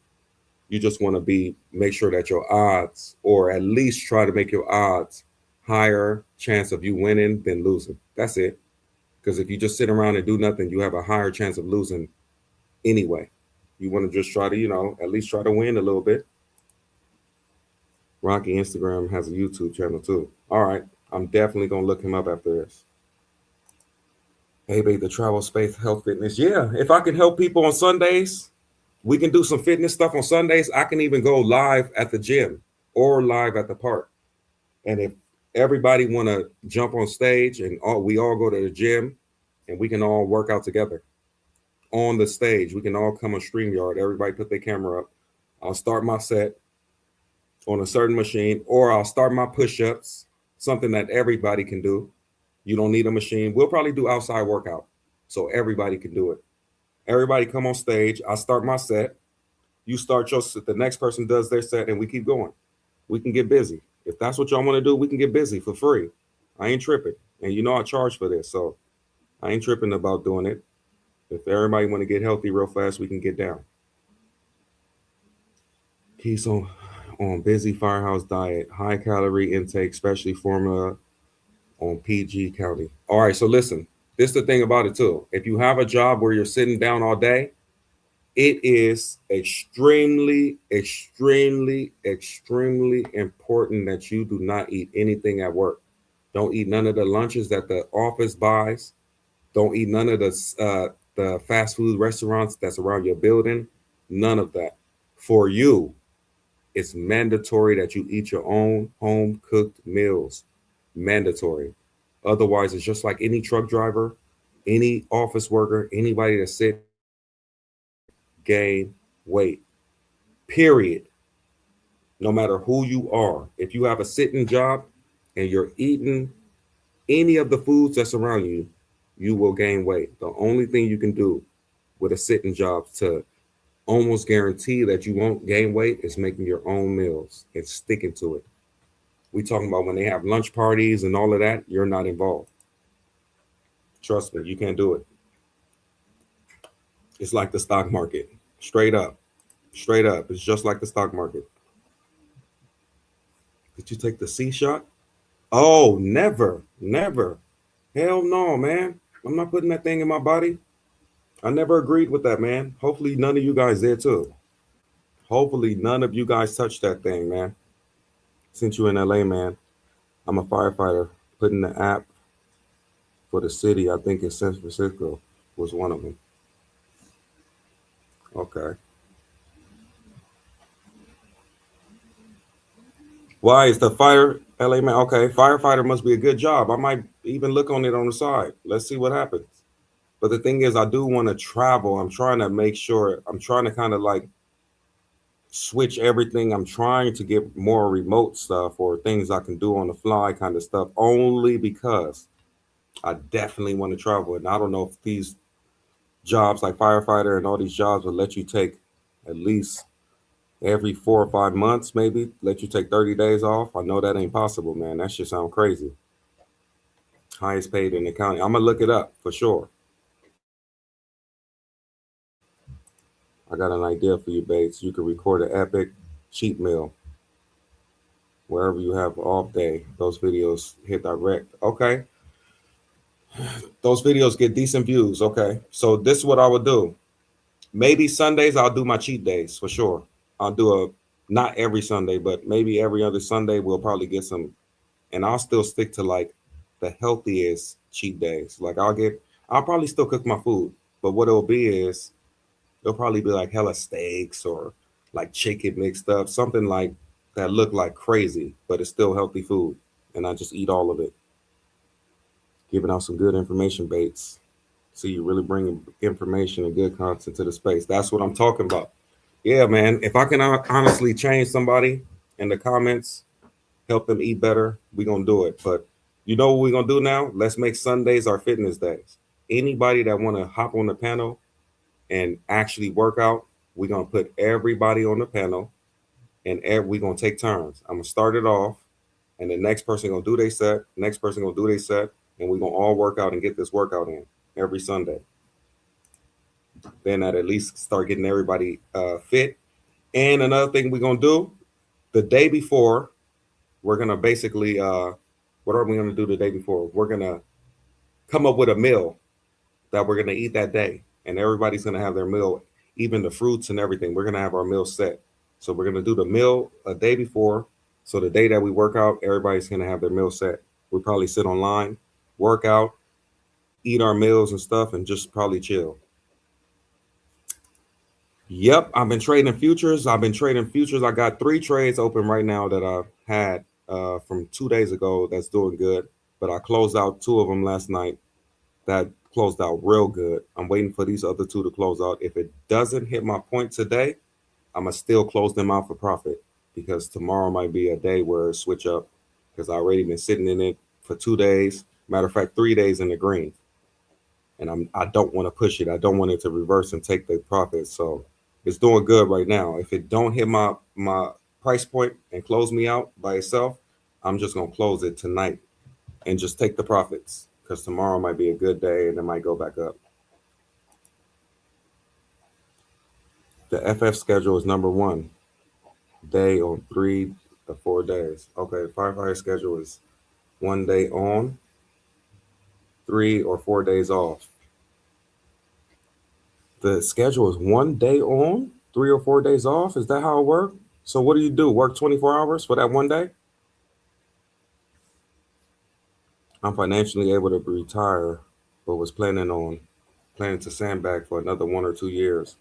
you just want to make sure that your odds, or at least try to make your odds higher chance of you winning than losing. That's it. Because if you just sit around and do nothing, you have a higher chance of losing anyway. You want to just try to, at least try to win a little bit. Rocky Instagram has a YouTube channel too. All right. I'm definitely going to look him up after this. Maybe the travel space health fitness. Yeah. If I can help people on Sundays, we can do some fitness stuff on Sundays. I can even go live at the gym or live at the park. And if everybody want to jump on stage and we all go to the gym and we can all work out together on the stage, we can all come on StreamYard. Everybody put their camera up. I'll start my set on a certain machine, or I'll start my push-ups, something that everybody can do. You don't need a machine. We'll probably do outside workout so everybody can do it. Everybody come on stage. I start my set. You start your set. The next person does their set, and we keep going. We can get busy. If that's what y'all want to do, we can get busy for free. I ain't tripping. And I charge for this, so I ain't tripping about doing it. If everybody want to get healthy real fast, we can get down. He's on busy firehouse diet, high calorie intake, especially formula on PG County. All right, so listen, this is the thing about it too. If you have a job where you're sitting down all day, it is extremely, extremely, extremely important that you do not eat anything at work. Don't eat none of the lunches that the office buys. Don't eat none of the fast food restaurants that's around your building. None of that. For you, it's mandatory that you eat your own home cooked meals. Mandatory. Otherwise, it's just like any truck driver, any office worker, anybody that sit, gain weight. Period. No matter who you are. If you have a sitting job and you're eating any of the foods that's around you, you will gain weight. The only thing you can do with a sitting job to almost guarantee that you won't gain weight is making your own meals and sticking to it. We talking about when they have lunch parties and all of that, you're not involved. Trust me, you can't do it. It's like the stock market. Straight up. Straight up. It's just like the stock market. Did you take the C shot? Oh, never. Never. Hell no, man. I'm not putting that thing in my body. I never agreed with that, man. Hopefully none of you guys did too. Hopefully none of you guys touched that thing, man. Since you in LA, man, I'm a firefighter. Putting the app for the city, I think in San Francisco was one of them. Okay. Why is the fire LA man? Okay, firefighter must be a good job. I might even look on it on the side. Let's see what happens. But the thing is, I do want to travel. I'm trying to make sure. I'm trying to kind of like switch everything. I'm trying to get more remote stuff or things I can do on the fly kind of stuff only because I definitely want to travel. And I don't know if these jobs like firefighter and all these jobs will let you take at least every 4 or 5 months, maybe let you take 30 days off. I know that ain't possible, man. That shit sound crazy. Highest paid in the county. I'm gonna look it up for sure. I got an idea for you, Bates. You can record an epic cheat meal wherever you have off day. Those videos hit direct. Okay. Those videos get decent views. Okay. So this is what I would do. Maybe Sundays I'll do my cheat days for sure. I'll do a not every Sunday, but maybe every other Sunday we'll probably get some, and I'll still stick to like the healthiest cheat days. Like I'll probably still cook my food, but what it'll be is it'll probably be like hella steaks or like chicken mixed up, something like that look like crazy, but it's still healthy food. And I just eat all of it. Giving out some good information, Bates. See, you really bringing information and good content to the space. That's what I'm talking about. Yeah, man. If I can honestly change somebody in the comments, help them eat better, we're gonna do it. But you know what we're gonna do now? Let's make Sundays our fitness days. Anybody that wanna hop on the panel and actually work out, we're gonna put everybody on the panel and we're gonna take turns. I'm gonna start it off, and the next person gonna do their set, next person gonna do their set, and we're gonna all work out and get this workout in every Sunday. Then I'd at least start getting everybody fit. And another thing we're gonna do the day before, we're gonna basically what are we gonna do the day before? We're gonna come up with a meal that we're gonna eat that day, and everybody's gonna have their meal, even the fruits and everything. We're gonna have our meal set. So we're gonna do the meal a day before. So the day that we work out, everybody's gonna have their meal set. We'll probably sit online, work out, eat our meals and stuff, and just probably chill. Yep, I've been trading futures. I've been trading futures. I got 3 trades open right now that I've had from 2 days ago that's doing good. But I closed out 2 of them last night that closed out real good. I'm waiting for these other 2 to close out. If it doesn't hit my point today, I'm going to still close them out for profit because tomorrow might be a day where it switch up because I already been sitting in it for 2 days. Matter of fact, 3 days in the green. And I don't want to push it. I don't want it to reverse and take the profit. So it's doing good right now. If it don't hit my price point and close me out by itself, I'm just gonna close it tonight and just take the profits because tomorrow might be a good day and it might go back up. The FF schedule is number 1. day on 3 to 4 days. Okay, firefighter schedule is 1 day on, 3 or 4 days off. The schedule is 1 day on, 3 or 4 days off. Is that how it works? So what do you do? Work 24 hours for that 1 day? I'm financially able to retire, but was planning to sandbag for another 1 or 2 years.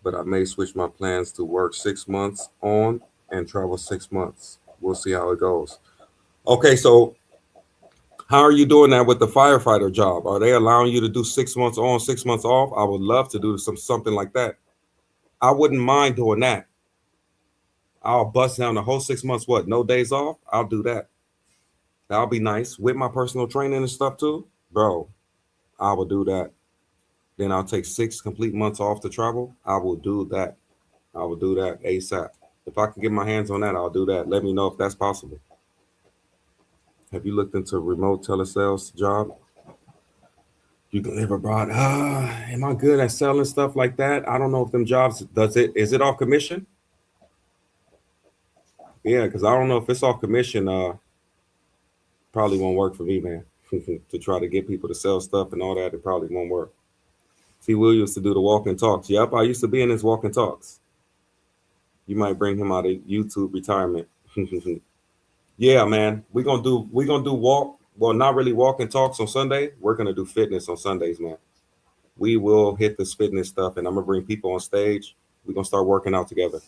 But I may switch my plans to work 6 months on and travel 6 months. We'll see how it goes. Okay, so how are you doing that with the firefighter job? Are they allowing you to do 6 months on, 6 months off? I would love to do something like that. I wouldn't mind doing that. I'll bust down the whole 6 months. What? No days off? I'll do that. That'll be nice with my personal training and stuff too, bro. I will do that. Then I'll take 6 complete months off to travel. I will do that. I will do that ASAP. If I can get my hands on that, I'll do that. Let me know if that's possible. Have you looked into remote telesales job? You can live abroad. Am I good at selling stuff like that? I don't know if them jobs is it off commission? Yeah, because I don't know if it's off commission. Probably won't work for me, man. To try to get people to sell stuff and all that, it probably won't work. T. Williams to do the walk and talks. Yep, I used to be in his walk and talks. You might bring him out of YouTube retirement. Yeah, man. We're gonna do walk. Well, not really walk and talks on Sunday. We're gonna do fitness on Sundays, man. We will hit this fitness stuff, and I'm gonna bring people on stage. We're gonna start working out together.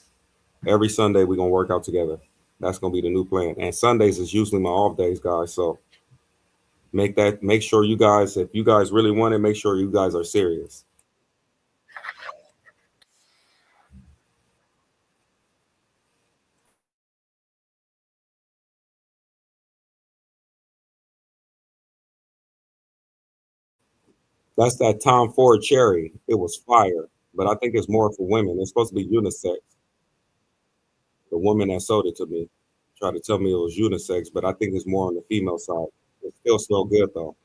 Every Sunday, we're gonna work out together. That's gonna be the new plan. And Sundays is usually my off days, guys. So make sure you guys, if you guys really want it, make sure you guys are serious. That's that Tom Ford cherry. It was fire, but I think it's more for women. It's supposed to be unisex. The woman that sold it to me tried to tell me it was unisex, but I think it's more on the female side. It still smell good though.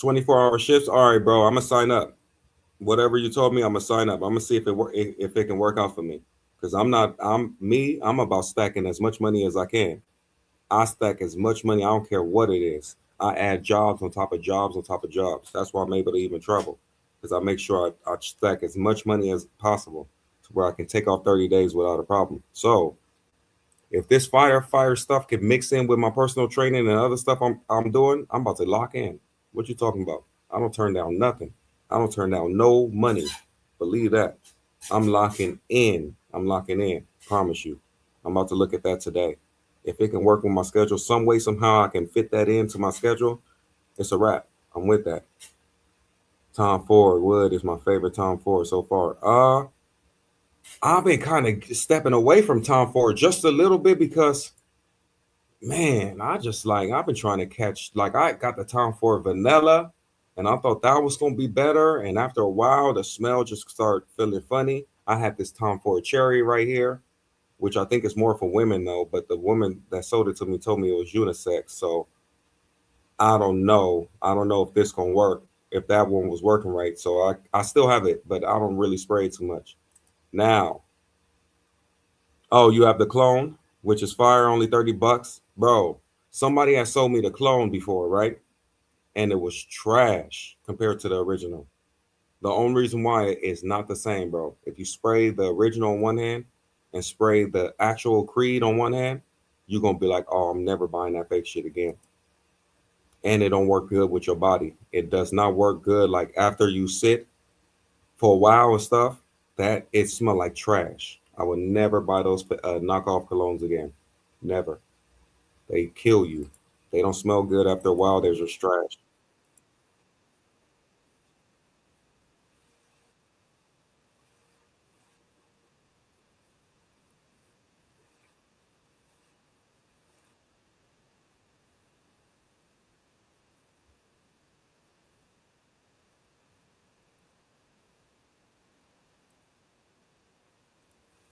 24-hour shifts. All right, bro. I'm gonna sign up. Whatever you told me, I'm gonna sign up. I'm gonna see if it can work out for me. Because I'm not. I'm me. I'm about stacking as much money as I can. I stack as much money. I don't care what it is. I add jobs on top of jobs on top of jobs. That's why I'm able to even travel. Because I make sure I stack as much money as possible to where I can take off 30 days without a problem. So if this fire stuff can mix in with my personal training and other stuff I'm doing, I'm about to lock in. What you talking about? I don't turn down nothing. I don't turn down no money. Believe that. I'm locking in. I'm locking in. Promise you. I'm about to look at that today. If it can work with my schedule some way, somehow I can fit that into my schedule, it's a wrap. I'm with that. Tom Ford Wood is my favorite Tom Ford so far. I've been kind of stepping away from Tom Ford just a little bit because man, I've been trying to catch I got the Tom Ford vanilla and I thought that was gonna be better. And after a while, the smell just started feeling funny. I had this Tom Ford cherry right here, which I think is more for women though, but the woman that sold it to me told me it was unisex. So I don't know. I don't know if this gonna work, if that one was working right. So I still have it, but I don't really spray too much. Now, oh, you have the clone, which is fire, only $30. Bro, somebody has sold me the clone before, right? And it was trash compared to the original. The only reason why it's not the same, bro. If you spray the original on one hand and spray the actual Creed on one hand, you're gonna be like, oh, I'm never buying that fake shit again. And it don't work good with your body. It does not work good like after you sit for a while and stuff. That it smell like trash. I would never buy those knockoff colognes again. Never. They kill you. They don't smell good after a while. They're just trash.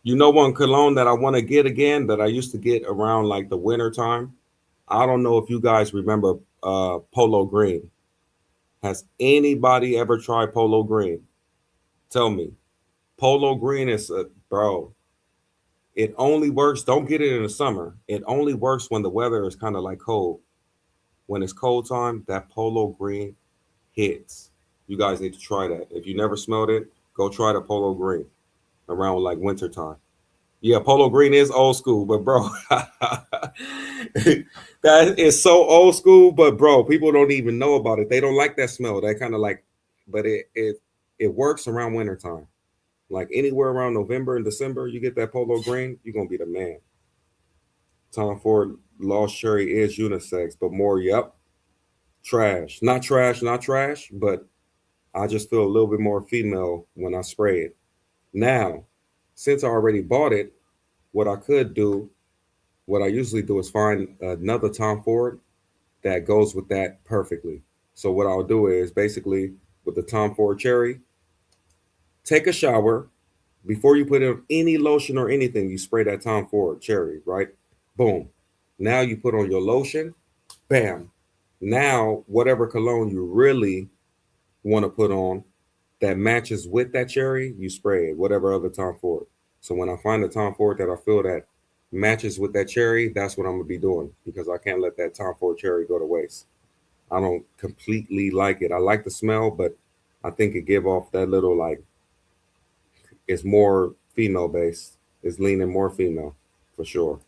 You know one cologne that I want to get again that I used to get around like the winter time. I don't know if you guys remember Polo Green. Has anybody ever tried Polo Green? Tell me. Polo Green is a bro. It only works. Don't get it in the summer. It only works when the weather is kind of like cold. When it's cold time, that Polo Green hits. You guys need to try that. If you never smelled it, go try the Polo Green around like winter time. Yeah, Polo Green is old school, but bro, that is so old school. But bro, people don't even know about it. They don't like that smell. That kind of like, but it works around winter time. Like anywhere around November and December, you get that Polo Green, you're gonna be the man. Tom Ford Lost Cherry is unisex, but more, yep, trash. Not trash, not trash, but I just feel a little bit more female when I spray it. Now, since I already bought it, what I could do, what I usually do is find another Tom Ford that goes with that perfectly. So what I'll do is basically with the Tom Ford Cherry, take a shower. Before you put in any lotion or anything, you spray that Tom Ford Cherry, right? Boom. Now you put on your lotion, bam. Now, whatever cologne you really want to put on that matches with that cherry, you spray it, whatever other Tom Ford. So when I find a Tom Ford that I feel that matches with that cherry, that's what I'm gonna be doing because I can't let that Tom Ford cherry go to waste. I don't completely like it. I like the smell, but I think it give off that little like it's more female based. It's leaning more female for sure.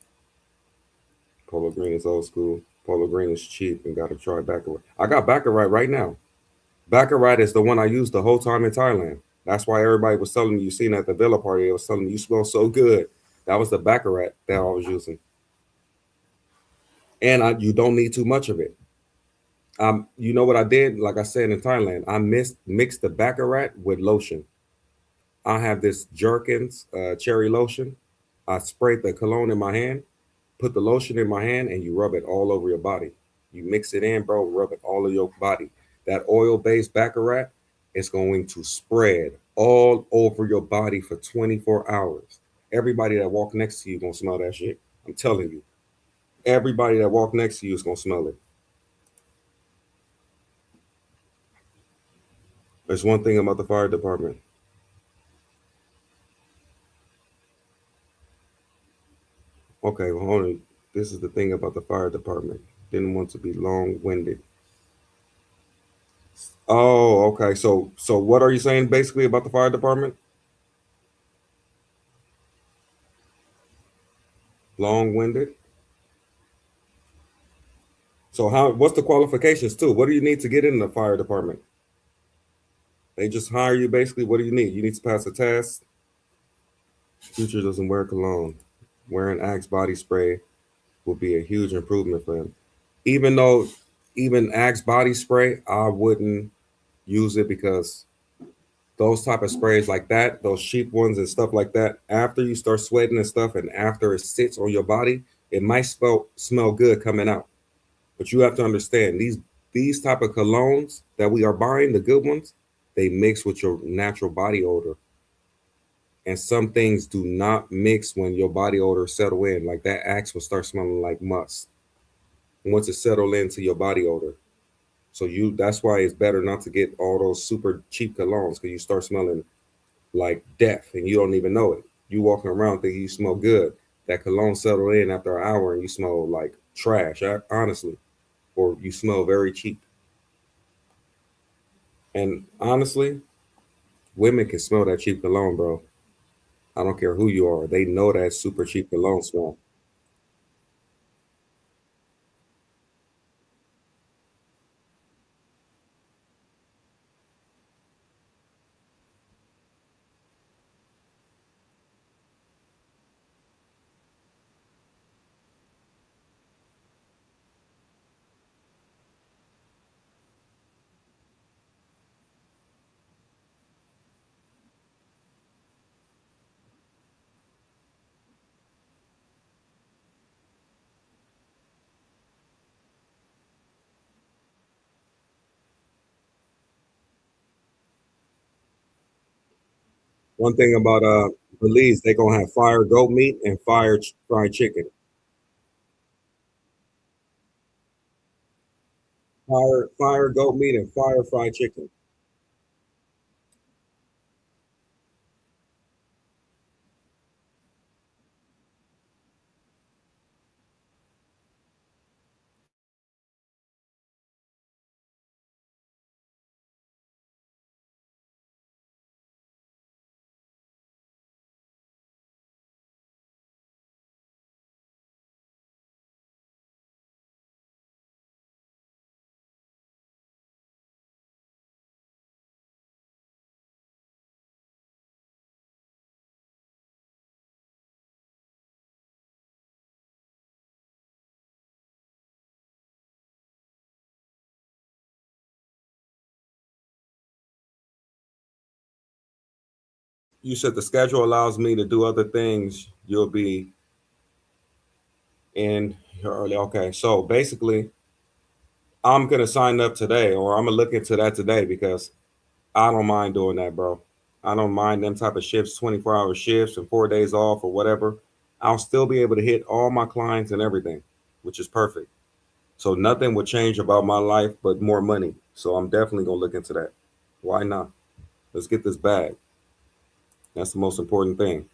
Polo Green is old school. Polo Green is cheap and gotta try Baccarat. I got Baccarat right now. Baccarat is the one I used the whole time in Thailand. That's why everybody was telling me you seen at the villa party. It was telling me you smell so good. That was the Baccarat that I was using, and you don't need too much of it. You know what I did? Like I said in Thailand, I mixed the Baccarat with lotion. I have this Jerkins cherry lotion. I sprayed the cologne in my hand, put the lotion in my hand, and you rub it all over your body. You mix it in, bro, rub it all over your body. That oil based Baccarat is going to spread all over your body for 24 hours. Everybody that walk next to you gonna smell that shit. I'm telling you. Everybody that walk next to you is gonna smell it. There's one thing about the fire department. Okay, well, hold on. This is the thing about the fire department. Didn't want to be long winded. Oh, okay. So what are you saying basically about the fire department? Long winded. So how? What's the qualifications too? What do you need to get in the fire department? They just hire you basically. What do you need? You need to pass a test. Future doesn't wear cologne. Wearing Axe body spray will be a huge improvement for him. Even though, even Axe body spray, I wouldn't use it because those type of sprays like that, those cheap ones and stuff like that, after you start sweating and stuff, and after it sits on your body, it might smell good coming out. But you have to understand these type of colognes that we are buying, the good ones, they mix with your natural body odor. And some things do not mix when your body odor settle in. Like that axe will start smelling like musk once it settle into your body odor. So that's why it's better not to get all those super cheap colognes because you start smelling like death and you don't even know it. You walking around thinking you smell good. That cologne settle in after an hour and you smell like trash, honestly, or you smell very cheap. And honestly, women can smell that cheap cologne, bro. I don't care who you are. They know that super cheap cologne smell. One thing about Belize, they're gonna have fire goat meat and fried chicken. Fire goat meat and fire fried chicken. You said the schedule allows me to do other things. You'll be in here early. Okay, so basically, I'm gonna sign up today, or I'm gonna look into that today because I don't mind doing that, bro. I don't mind them type of shifts, 24-hour shifts and 4 days off or whatever. I'll still be able to hit all my clients and everything, which is perfect. So nothing will change about my life but more money. So I'm definitely gonna look into that. Why not? Let's get this bag. That's the most important thing.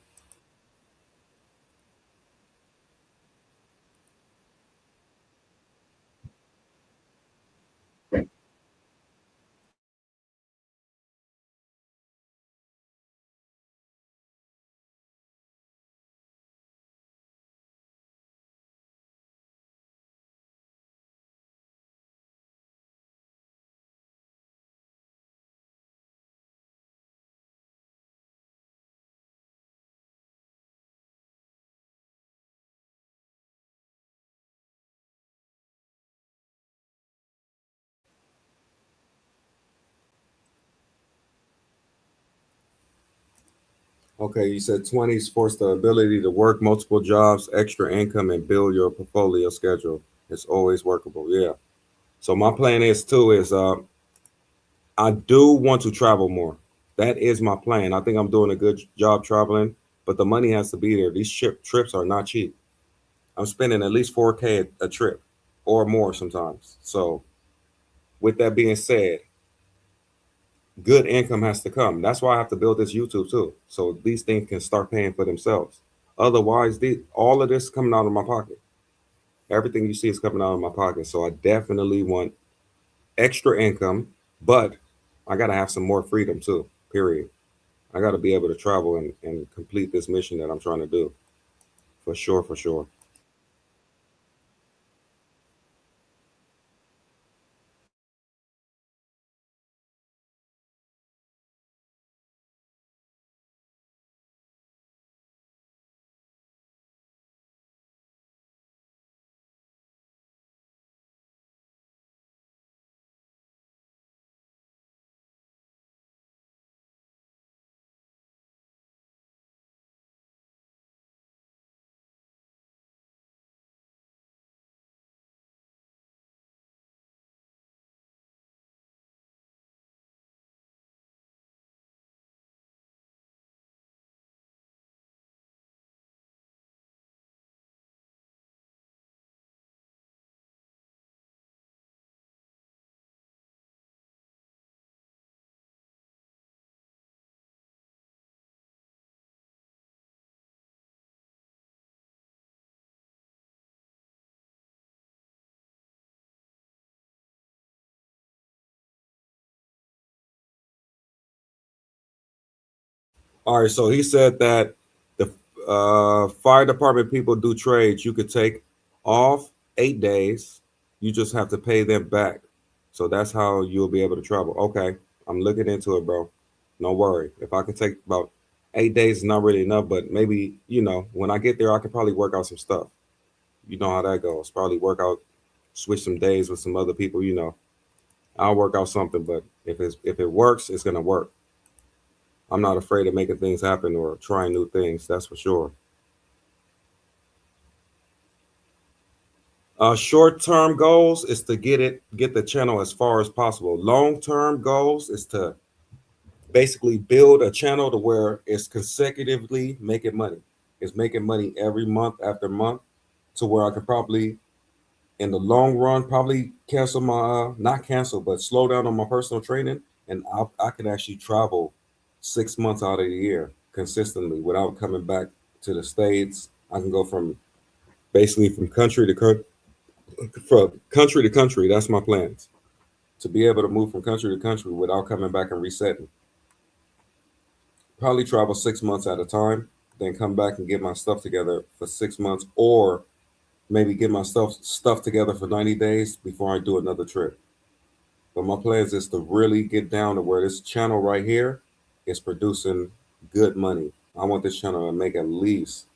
Okay, you said 20s force the ability to work multiple jobs, extra income, and build your portfolio schedule. It's always workable. Yeah. So my plan is too is I do want to travel more. That is my plan. I think I'm doing a good job traveling, but the money has to be there. These trips are not cheap. I'm spending at least 4K a trip or more sometimes. So with that being said, good income has to come. That's why I have to build this YouTube too. So these things can start paying for themselves. Otherwise, all of this is coming out of my pocket. Everything you see is coming out of my pocket. So I definitely want extra income, but I gotta have some more freedom too. Period. I gotta be able to travel and complete this mission that I'm trying to do. For sure, for sure. All right, so he said that the fire department people do trades. You could take off 8 days. You just have to pay them back. So that's how you'll be able to travel. Okay, I'm looking into it, bro. No worry. If I can take about 8 days, is not really enough, but maybe when I get there, I can probably work out some stuff. You know how that goes. Probably work out, switch some days with some other people. I'll work out something. But if it works, it's gonna work. I'm not afraid of making things happen or trying new things. That's for sure. Short-term goals is to get the channel as far as possible. Long-term goals is to basically build a channel to where it's consecutively making money. It's making money every month after month, to where I could probably, in the long run, probably cancel my not cancel, but slow down on my personal training, and I can actually travel 6 months out of the year consistently without coming back to the States. I can go from basically from country to from country to country. That's my plans, to be able to move from country to country without coming back and resetting. Probably travel 6 months at a time, then come back and get my stuff together for 6 months, or maybe get my stuff together for 90 days before I do another trip. But my plans is to really get down to where this channel right here is producing good money. I want this channel to make at least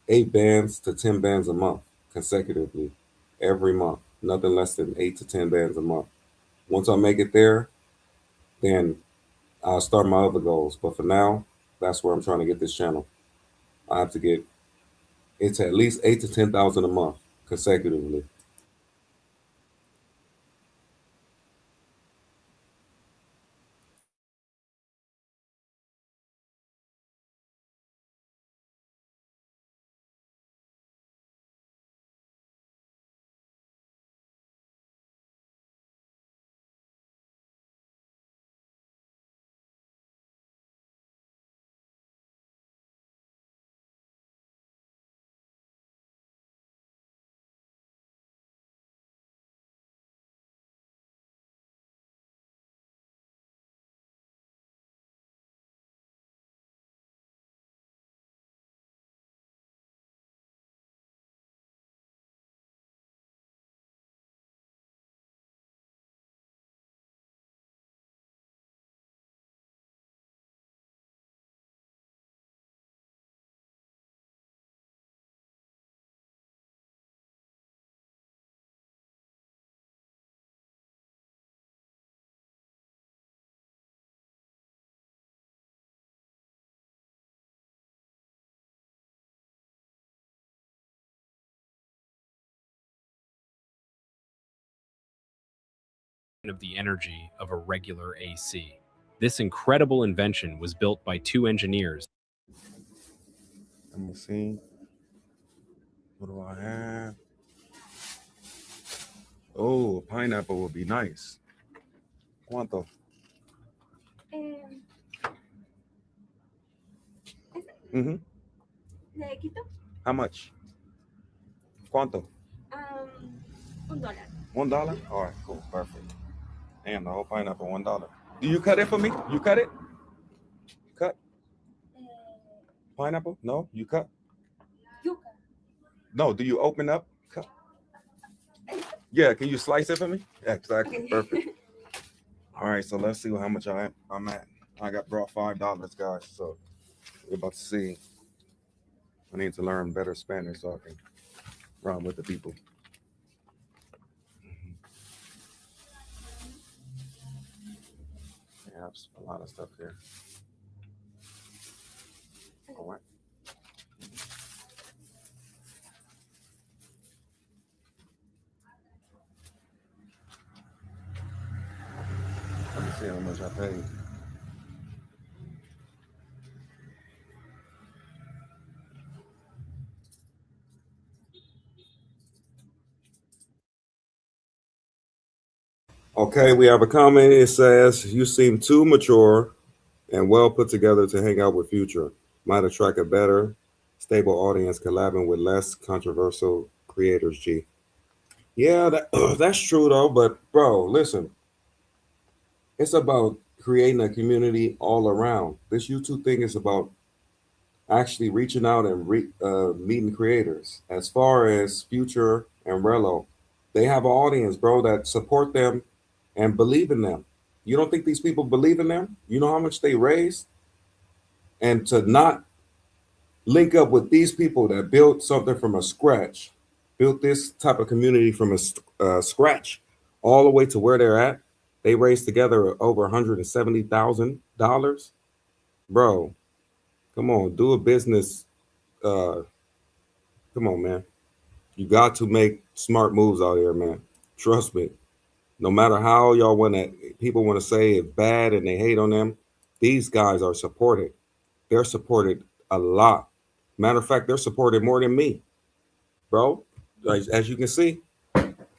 8 bands to 10 bands a month consecutively every month. Nothing less than 8 to 10 bands a month. Once I make it there, then I'll start my other goals. But for now, that's where I'm trying to get this channel. I have to get it to at least 8 to 10,000 a month consecutively. of the energy of a regular AC. This incredible invention was built by two engineers. Let me see. What do I have? Oh, pineapple would be nice. ¿Cuánto? Eh, Mm-hmm. ¿De Quito? How much? ¿Cuánto? $1. $1? All right, cool, perfect. Damn, the whole pineapple, $1. Do you cut it for me? You cut it? Cut Eh, pineapple? No, you cut. yuca. No, do you open up? Cut. Yeah, can you slice it for me? Exactly, Okay. perfect. All right, so let's see how much I'm at. I got brought $5, guys. So we're about to see. I need to learn better Spanish so I can run with the people. Yeah, there's a lot of stuff here. All right. Let me see how much I paid. Okay, we have a comment. It says, "You seem too mature and well put together to hang out with Future. Might attract a better, stable audience collabing with less controversial creators." G. Yeah, that's true though. But bro, listen, it's about creating a community all around. This YouTube thing is about actually reaching out and meeting creators. As far as Future and Rello, they have an audience, bro, that support them and believe in them. You don't think these people believe in them? You know how much they raise? And to not link up with these people that built something from a scratch, built this type of community from a scratch, all the way to where they're at. They raised together over $170,000. Bro, come on, do a business. Uh, come on, man. You got to make smart moves out here, man. Trust me. No matter how y'all want to, people want to say it's bad and they hate on them. These guys are supported. They're supported a lot. Matter of fact, they're supported more than me, bro. As you can see,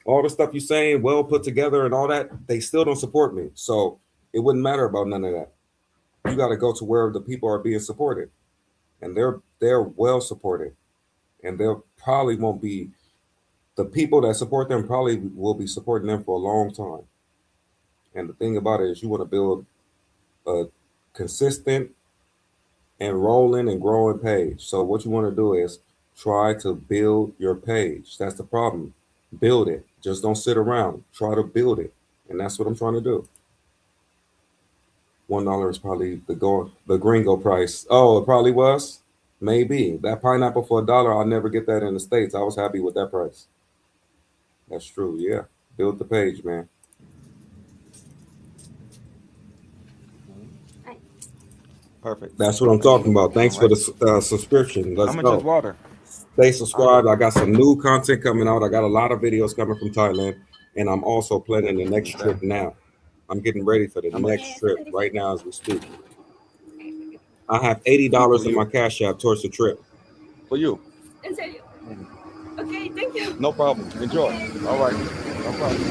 all the stuff you're saying, well put together and all that, they still don't support me. So it wouldn't matter about none of that. You got to go to where the people are being supported, and they're well supported, and they'll probably won't be the people that support them probably will be supporting them for a long time. And the thing about it is, you want to build a consistent and rolling and growing page. So what you want to do is try to build your page. That's the problem. Build it. Just don't sit around. Try to build it. And that's what I'm trying to do. $1 is probably the gringo price. Oh, it probably was? Maybe. That pineapple for $1, I'll never get that in the States. I was happy with that price. That's true. Yeah. Build the page, man. Perfect. That's what I'm talking about. Thanks for the subscription. Let's How much go. is water? Stay subscribed. I got some new content coming out. I got a lot of videos coming from Thailand, and I'm also planning the next trip now. I'm getting ready for the next trip right now as we speak. I have $80 in my Cash App towards the trip. For you. ¿En serio? Okay, thank you. No problem. Enjoy. All right. No problem.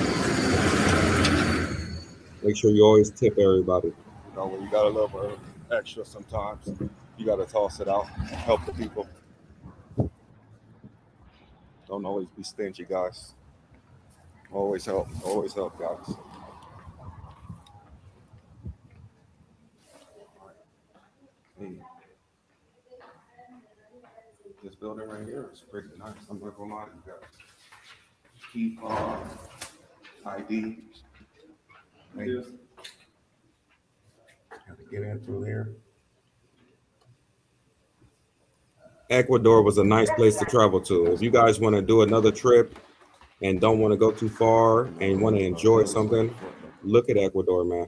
Make sure you always tip everybody. You know, when you got a little extra sometimes, you got to toss it out, help the people. Don't always be stingy, guys. Always help, guys. Hey. This building right here is pretty nice. I'm not gonna lie, you got key fob, ID. Maybe. Have to get in through here. Ecuador was a nice place to travel to. If you guys want to do another trip and don't want to go too far and want to enjoy something, look at Ecuador, man.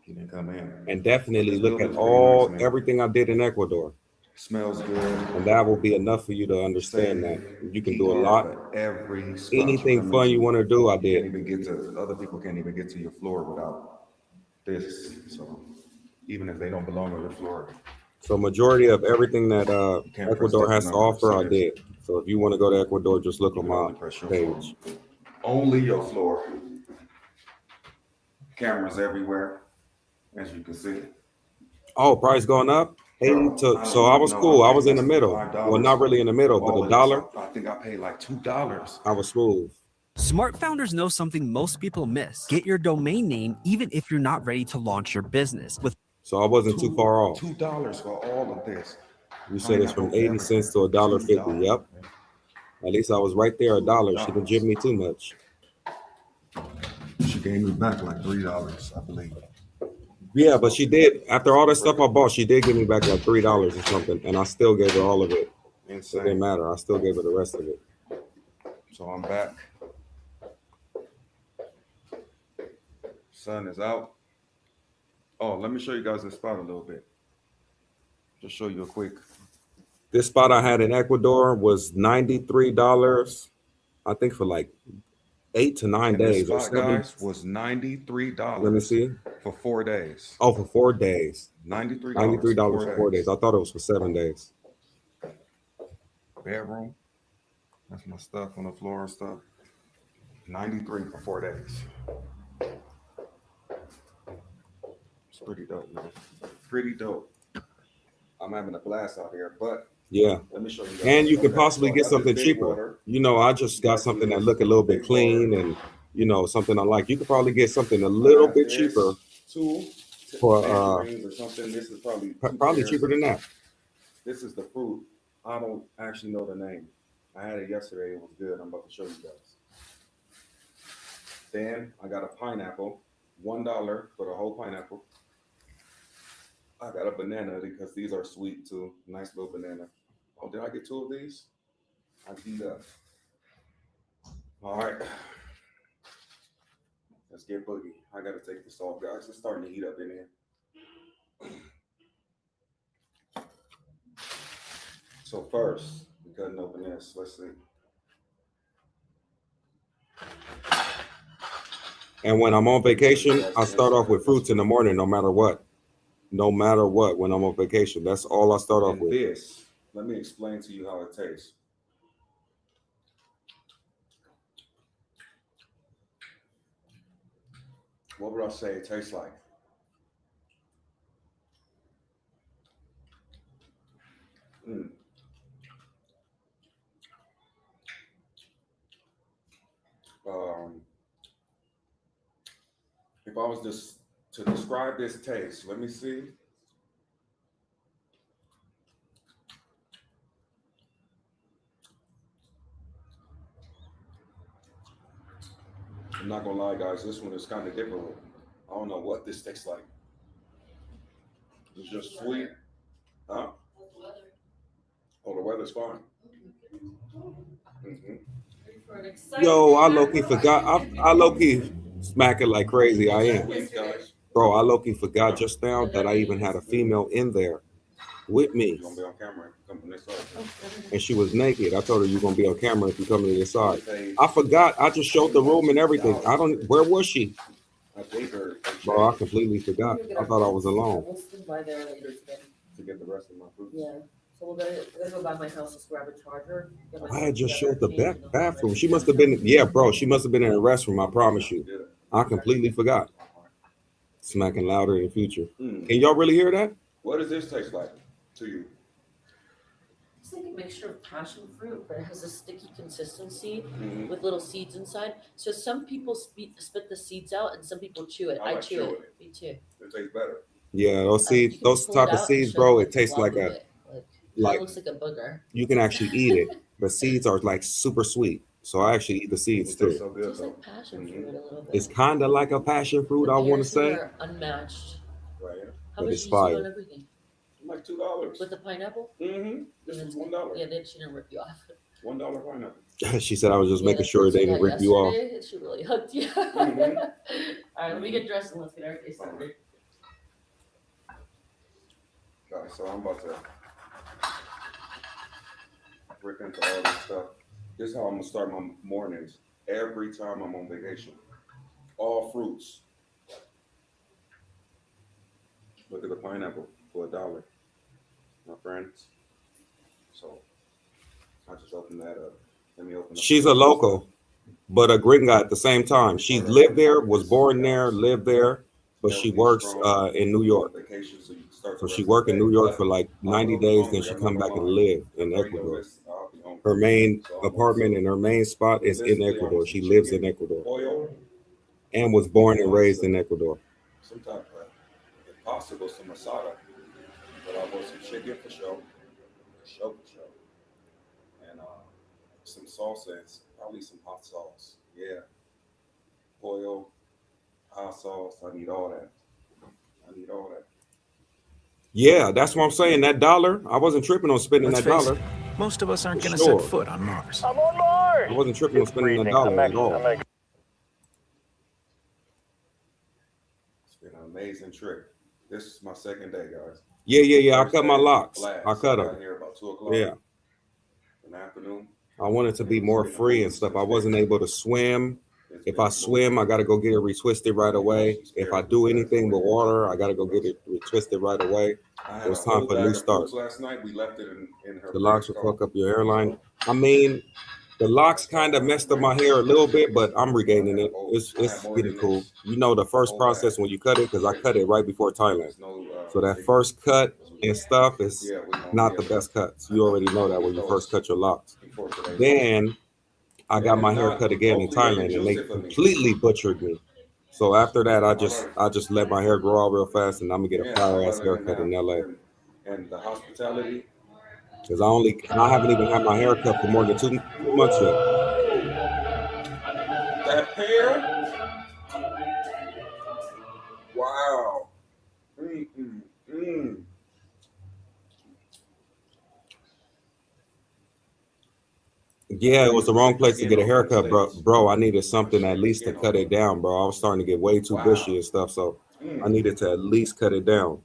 You didn't come in. And definitely This look at building's very nice, man. everything I did in Ecuador. Smells good. And that will be enough for you to understand that you can do a lot. Every spot Anything fun you want to do, I can't did. even get to, other people can't even get to your floor without this. So even if they don't belong on your floor, So majority of everything that can't press Ecuador that has to number, offer, I so did. So if you want to go to Ecuador, just look you on can my only press your floor. page. Only your floor. Cameras everywhere, as you can see. Oh, price going up? 80 to, so I was cool. I was in the middle. Well, not really in the middle, but $1. I think I paid like $2. I was smooth. Smart founders know something most people miss. Get your domain name even if you're not ready to launch your business. With So I wasn't too far off. $2 for all of this. You said it's from 80 cents to $1.50. Yep. At least I was right there, $1. She didn't give me too much. She gave me back like $3, I believe. Yeah, but she did. After all that stuff I bought, she did give me back like $3 or something, and I still gave her all of it. It didn't Insane. matter. I still gave her the rest of it. So I'm back. Sun is out. Oh, let me show you guys this spot a little bit. Just show you a quick. This spot I had in Ecuador was $93, I think, for like 8 to 9 And this days or spot, 7. guys, was $93. Let me see. For 4 days. Oh, for 4 days. $93. $93 for 4 days. I thought it was for 7 days. Bedroom. That's my stuff on the floor and stuff. 93 for 4 days. It's pretty dope, man. Pretty dope. I'm having a blast out here, but Yeah. let me show you guys. And you could Okay, possibly so get I got something this big cheaper. water. You know, I just got something that look a little bit clean and, you know, something I like. You could probably get something a little bit cheaper. Two for, tangerines or something. This is probably Probably cheaper than that. This is the fruit. I don't actually know the name. I had it yesterday. It was good. I'm about to show you guys. Then I got a pineapple, $1 for the whole pineapple. I got a banana because these are sweet too. Nice little banana. Oh, did I get 2 of these? I beat up. All right. Let's get boogie. I gotta take this off, guys. It's starting to heat up in here. So first, we cutting open this. Let's see. And when I'm on vacation, I start off with fruits in the morning, no matter what. no matter what when I'm on vacation. That's all I start off And with. this, let me explain to you how it tastes. What would I say it tastes like? Mm. If I was just to describe this taste, let me see. I'm not gonna lie, guys. This one is kind of different. I don't know what this tastes like. It's just sweet, huh? Oh, the weather's fine. Mm-hmm. Yo, I low-key forgot. I low-key smacking like crazy. I am. Sweet, guys. Bro, I low-key forgot just now that I even had a female in there with me. You're gonna be on camera. Come from this side. And she was naked. I told her you're gonna be on camera if you come to this side. I forgot. I just showed the room and everything. Where was she? I gave her a Bro, I change completely forgot. I thought I was alone. We'll swing by there later today. to get the rest of my food. Yeah, so we're gonna go by my house, just grab a charger. get my I had just together, showed the change, and I'll bathroom. be She ready. must have been, yeah, bro. She must have been in the restroom. I promise you. Yeah. I completely forgot. Smacking louder in the future. Mm. Can y'all really hear that? What does this taste like to you? It's like a mixture of passion fruit, but it has a sticky consistency Mhm. with little seeds inside. So some people spit the seeds out, and some people chew it. I I like chew chewing it. Me too. It tastes better. Yeah, those You seeds, can those pull type it of out and seeds, show bro. what It tastes you like want a with it. Like like it looks like a booger. you can actually eat it. The seeds are like super sweet, so I actually eat the seeds It tastes too. so good Tastes though. like passion Mhm. fruit a little bit. It's kind of like a passion fruit, The I want pears to here say, are unmatched. Right here. How but much it's did you spend on fire. everything? Like $2. With the pineapple? Mm-hmm. This is $1. Yeah, she didn't rip you off. $1 pineapple. She said I was just Yeah, making that's sure what they she didn't got rip you off. yesterday. She really hooked you. Mhm. All right, let me get dressed and let's get our face started. Guys, so I'm about to rip into all this stuff. This is how I'm gonna start my mornings every time I'm on vacation. All fruits. Look at the pineapple for $1, my friends. So I just opened that up. Let me open up. She's a local, but a gringa at the same time. She lived there, was born there, lived there, but she works in New York. Vacation, so you can start So the she rest worked of in the New day. York But for like I 90 will be days, hungry, then she I'm come not back gonna and lie. live in Radio Ecuador. list, I'll be hungry. Her main So I'm on apartment some- and her main spot is in Basically, Ecuador. I'm She some lives in chicken, Ecuador oil, and was born and raised in Ecuador. some type of, if possible, some masala. But I want some chicken for sure, and some salsa, and probably some hot sauce. Yeah, oil, hot sauce. I need all that. Yeah, that's what I'm saying. That dollar, I wasn't tripping on spending Let's that face dollar. it, most of us aren't For going to sure. set foot on Mars. I'm on Mars. I wasn't tripping on spending that dollar at all. It's been an amazing trip. This is my second day, guys. Yeah. I First cut my day, locks. blast. I cut got them. here about 2:00 Yeah. in the afternoon. I wanted to be more free and stuff. I wasn't able to swim. If I swim, I got to go get it retwisted right away. If I do anything with water, I got to go get it retwisted right away. I It had was a time whole for a bag new of start. fruits last night. We left it in her. The locks will friend's fuck up your hairline. I mean, the locks kind of messed up my hair a little bit, but I'm regaining it. It's getting cool. You know, the first process when you cut it, because I cut it right before Thailand. So that first cut and stuff is not the best cuts. You already know that when you first cut your locks. Then I got my hair cut again in Thailand, and they completely butchered me. So after that, I just let my hair grow out real fast, and I'm gonna get a fire ass haircut in LA. And the hospitality. Because I haven't even had my hair cut for more than 2 months yet. That pear. Wow. Yeah, it was the wrong place to get a haircut, bro. I needed something at least to cut it down, bro. I was starting to get way too bushy and stuff, so I needed to at least cut it down.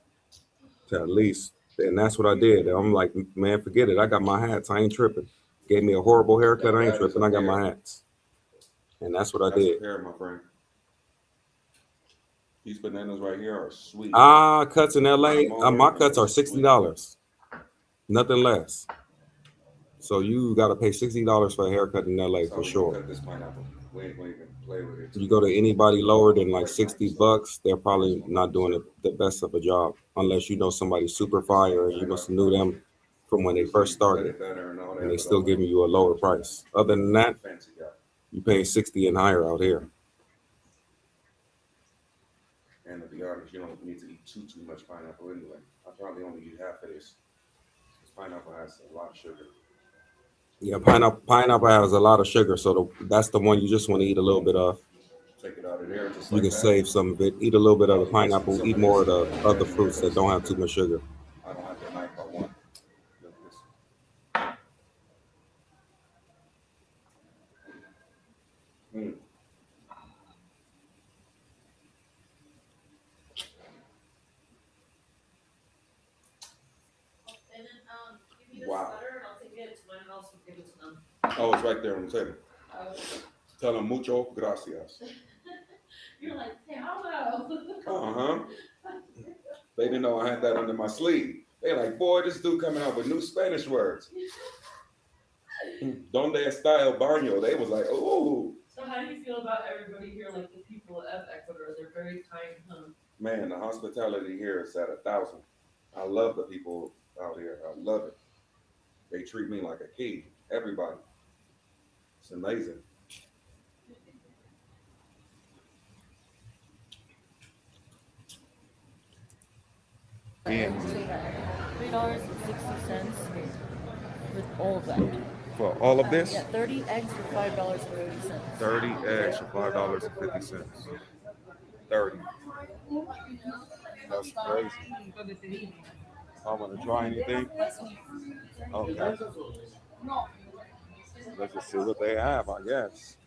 To at least, and that's what I did. I'm like, man, forget it. I got my hats. I ain't tripping. Gave me a horrible haircut. I ain't tripping. I got my hats, and that's what I did. Pear, my friend. These bananas right here are sweet. Cuts in LA. My cuts are $60. Nothing less. So you got to pay $60 for a haircut in LA So for we sure. Cut this pineapple. We ain't gonna even play with it. You go to anybody lower than like $60, they're probably not doing the best of a job, unless you know somebody super fire and you must have knew them from when they first started, and they still giving you a lower price. Other than that, Fancy guy. you paying 60 and higher out here. And to be honest, you don't need to eat too much pineapple anyway. I probably only eat half of this. This pineapple has a lot of sugar. Yeah, pineapple has a lot of sugar, so that's the one you just want to eat a little bit of. Take it out of there. Just You like can that. save some of it. Eat a little bit of the pineapple. Eat more of the other fruits that don't have too much sugar. I don't have the knife I want. Look at this. Mm. And then give me this Wow. butter and I'll take it to my house and give it to them. Oh, it's right there on the table. Tell them mucho gracias. You're like, hey, hello. Uh-huh. They didn't know I had that under my sleeve. They're like, boy, this dude coming out with new Spanish words. Donde está el baño? They was like, ooh. So how do you feel about everybody here, like the people of Ecuador? They're very kind, huh? Man, the hospitality here is at 1,000. I love the people out here. I love it. They treat me like a king. Everybody. It's amazing. And $3.60 with all of that. for all of this, Yeah, 30 eggs for $5.50. 30 eggs for $5.50. 30. That's crazy. I want to try anything. Okay. Let's just see what they have, I guess.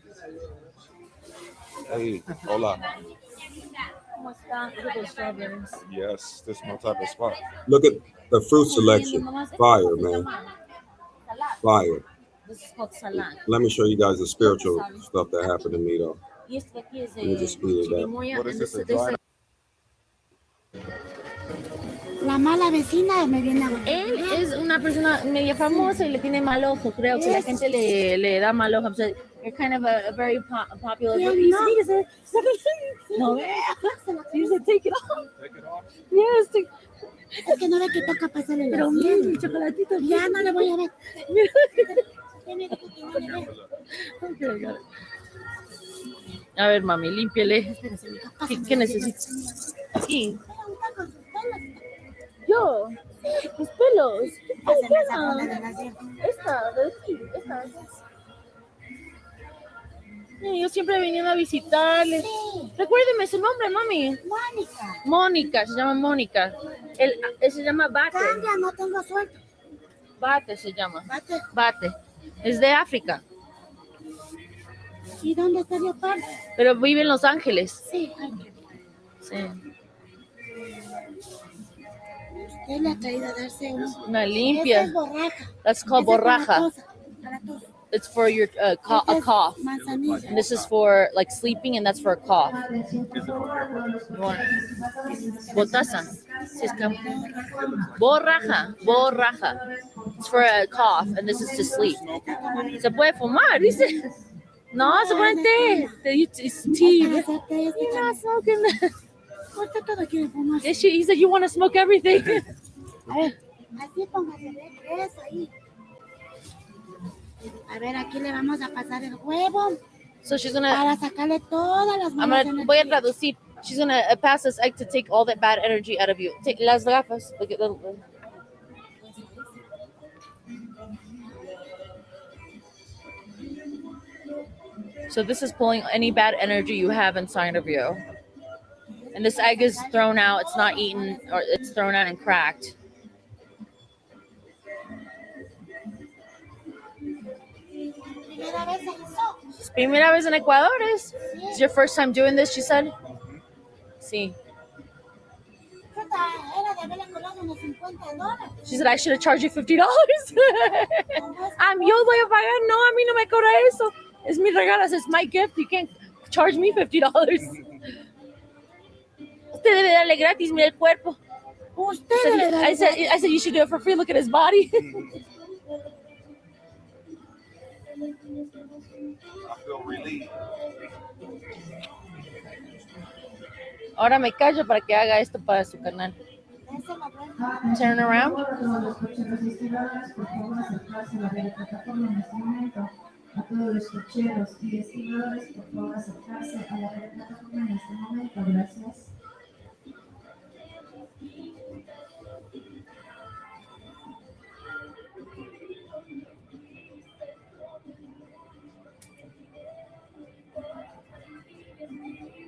Hey, hola. Look at those strawberries. Yes, this is my type of spot. Look at the fruit selection. Fire, man. Fire. This is called salad. Let me show you guys the spiritual stuff that happened to me, though. Y este de aquí es Let me just speed it up. chirimoya. What is and this? A this dry? La mala vecina me viene a ver. Él es una persona media famosa y le tiene mal ojo, creo que la gente le da mal ojo. So you're kind of a very popular. ¿Quién no? No, you said take it off. Take it off. Yes, take, Es que no ve que toca pasarle la pero sien. mira el chocolatito. Ya no le voy a ver. Ya me dijo que no le ve. Okay, got it. A ver, mami, límpiele. Espérese, mija, ¿Qué, pásame qué la necesitas? Sí. Era un taco, sus pelos. Yo, mis pelos. ¿Qué Pásame esa pasa? bola de las dientes. Esta, de aquí, esta. Yo siempre viniendo a visitarles. Sí, Recuérdeme su nombre, mami. Mónica. Mónica, se llama Mónica. Él se llama Bate. Cambia, no tengo suelto. Bate se llama. Bate. Bate. Es de África, ¿Y dónde está Leopardo? pero vive en Los Ángeles. Sí, ay, qué bien. Sí. Usted le ha traído a darse un... Una Esa limpia. es borraja. That's called Esa es para borraja. tos, para tos. It's for your a Esta es cough. manzanilla. And this is for like sleeping, and that's for a cough. Botaza. Sí, es que- Borraja. Borraja. It's for a cough, and this is to sleep. Se puede fumar, dice. No, se puede té. It's tea. Para hacerte este You're not cambio. smoking that. Usted todo quiere fumar. Yes, he said you want to smoke everything. A ver, así póngase, eso ahí. A ver, aquí le vamos a pasar el huevo So she's gonna. para sacarle todas las I'm malas gonna. Voy a energías. traducir. She's gonna pass this egg to take all that bad energy out of you. Take las gafas. Look at the. So this is pulling any bad energy you have inside of you. And this egg is thrown out. It's not eaten, or it's thrown out and cracked. Primera vez se hizo. It's primera vez en Ecuador. It's your first time doing this, she said. Sí. Puta, era de haberle colado unos $50. She said, I should have charged you $50. Yo voy a pagar. No, a mí no me cobra eso. Es mi regalo. It's my gift. You can't charge me $50. Usted debe darle gratis, mira el cuerpo. Usted I debe said, dar I said, I said you should do it for free. Look at his body. I feel relieved. Ahora me callo para que haga esto para su canal. Darse la vuelta. Turn around. A todos los cocheros y estibadoras, por favor, acercarse a la vía plataforma en este momento. A todos los cocheros y estibadores, por favor, acercarse a la vía plataforma en este momento. Gracias.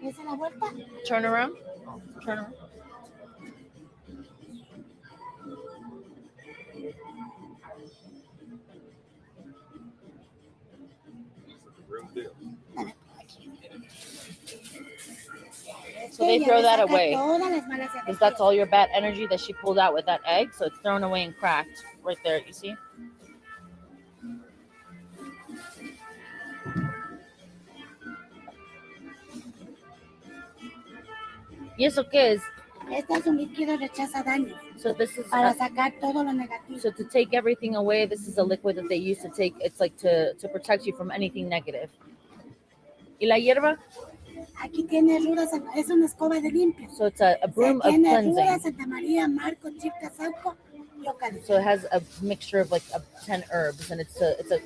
Darse la vuelta. Turn around. Turn around. Real deal. So they Ella throw le that saca away. todas las malas Because that's all your bad energy that she pulled out with that egg. So it's thrown away and cracked right there. You see? ¿Y eso qué es? Este es un líquido rechaza daños So this is para sacar todo lo negativo. so to take everything away. This is a liquid that they use to take. It's like to protect you from anything negative. ¿Y la hierba? Aquí tiene ruda, es una escoba de limpio. So it's a broom of Tiene ruda, cleansing. Santa María, Marco, Chipta, Sauco y Ocalipto. So it has a mixture of like 10 herbs, and it's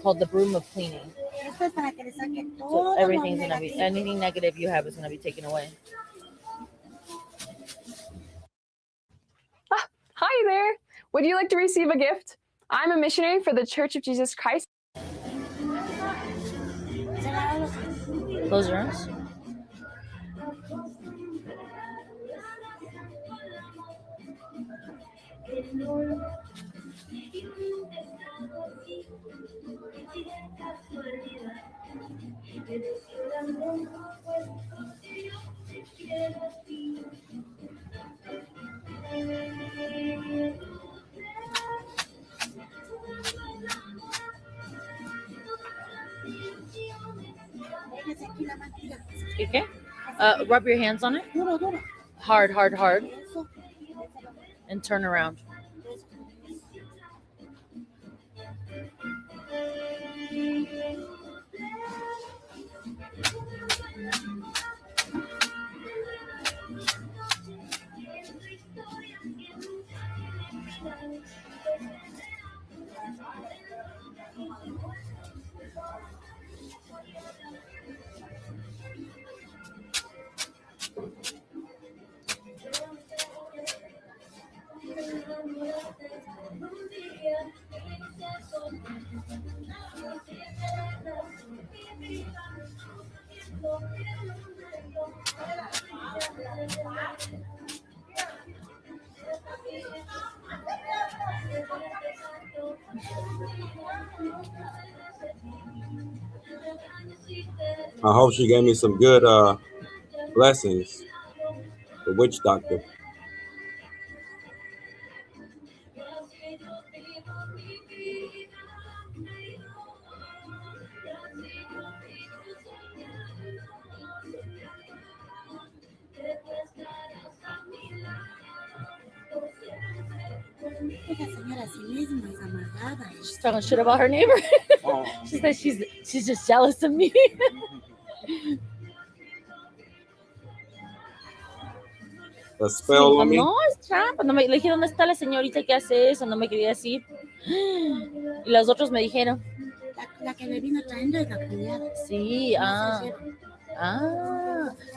called the broom of cleaning. Esto es para que le saque todo So lo everything's gonna be negativo. anything negative you have is gonna be taken away. Hi there. Would you like to receive a gift? I'm a missionary for the Church of Jesus Christ. Close your eyes. Déjese aquí la mantilla. Okay. Rub your hands on it. Duro, duro. Hard, hard, hard. Eso. And turn around. I hope she gave me some good blessings. The witch doctor. Esa señora a sí misma es amargada. She's talking shit about her neighbor. Oh, She said she's just jealous of me. The spell on me. No, es trampa. No me, le dije, ¿dónde está la señorita que hace eso? No me quería decir. Y los otros me dijeron, La que le vino trayendo es la cuñada. sí,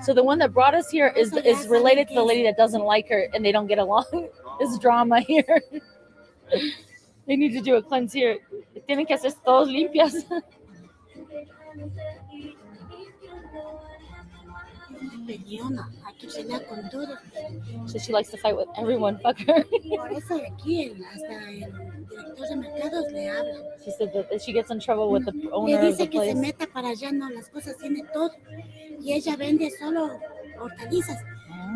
So the one that brought us here is related to the lady that doesn't like her and they don't get along. There's drama here. They need to do a cleanse here. Tienen que hacer todos limpias. Peleona, aquí pelea con todo. So she likes to fight with everyone. Fuck her. Por eso aquí hasta el director de mercados le habla. She said that she gets in trouble with the Le owner of the dice que se place. meta para allá, no, las cosas tiene todo. Y ella vende solo hortalizas.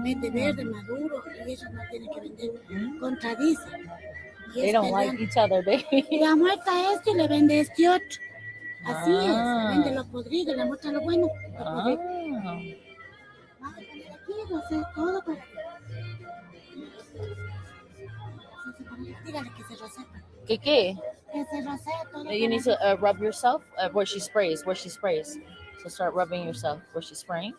Vende verde, maduro, y ellos no tienen que vender. Contradice. Y They es don't like peleón. each other, baby. Le muerta este y le vende este otro. Así Ah. es, vende lo podrido, le muestra lo bueno. Lo podrido. Ah. Vamos a poner aquí. Rosé, todo para ti. Dígale que se roseta. ¿Qué qué? Que se rosea todo You para need ti. to rub yourself where she sprays. Where she sprays. So start rubbing yourself where she's spraying.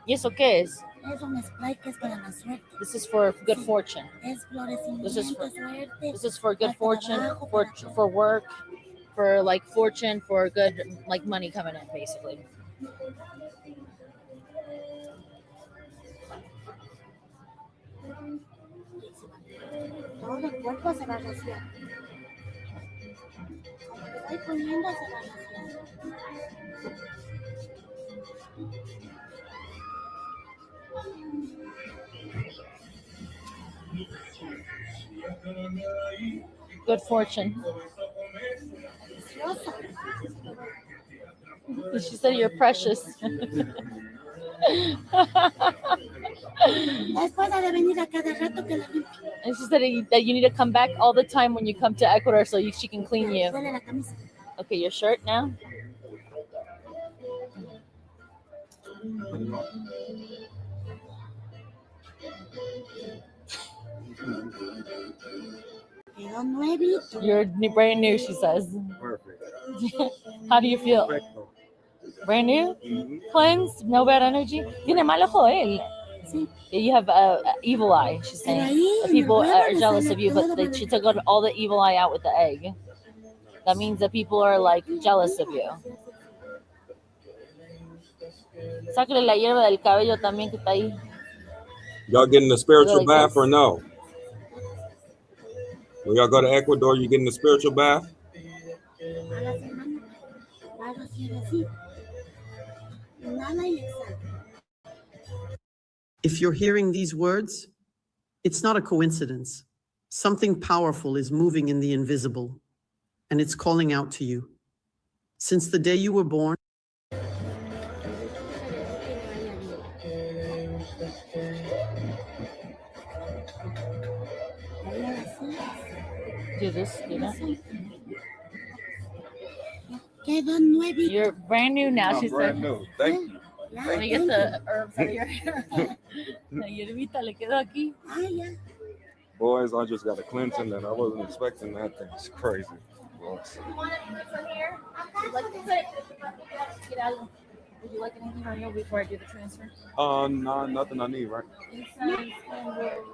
¿Y eso qué es? Es un spray que es para la suerte. This is for good fortune. Es florecimiento, This is for- suerte. This is for good para fortune, trabajo, for para todo. for work, for like fortune, for good like money coming in, basically. Todo el cuerpo se va a rociar. Como le estoy poniendo, se va a rociar. Good fortune. Delicioso. She said you're precious. La esposa de venir a cada rato que la limpie. And she said that you need to come back all the time when you come to Ecuador so she can clean you. Huele la camisa. Okay, your shirt now. Quedó nuevito. You're brand new, she says. Perfect. How do you feel? Perfecto. Brand new? Mhm. Cleansed? No bad energy? Tiene mal ojo él. Sí. You have evil eye, she's Pero saying. ahí The en el people huevo are le jealous sale of you, todo but she took out all the evil eye out with the egg. That means that people are like jealous of you. Sácale la hierba del cabello también que está ahí. Y'all getting a spiritual Really bath good. or no? When y'all go to Ecuador, you getting a spiritual bath? A la semana va a rociar así. Inhala y exhala. If you're hearing these words, it's not a coincidence. Something powerful is moving in the invisible, and it's calling out to you. Since the day you were born, Do this, you know? Quedó nuevito. You're brand new now, I'm she brand said. new. Thank you. Ya, Let me get thank the herbs out of your hair. La hierbita le quedó aquí. you. Ah, ya. Boys, I just got a cleansing and I wasn't expecting that thing. It's crazy. Boys. You want anything from here? Would you like to get out? Would you like anything from here before I do the transfer? No, nothing I need, right? Incense, candles.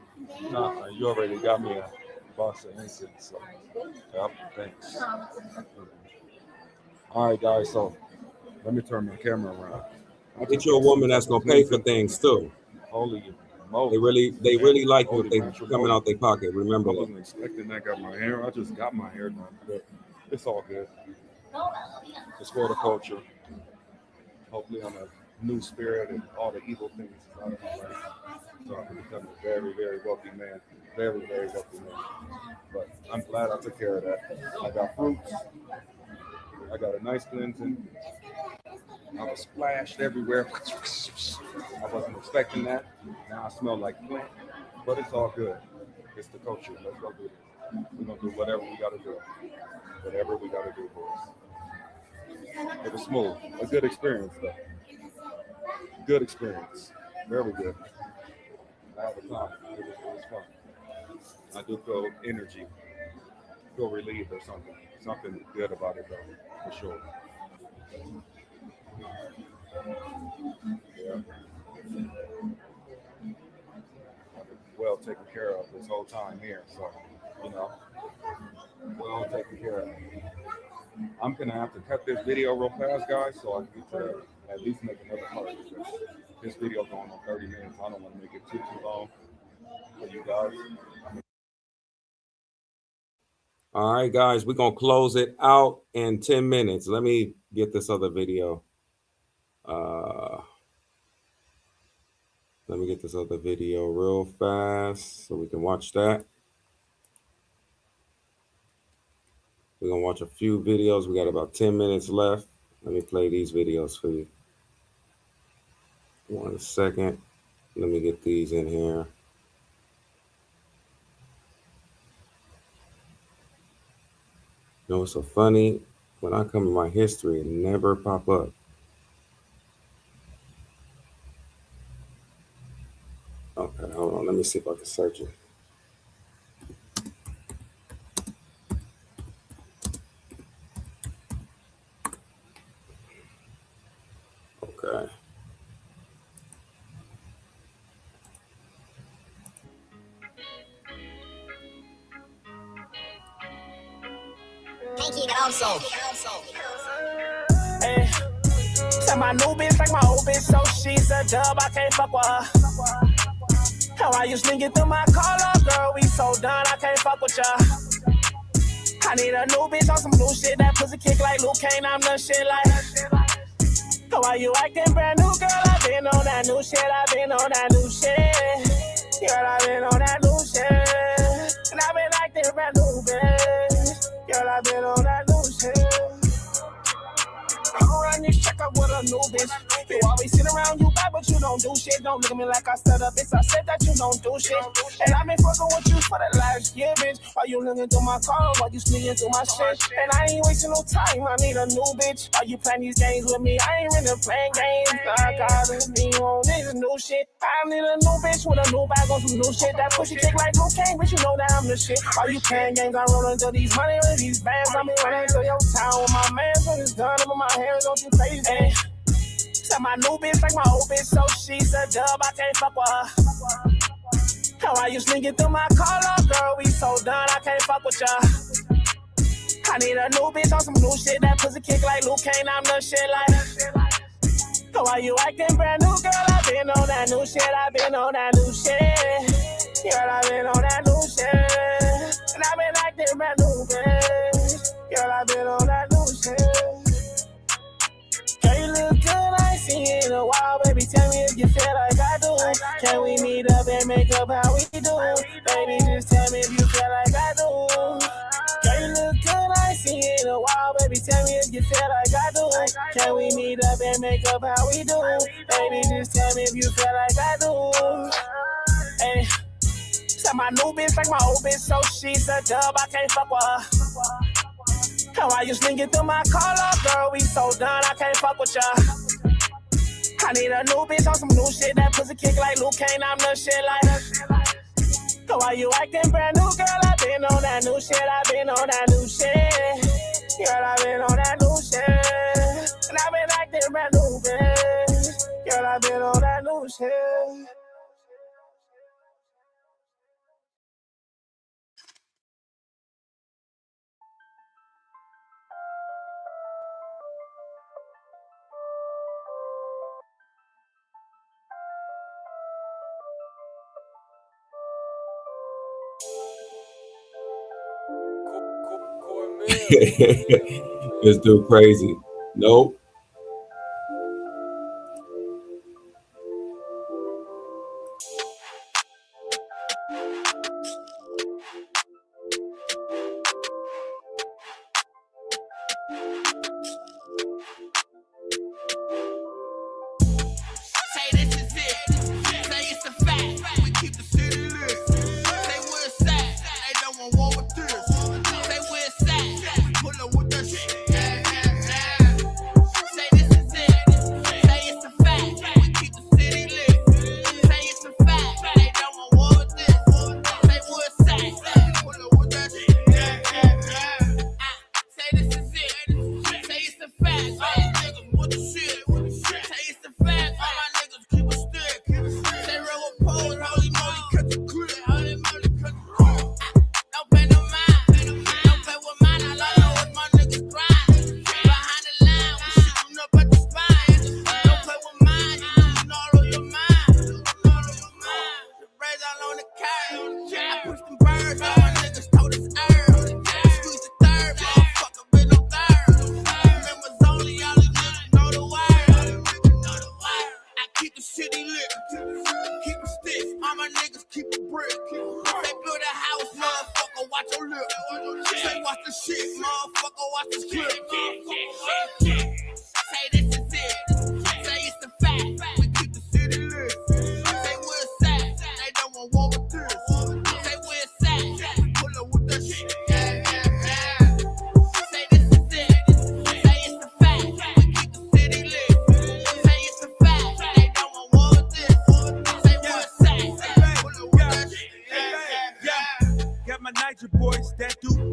No, you already got me a box of incense. So, yep, thanks. All right, guys. So, let me turn my camera around. I'll get you a woman that's gonna pay for things too. Holy They moly. really like Holy what they matrimony. coming out their pocket. I Remember that. wasn't expecting that. Got my hair. I just got my hair done. But it's all good. It's for the culture. Hopefully, I'm a new spirit and all the evil things is out of my life. So I can become a very, very wealthy man. Very, very wealthy man. But I'm glad I took care of that. I got fruits. I got a nice cleansing. I was splashed everywhere. I wasn't expecting that. Now I smell like plant, but it's all good. It's the culture. Let's go do this. We're gonna do whatever we gotta do. Whatever we gotta do, boys. It was smooth. A good experience, though. Good experience. Very good. I had a time. It was fun. I do feel energy. Feel relieved or something. Something good about it, though, for sure. Yeah. I've been well taken care of this whole time here, so well taken care of. I'm gonna have to cut this video real fast, guys, so I can get to at least make another part because this video going on 30 minutes. I don't want to make it too long for you guys. All right, guys, we're gonna close it out in 10 minutes. Let me get this other video. Let me get this other video real fast so we can watch that. We're gonna watch a few videos. We got about 10 minutes left. Let me play these videos for you. 1 second. Let me get these in here. You know what's so funny? When I come in my history, it never pop up. see if I can search it. Okay. Hey, tell my new bitch like my old bitch, so she's a dub, I can't fuck with her. How I used to get through my call up, girl, we so done, I can't fuck with ya. I need a new bitch on some new shit, that pussy kick like Luke Kane, I'm the shit like. So why you acting brand new, girl, I been on that new shit, I been on that new shit. Girl, I been on that new shit, and I been acting brand new, bitch. Girl, I been on that new shit. I'm run this check up with a new bitch. You always sit around, you bad, but you don't do shit. Don't look at me like I set up, bitch. I said that you don't do shit. And I've been fucking with you for the last year, bitch. While you looking through my car, while you sneaking through my shit. And I ain't wasting no time, I need a new bitch. While you playing these games with me, I ain't really playing games. I gotta be on this new shit. I need a new bitch with a new bag on some new shit. That pussy kick like cocaine, bitch, you know that I'm the shit. While you playing games, I'm rolling through these money with these bands. I be running through your town with my man, so it's done over my hands, don't you crazy. Hey. Tell my new bitch like my old bitch, so she's a dub, I can't fuck with her. How I used to get through my call up, girl, we so done, I can't fuck with ya. I need a new bitch on some new shit, that pussy kick like Luke Kane, I'm the shit like. So why you acting brand new, girl, I been on that new shit, I been on that new shit. Girl, I been on that new shit, and I been acting brand new, bitch. Girl, I been on that new shit. Girl, you look good, I ain't seen you in a while, baby, tell me if you feel like I do. Can we meet up and make up how we do? Baby, just tell me if you feel like I do. Girl, you look good, I ain't seen you in a while, baby, tell me if you feel like I do. Can we meet up and make up how we do? Baby, just tell me if you feel like I do. Hey, tell my new bitch like my old bitch, so she's a dub, I can't fuck with her. How I used to get through my call up, girl, we so done, I can't fuck with ya. I need a new bitch on some new shit, that pussy kick like Luke Kane, I'm the shit like. So why you acting brand new, girl, I been on that new shit, I been on that new shit. Girl, I been on that new shit, and I been acting brand new, bitch. Girl, I been on that new shit. This dude crazy. Nope.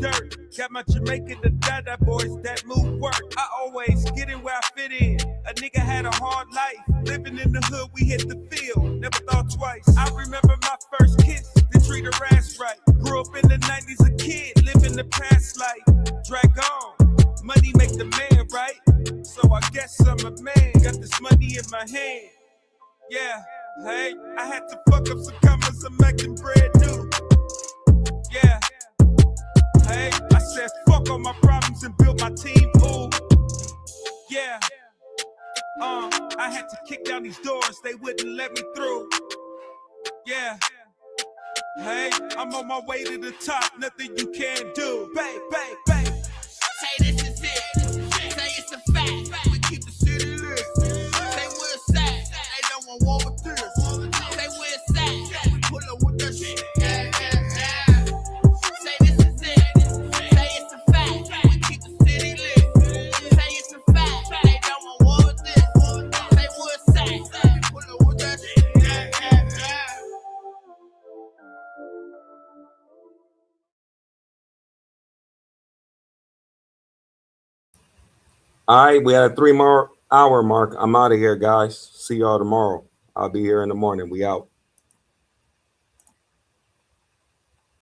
dirt. Got my Jamaican to Dada boys, that move work. I always get in where I fit in. A nigga had a hard life. Living in the hood, we hit the field. Never thought twice. I remember my first kiss, to treat her ass right. Grew up in the 90s, a kid, living the past life. Drag on, money make the man, right? So I guess I'm a man. Got this money in my hand. Yeah, hey, I had to fuck up some commas, I'm acting brand new. Yeah, hey, I said fuck all my problems and built my team, ooh. Yeah, I had to kick down these doors, they wouldn't let me through. Yeah, hey, I'm on my way to the top, nothing you can't do. Bang, bang, bang. Say this is it. Say it's a fact. We keep the city lit. Say we're sad. They don't want war with this. Say we're sad. We pull up with that shit. Yeah, yeah, yeah. Say this is it. Say it's a fact. We keep the city lit. Say it's a fact. They don't want war with this. Say we're sad. We pull up with that shit. Yeah, yeah, yeah. All right, we had a 3 more hour mark. I'm out of here, guys. See y'all tomorrow. I'll be here in the morning. We out.